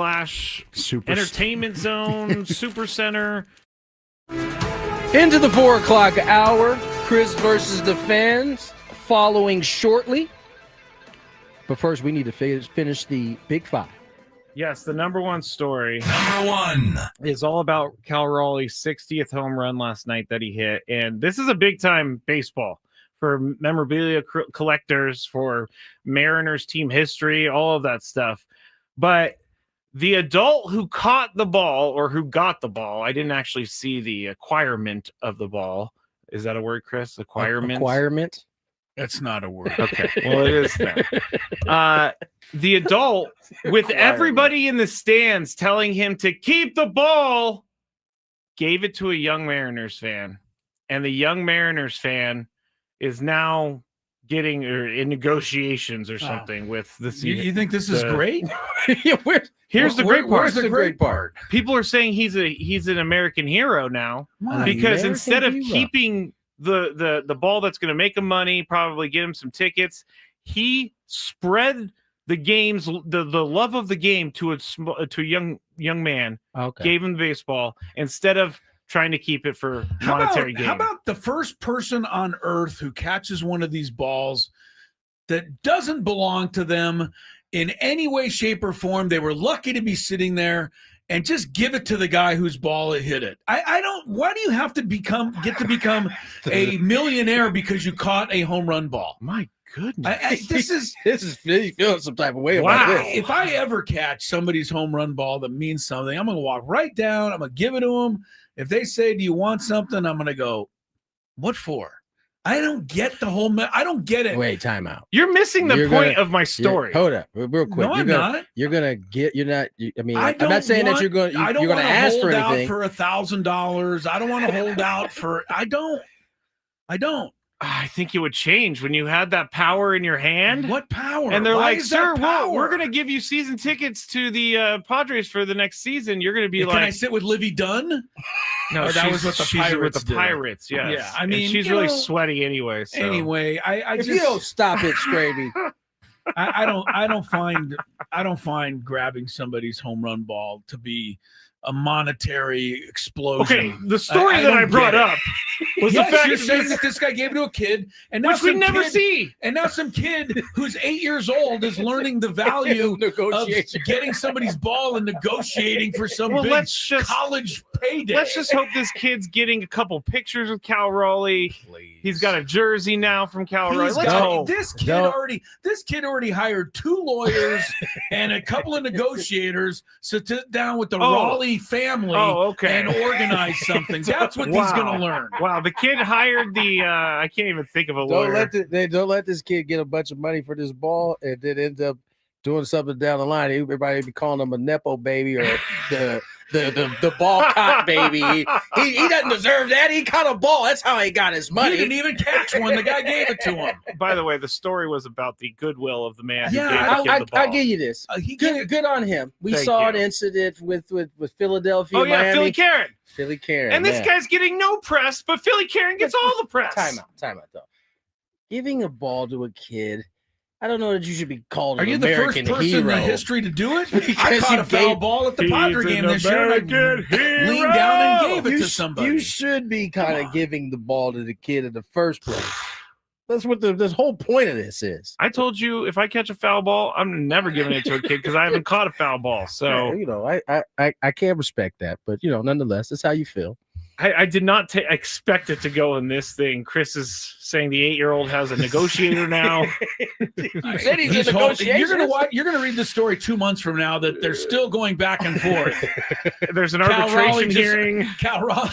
entertainment zone, super center. Into the 4 o'clock hour, Chris versus the fans, following shortly. But first, we need to finish the Big Five. Yes, the number one story. Number one is all about Cal Raleigh's 60th home run last night that he hit. And this is a big-time baseball for memorabilia collectors, for Mariners team history, all of that stuff. But the adult who caught the ball or who got the ball, I didn't actually see the acquirement of the ball. Is that a word, Chris? Acquirement? Acquirement? That's not a word. Okay. Well, it is now. The adult, with everybody in the stands telling him to keep the ball, gave it to a young Mariners fan. And the young Mariners fan is now getting in negotiations or something with the season. You think this is great? Here's the great part. Where's the great part? People are saying he's an American hero now because instead of keeping the ball that's going to make him money, probably get him some tickets, he spread the games, the love of the game to a young man. Okay. Gave him the baseball instead of trying to keep it for monetary gain. How about the first person on earth who catches one of these balls that doesn't belong to them in any way, shape, or form? They were lucky to be sitting there, and just give it to the guy whose ball hit it. I don't. Why do you have to become a millionaire because you caught a home run ball? My goodness, this is feeling some type of way wow. about this. If I ever catch somebody's home run ball that means something, I'm going to walk right down. I'm going to give it to them. If they say, "Do you want something?" I'm going to go, "What for?" I don't get the whole. I don't get it. Wait, time out. You're missing the point of my story. Hold up, real quick. No, I'm not. You're gonna get. You're not. I mean, I'm not saying that you're going. You're going to ask for anything. For $1,000. I don't want to hold out for. I don't. I think it would change when you had that power in your hand. What power? And they're Why like, is that "Sir, power? we're going to give you season tickets to the Padres for the next season." You're going to be Can like, I sit with Livy Dunn? No, that was what the Pirates with the did. Yes. Yeah, I mean, and she's really sweaty anyway. So. Anyway, I if just you don't stop it, Skraby. I don't find grabbing somebody's home run ball to be a monetary explosion. Okay, the story that I brought up was yes, the fact you're saying that this guy gave it to a kid, and now which we never see. And now some kid who's 8 years old is learning the value of getting somebody's ball and negotiating for some big college payday. Let's just hope this kid's getting a couple pictures with Cal Raleigh. Please. He's got a jersey now from Cal Raleigh. Let's hope. This kid already hired 2 lawyers and a couple of negotiators to sit down with the Raleigh family and organize something. That's what he's going to learn. Wow, the kid hired the I can't even think of a lawyer. Don't let this kid get a bunch of money for this ball and then end up doing something down the line. Everybody be calling him a Nepo baby or the ball cop baby. He doesn't deserve that. He caught a ball. That's how he got his money. He didn't even catch one. The guy gave it to him. By the way, the story was about the goodwill of the man who gave I the ball. I'll give you this. Good on him. We saw an incident with Philadelphia. Miami. Philly Karen. Philly Karen. And this guy's getting no press, but Philly Karen gets all the press. Time out though. Giving a ball to a kid, I don't know that you should be called an American hero. Are you the first person in the history to do it? Because I caught a foul ball at the Padres game this year. I leaned down and gave it to somebody. You should be kind of giving the ball to the kid in the first place. That's what this whole point of this is. I told you if I catch a foul ball, I'm never giving it to a kid because I haven't caught a foul ball. So I can't respect that, but nonetheless, that's how you feel. I did not expect it to go in this thing. Chris is saying the 8-year-old has a negotiator now. You said he's a negotiator. You're gonna read this story 2 months from now that they're still going back and forth. There's an arbitration hearing. Cal Raleigh,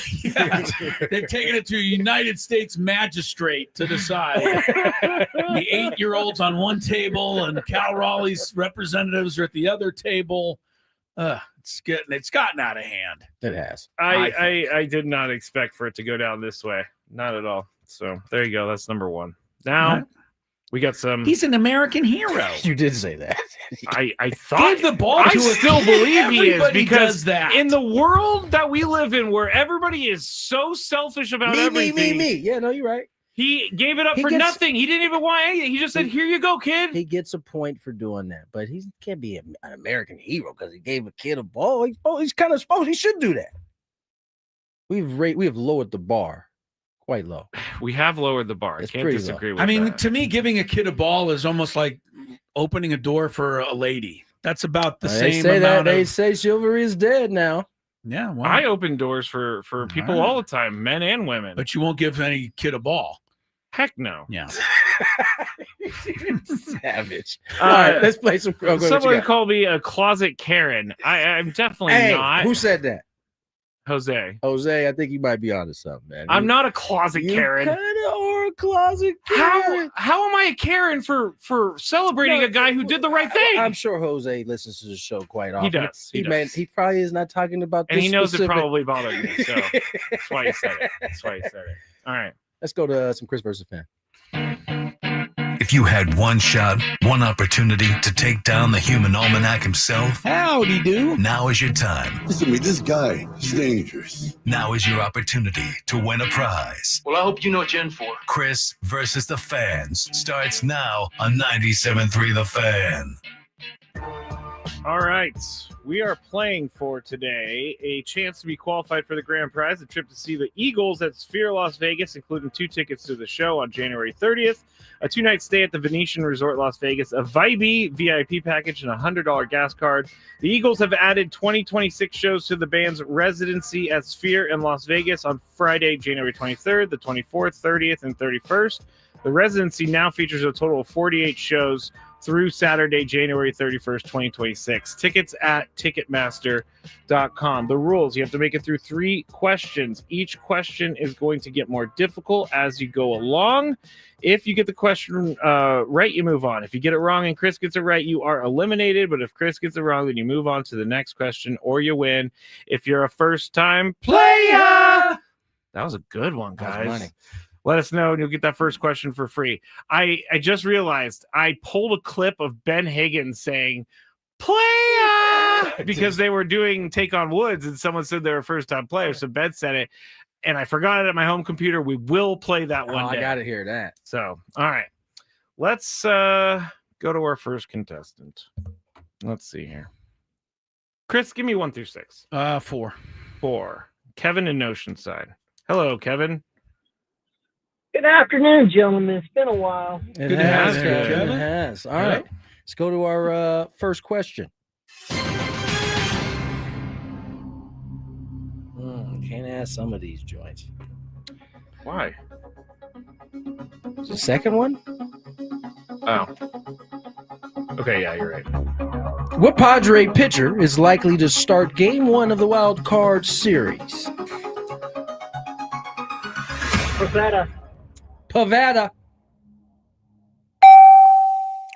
they've taken it to a United States magistrate to decide. The 8-year-old's on one table and Cal Raleigh's representatives are at the other table. It's gotten out of hand. It has. I did not expect for it to go down this way. Not at all. So there you go. That's number one. Now we got some. He's an American hero. You did say that. I thought gave the ball to I still believe he is because that. In the world that we live in, where everybody is so selfish about everything. Me. Yeah, no, you're right. He gave it up for nothing. He didn't even want anything. He just said, "Here you go, kid." He gets a point for doing that, but he can't be an American hero because he gave a kid a ball. He's kind of supposed. He should do that. We have lowered the bar quite low. We have lowered the bar. I can't disagree with that. I mean, to me, giving a kid a ball is almost like opening a door for a lady. That's about the same amount. They say chivalry is dead now. Yeah, well, I open doors for people all the time, men and women. But you won't give any kid a ball. Heck no. Yeah. Savage. All right, let's play some. Someone called me a closet Karen. I'm definitely not. Who said that? Jose, I think you might be onto something, man. I'm not a closet Karen. You kind of are a closet Karen. How am I a Karen for celebrating a guy who did the right thing? I'm sure Jose listens to the show quite often. He does. He probably is not talking about this. And he knows it probably bothered me, so that's why he said it. All right. Let's go to some Chris versus Fan. If you had one shot, one opportunity to take down the human almanac himself, howdy do. Now is your time. Listen to me, this guy is dangerous. Now is your opportunity to win a prize. Well, I hope you know what you're in for. Chris versus the Fans starts now on 97.3 The Fan. All right, we are playing for today a chance to be qualified for the grand prize, a trip to see the Eagles at Sphere Las Vegas, including 2 tickets to the show on January 30th, a 2-night stay at the Venetian Resort Las Vegas, a Vibey VIP package, and a $100 gas card. The Eagles have added 2026 shows to the band's residency at Sphere in Las Vegas on Friday, January 23rd, the 24th, 30th, and 31st. The residency now features a total of 48 shows through Saturday, January 31st, 2026. Tickets at Ticketmaster.com. The rules: you have to make it through 3 questions. Each question is going to get more difficult as you go along. If you get the question right, you move on. If you get it wrong and Chris gets it right, you are eliminated. But if Chris gets it wrong, then you move on to the next question or you win. If you're a first-time player, that was a good one, guys. Let us know, and you'll get that first question for free. I just realized I pulled a clip of Ben Higgins saying, "Playa," because they were doing Take on Woods, and someone said they were first-time players, so Ben said it, and I forgot it at my home computer. We will play that one day. I got to hear that. So, all right. Let's go to our first contestant. Let's see here. Chris, give me 1 through 6. 4. 4. Kevin in Oceanside. Hello, Kevin. Good afternoon, gentlemen. It's been a while. It Good to has, have you, Kevin. Kevin. It has. All right. Let's go to our first question. Can't ask some of these joints. Why? The second one? Oh. Okay, yeah, you're right. What Padre pitcher is likely to start Game 1 of the Wild Card Series? Pavetta.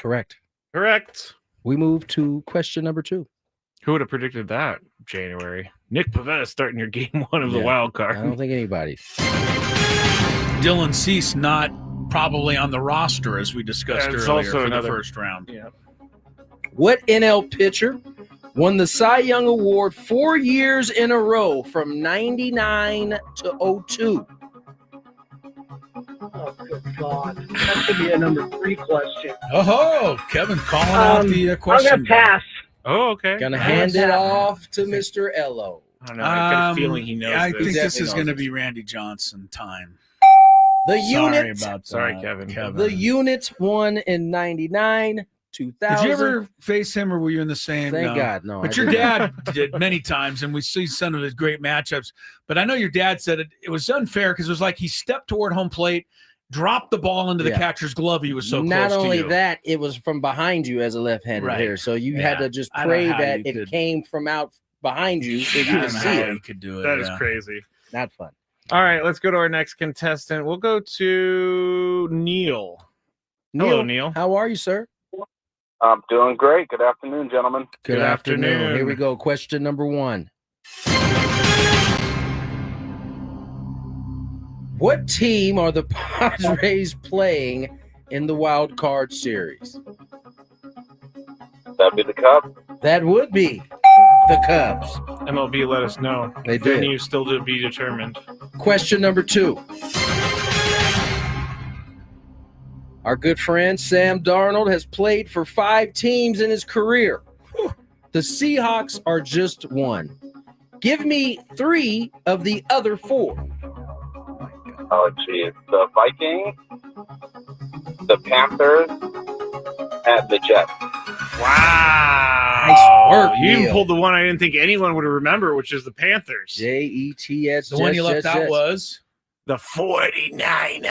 Correct. Correct. We move to question number 2. Who would have predicted that? January. Nick Pavetta starting your Game 1 of the Wild Card. I don't think anybody. Dylan Cease not probably on the roster as we discussed It's earlier also for another the first round. Yeah. What NL pitcher won the Cy Young Award 4 years in a row from 99 to 02? Oh, good God. That could be a number 3 question. Oh, Kevin calling out the question. I'm going to pass. Oh, okay. Gonna hand it off to Mr. Ello. I don't know. I got a feeling he knows I this. think this is going to be Randy Johnson time. The Sorry unit. about that. Sorry, Kevin. The unit won in 99, 2000. Did you ever face him, or were you in the same? Thank God, no. But I your didn't. dad did many times, and we see some of his great matchups. But I know your dad said it was unfair because it was like he stepped toward home plate, dropped the ball into the catcher's glove. He was so Not close only to you. that, it was from behind you as a left-handed Right. hitter. So you had Yeah. to just I don't pray know how that you it could- came from out behind you so you I could don't know see how it. you could do it. That is yeah. crazy. Not fun. All right, let's go to our next contestant. We'll go to Neil. Hello, Neil. How are you, sir? I'm doing great. Good afternoon, gentlemen. Good afternoon. Here we go. Question number 1. What team are the Padres playing in the Wild Card Series? That'd be the Cubs. That would be the Cubs. MLB let us know. They did. Venue still to be determined. Question number 2. Our good friend Sam Darnold has played for 5 teams in his career. The Seahawks are just one. Give me 3 of the other 4. Oh, geez. The Vikings, the Panthers, and the Jets. Wow. Nice work, You even Neil. pulled the one I didn't think anyone would remember, which is the Panthers. Jets. The one you left out was the 49ers.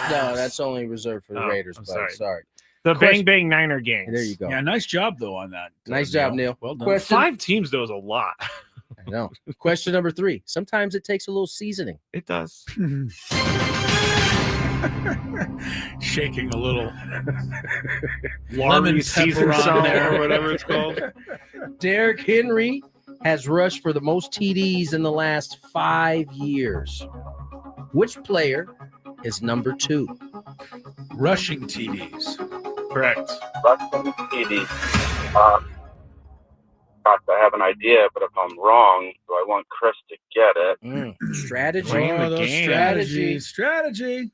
No, that's only reserved for the Oh, Raiders. I'm Buddy. Sorry. The Question- Bang Bang Niner Gangs. There you go. Yeah, nice job though on that. Nice job, Neil. Well done. Question- 5 teams, though, is a lot. I know. Question number 3. Sometimes it takes a little seasoning. It does. Shaking a little Lemon season season salt on there. or whatever it's called. Derrick Henry has rushed for the most TDs in the last 5 years. Which player is number 2? Rushing TDs. Correct. Rushing TD. Gosh, I have an idea, but if I'm wrong, do I want Chris to get it? Strategy. Playing the those game. strategy.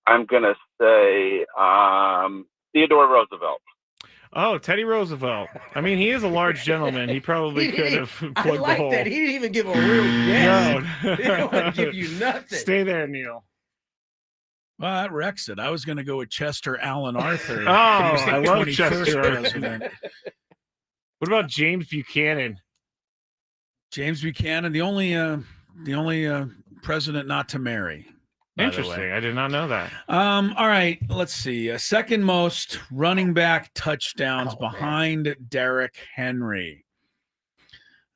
I'm going to say Theodore Roosevelt. Oh, Teddy Roosevelt. I mean, he is a large gentleman. He probably could have plugged I like the hole. that. He didn't even give a real guess. No. He didn't want to give you nothing. Stay there, Neil. Well, that wrecks it. I was going to go with Chester Allen Arthur. Oh, He was the I love 21st Chester Arthur. president. What about James Buchanan? James Buchanan, the only president not to marry. by the way. Interesting. I did not know that. All right, let's see. Second most running back touchdowns behind Derrick Henry.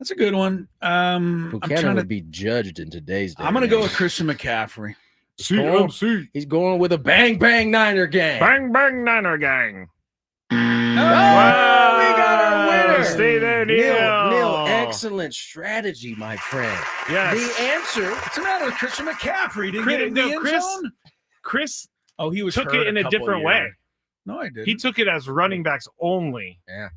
That's a good one. I'm Buchanan trying to. would be judged in today's day. I'm going to and go age. with Christian McCaffrey. He's going with a bang bang Niner gang. Bang Bang Niner Gang. Oh, we got our winner. Stay there, Neil. Neil, excellent strategy, my friend. Yes. The answer. What's the matter with Christian McCaffrey? Did he Chris, get in the end zone? Chris Oh, he was took hurt it in a couple different years. way. No, I didn't. He took it as running backs only. Yeah.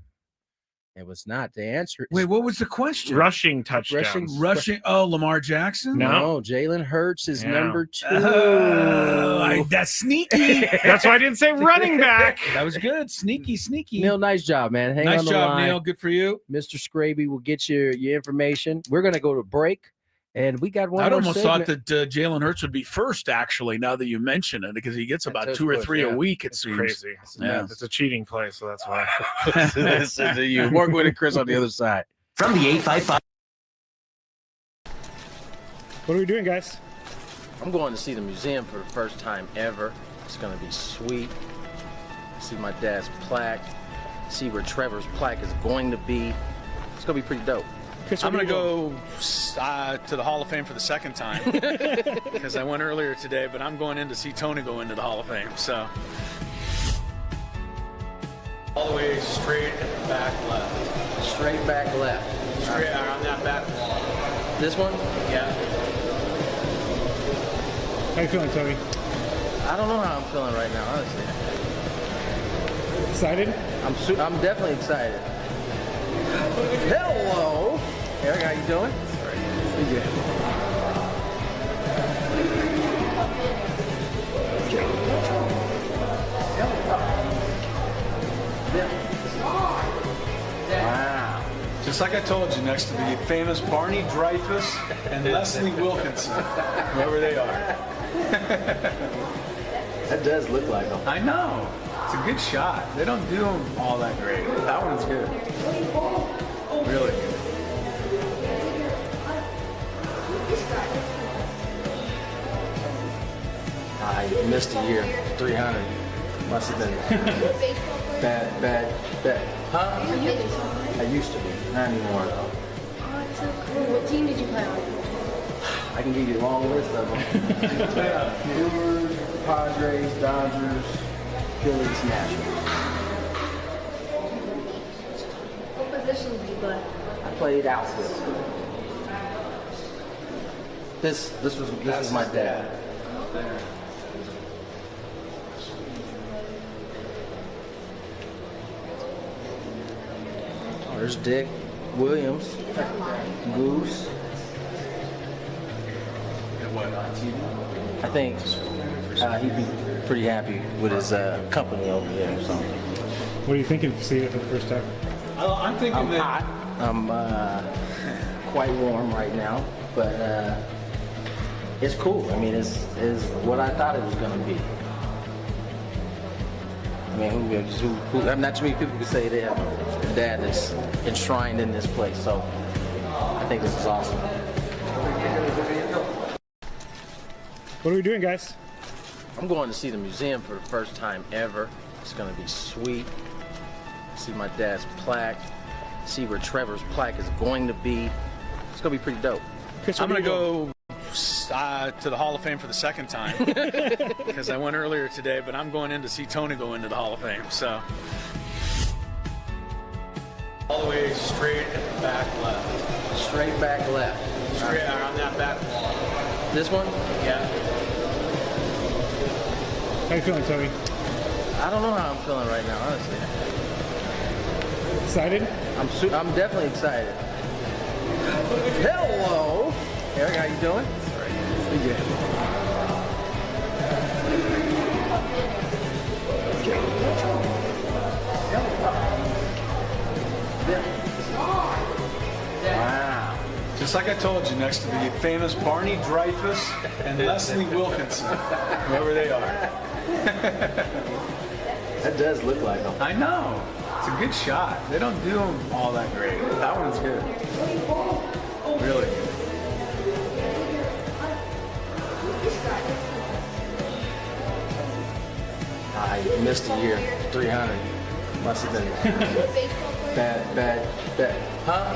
It was not. The answer is Wait, what was the question? Rushing touchdowns. Rushing. Oh, Lamar Jackson? No, Jalen Hurts is number 2. That's sneaky. That's why I didn't say running back. That was good. Sneaky. Neil, nice job, man. Hang nice on the job, line. Neil. Good for you. Mr. Skraby will get your information. We're going to go to break, and we got one I'd more almost segment. thought that Jalen Hurts would be first, actually, now that you mention it, because he gets about 2 or 3 a week, it seems. Crazy. Yeah. It's a cheating play, so that's why. Listen to you. More Gwynn Chris on the other side. From the 855. What are we doing, guys? I'm going to see the museum for the first time ever. It's going to be sweet. See my dad's plaque. See where Trevor's plaque is going to be. It's going to be pretty dope. Chris, I'm going to go to the Hall of Fame for the second time because I went earlier today, but I'm going in to see Tony go into the Hall of Fame. So all the way straight and back left. Straight back left. Straight on that back wall. This one? Yeah. How you feeling, Tony? I don't know how I'm feeling right now, honestly. Excited? I'm definitely excited. Hello, Eric. How you doing? Pretty good. Wow. Just like I told you, next to the famous Barney Dreyfuss and Leslie Wilkinson, whoever they are. That does look like them. I know. It's a good shot. They don't do them all that great. That one's good. Really good. I missed a year. 300. Must have been bad. Huh? I used to be. Not anymore, though. Oh, it's so cool. What team did you play on? I can give you a long list of them. Brewers, Padres, Dodgers, Phillies, Nationals. What position did you play? I played outfield. This was my dad. Oh, there's Dick Williams, Goose. I think he'd be pretty happy with his company over there. So. What are you thinking to see it for the first time? I'm thinking I'm hot. I'm quite warm right now, but it's cool. I mean, it's what I thought it was going to be. I mean, who not too many people can say they have a dad that's enshrined in this place. So I think this is awesome. What are we doing, guys? I'm going to see the museum for the first time ever. It's going to be sweet. See my dad's plaque. See where Trevor's plaque is going to be. It's going to be pretty dope. Chris, I'm going to go to the Hall of Fame for the second time because I went earlier today, but I'm going in to see Tony go into the Hall of Fame. So all the way straight and back left. Straight back left. Straight on that back wall. This one? Yeah. How you feeling, Tony? I don't know how I'm feeling right now, honestly. Excited? I'm definitely excited. Hello, Eric. How you doing? Pretty good. Wow. Just like I told you, next to the famous Barney Dreyfuss and Leslie Wilkinson, whoever they are. That does look like them. I know. It's a good shot. They don't do them all that great. That one's good. Really good. I missed a year. 300. Must have been bad. Huh?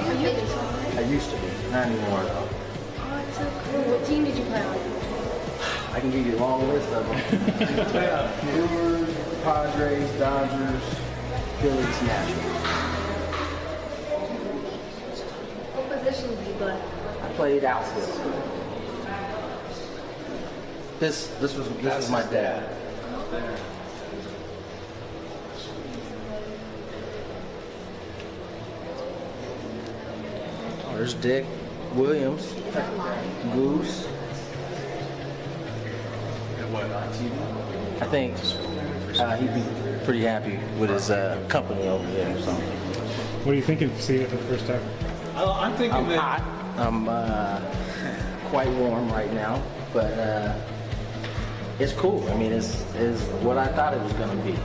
I used to be. Not anymore, though. Oh, it's so cool. What team did you play on? I can give you a long list of them. Brewers, Padres, Dodgers, Phillies, Nationals. What position did you play? I played outfield. This was my dad. There's Dick Williams, Goose. I think he'd be pretty happy with his company over there. So. What are you thinking of seeing it for the first time? I'm thinking that hot. I'm quite warm right now, but it's cool. I mean, it's what I thought it was going to be.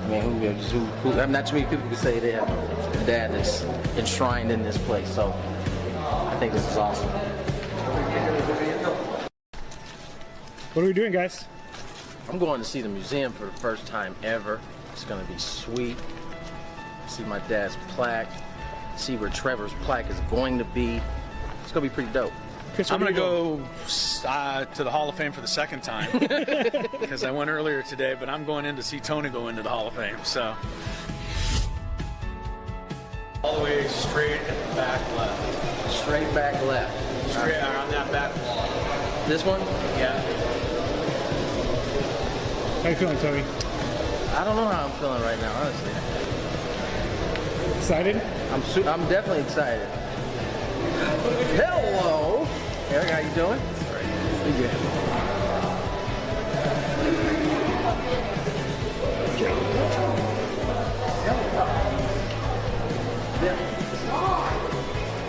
I mean, who not too many people can say they have a dad that's enshrined in this place, so I think this is awesome. What are we doing, guys? I'm going to see the museum for the first time ever. It's going to be sweet. See my dad's plaque. See where Trevor's plaque is going to be. It's going to be pretty dope. Chris, I'm going to go to the Hall of Fame for the second time because I went earlier today, but I'm going in to see Tony go into the Hall of Fame. So all the way straight at the back left. Straight back left. Straight on that back wall. This one? Yeah. How you feeling, Tony? I don't know how I'm feeling right now, honestly. Excited? I'm definitely excited. Hello, Eric. How you doing? Pretty good.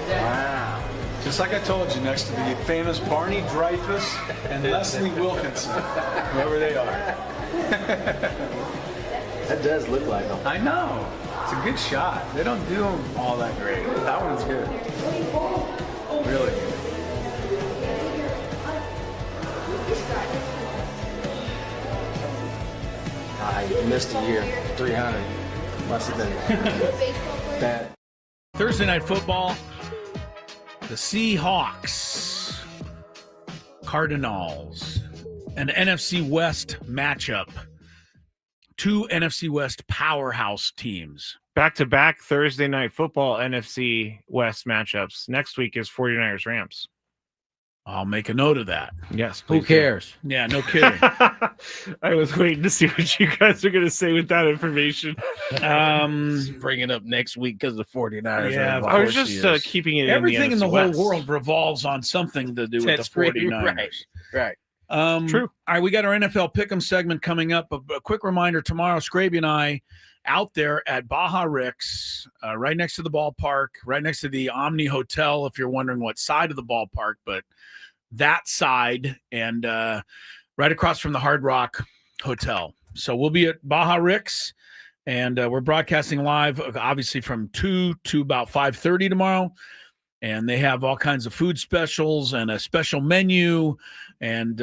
Wow. Just like I told you, next to the famous Barney Dreyfus and Leslie Wilkinson, whoever they are. That does look like them. I know. It's a good shot. They don't do them all that great. That one's good. Really good. I missed a year. 300. Must have been bad. Thursday Night Football. The Seahawks, Cardinals, an NFC West matchup. Two NFC West powerhouse teams. Back-to-back Thursday Night Football NFC West matchups. Next week is 49ers Rams. I'll make a note of that. Yes. Who cares? Yeah, no kidding. I was waiting to see what you guys are going to say with that information. Bring it up next week because the 49ers. Yeah, I was just keeping it. Everything in the West. whole world revolves on something to do with the 49ers. Right. True. All right, we got our NFL Pick'em segment coming up. A quick reminder: tomorrow, Skraby and I out there at Baja Ricks, right next to the ballpark, right next to the Omni Hotel. If you're wondering what side of the ballpark, but that side, and right across from the Hard Rock Hotel. So we'll be at Baja Ricks, and we're broadcasting live, obviously from 2 to about 5:30 tomorrow. And they have all kinds of food specials and a special menu. And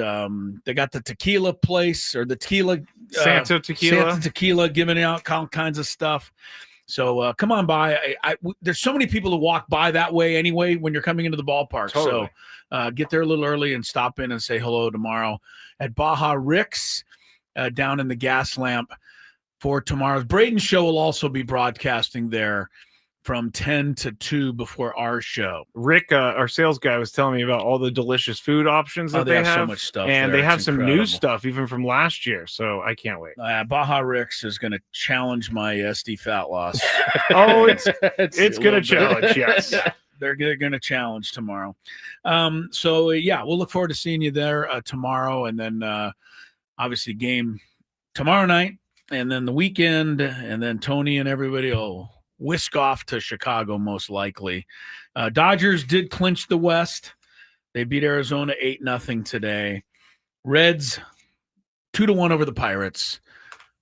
they got the tequila place, or the tequila. Santa Tequila giving out all kinds of stuff. So come on by. There's so many people who walk by that way anyway when you're coming into the ballpark. Totally. So get there a little early and stop in and say hello tomorrow at Baja Ricks down in the gas lamp for tomorrow's. Braden's show will also be broadcasting there from 10 to 2 before our show. Rick, our sales guy, was telling me about all the delicious food options that they have. So much stuff and there. They have It's some incredible. new stuff even from last year, so I can't wait. Baja Ricks is going to challenge my SD fat loss. Oh, it's going to challenge, yes. They're going to challenge tomorrow. So, yeah, we'll look forward to seeing you there tomorrow, and then obviously game tomorrow night, and then the weekend, and then Tony and everybody will whisk off to Chicago, most likely. Dodgers did clinch the West. They beat Arizona 8-0 today. Reds 2-1 over the Pirates,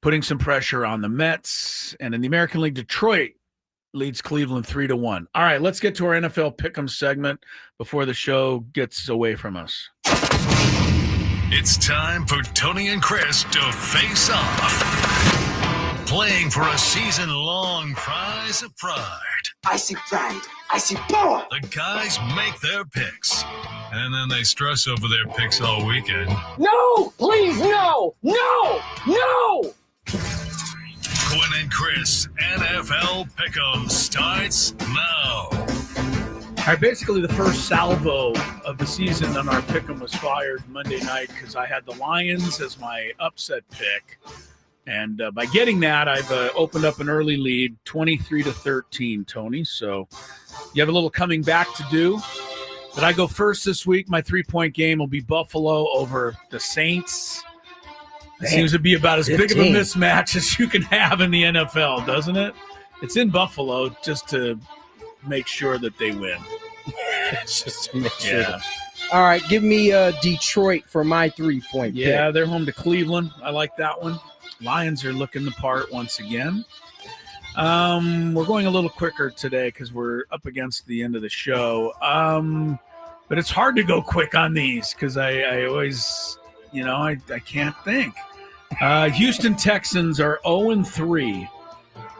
putting some pressure on the Mets. And in the American League, Detroit leads Cleveland 3-1. All right, let's get to our NFL Pick'em segment before the show gets away from us. It's time for Tony and Chris to face off. Playing for a season-long prize of pride. I see pride. I see power. The guys make their picks, and then they stress over their picks all weekend. No! Please, no! No! No! Gwynn and Chris, NFL Pick'em starts now. All right, basically the first salvo of the season on our Pick'em was fired Monday night because I had the Lions as my upset pick. And by getting that, I've opened up an early lead, 23-13, Tony. So you have a little coming back to do. But I go first this week. My 3-point game will be Buffalo over the Saints. It seems to be about as 15. Big of a mismatch as you can have in the NFL, doesn't it? It's in Buffalo just to make sure that they win. Just to make sure. Yeah. All right, give me Detroit for my 3-point pick. Yeah, they're home to Cleveland. I like that one. Lions are looking the part once again. We're going a little quicker today because we're up against the end of the show. But it's hard to go quick on these because I always, I can't think. Houston Texans are 0-3,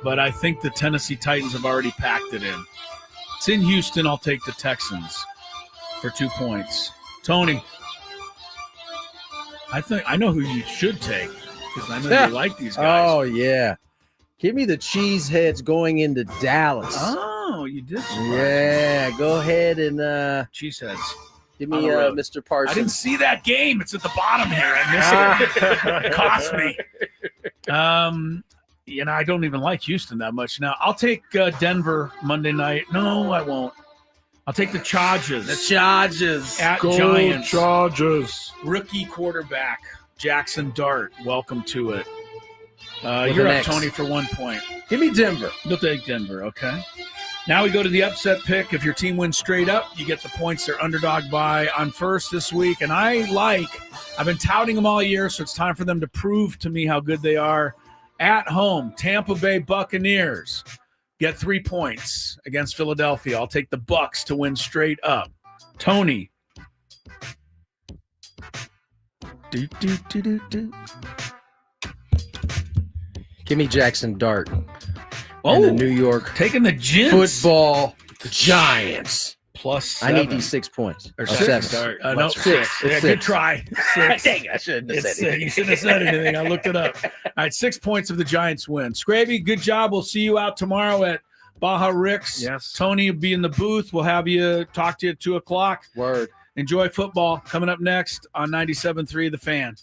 but I think the Tennessee Titans have already packed it in. It's in Houston. I'll take the Texans for 2 points. Tony, I know who you should take because I know you like these guys. Oh, yeah. Give me the Cheeseheads going into Dallas. Oh, you did. Yeah, go ahead and Cheeseheads. Give me Mr. Parsons. I didn't see that game. It's at the bottom here. I missed it. It cost me. I don't even like Houston that much now. I'll take Denver Monday night. No, I won't. I'll take the Chargers. The Chargers. At Go Giants. Chargers. Rookie quarterback, Jackson Dart. Welcome to it. You're up, Tony, for 1 point. Give me Denver. You'll take Denver, okay. Now we go to the upset pick. If your team wins straight up, you get the points they're underdog by on first this week. And I've been touting them all year, so it's time for them to prove to me how good they are. At home, Tampa Bay Buccaneers get 3 points against Philadelphia. I'll take the Bucs to win straight up. Tony. Give me Jackson Dart. Oh, and the New York taking the Gents. Football Giants. Plus I need these 6 points. Or six. 7. No, 6. Yeah, good try. 6. Dang, I shouldn't have said anything. You shouldn't have said anything. I looked it up. All right, 6 points of the Giants win. Skraby, good job. We'll see you out tomorrow at Baja Rick's. Yes. Tony will be in the booth. We'll have you talk to you at 2 o'clock. Word. Enjoy football. Coming up next on 97.3 The Fan.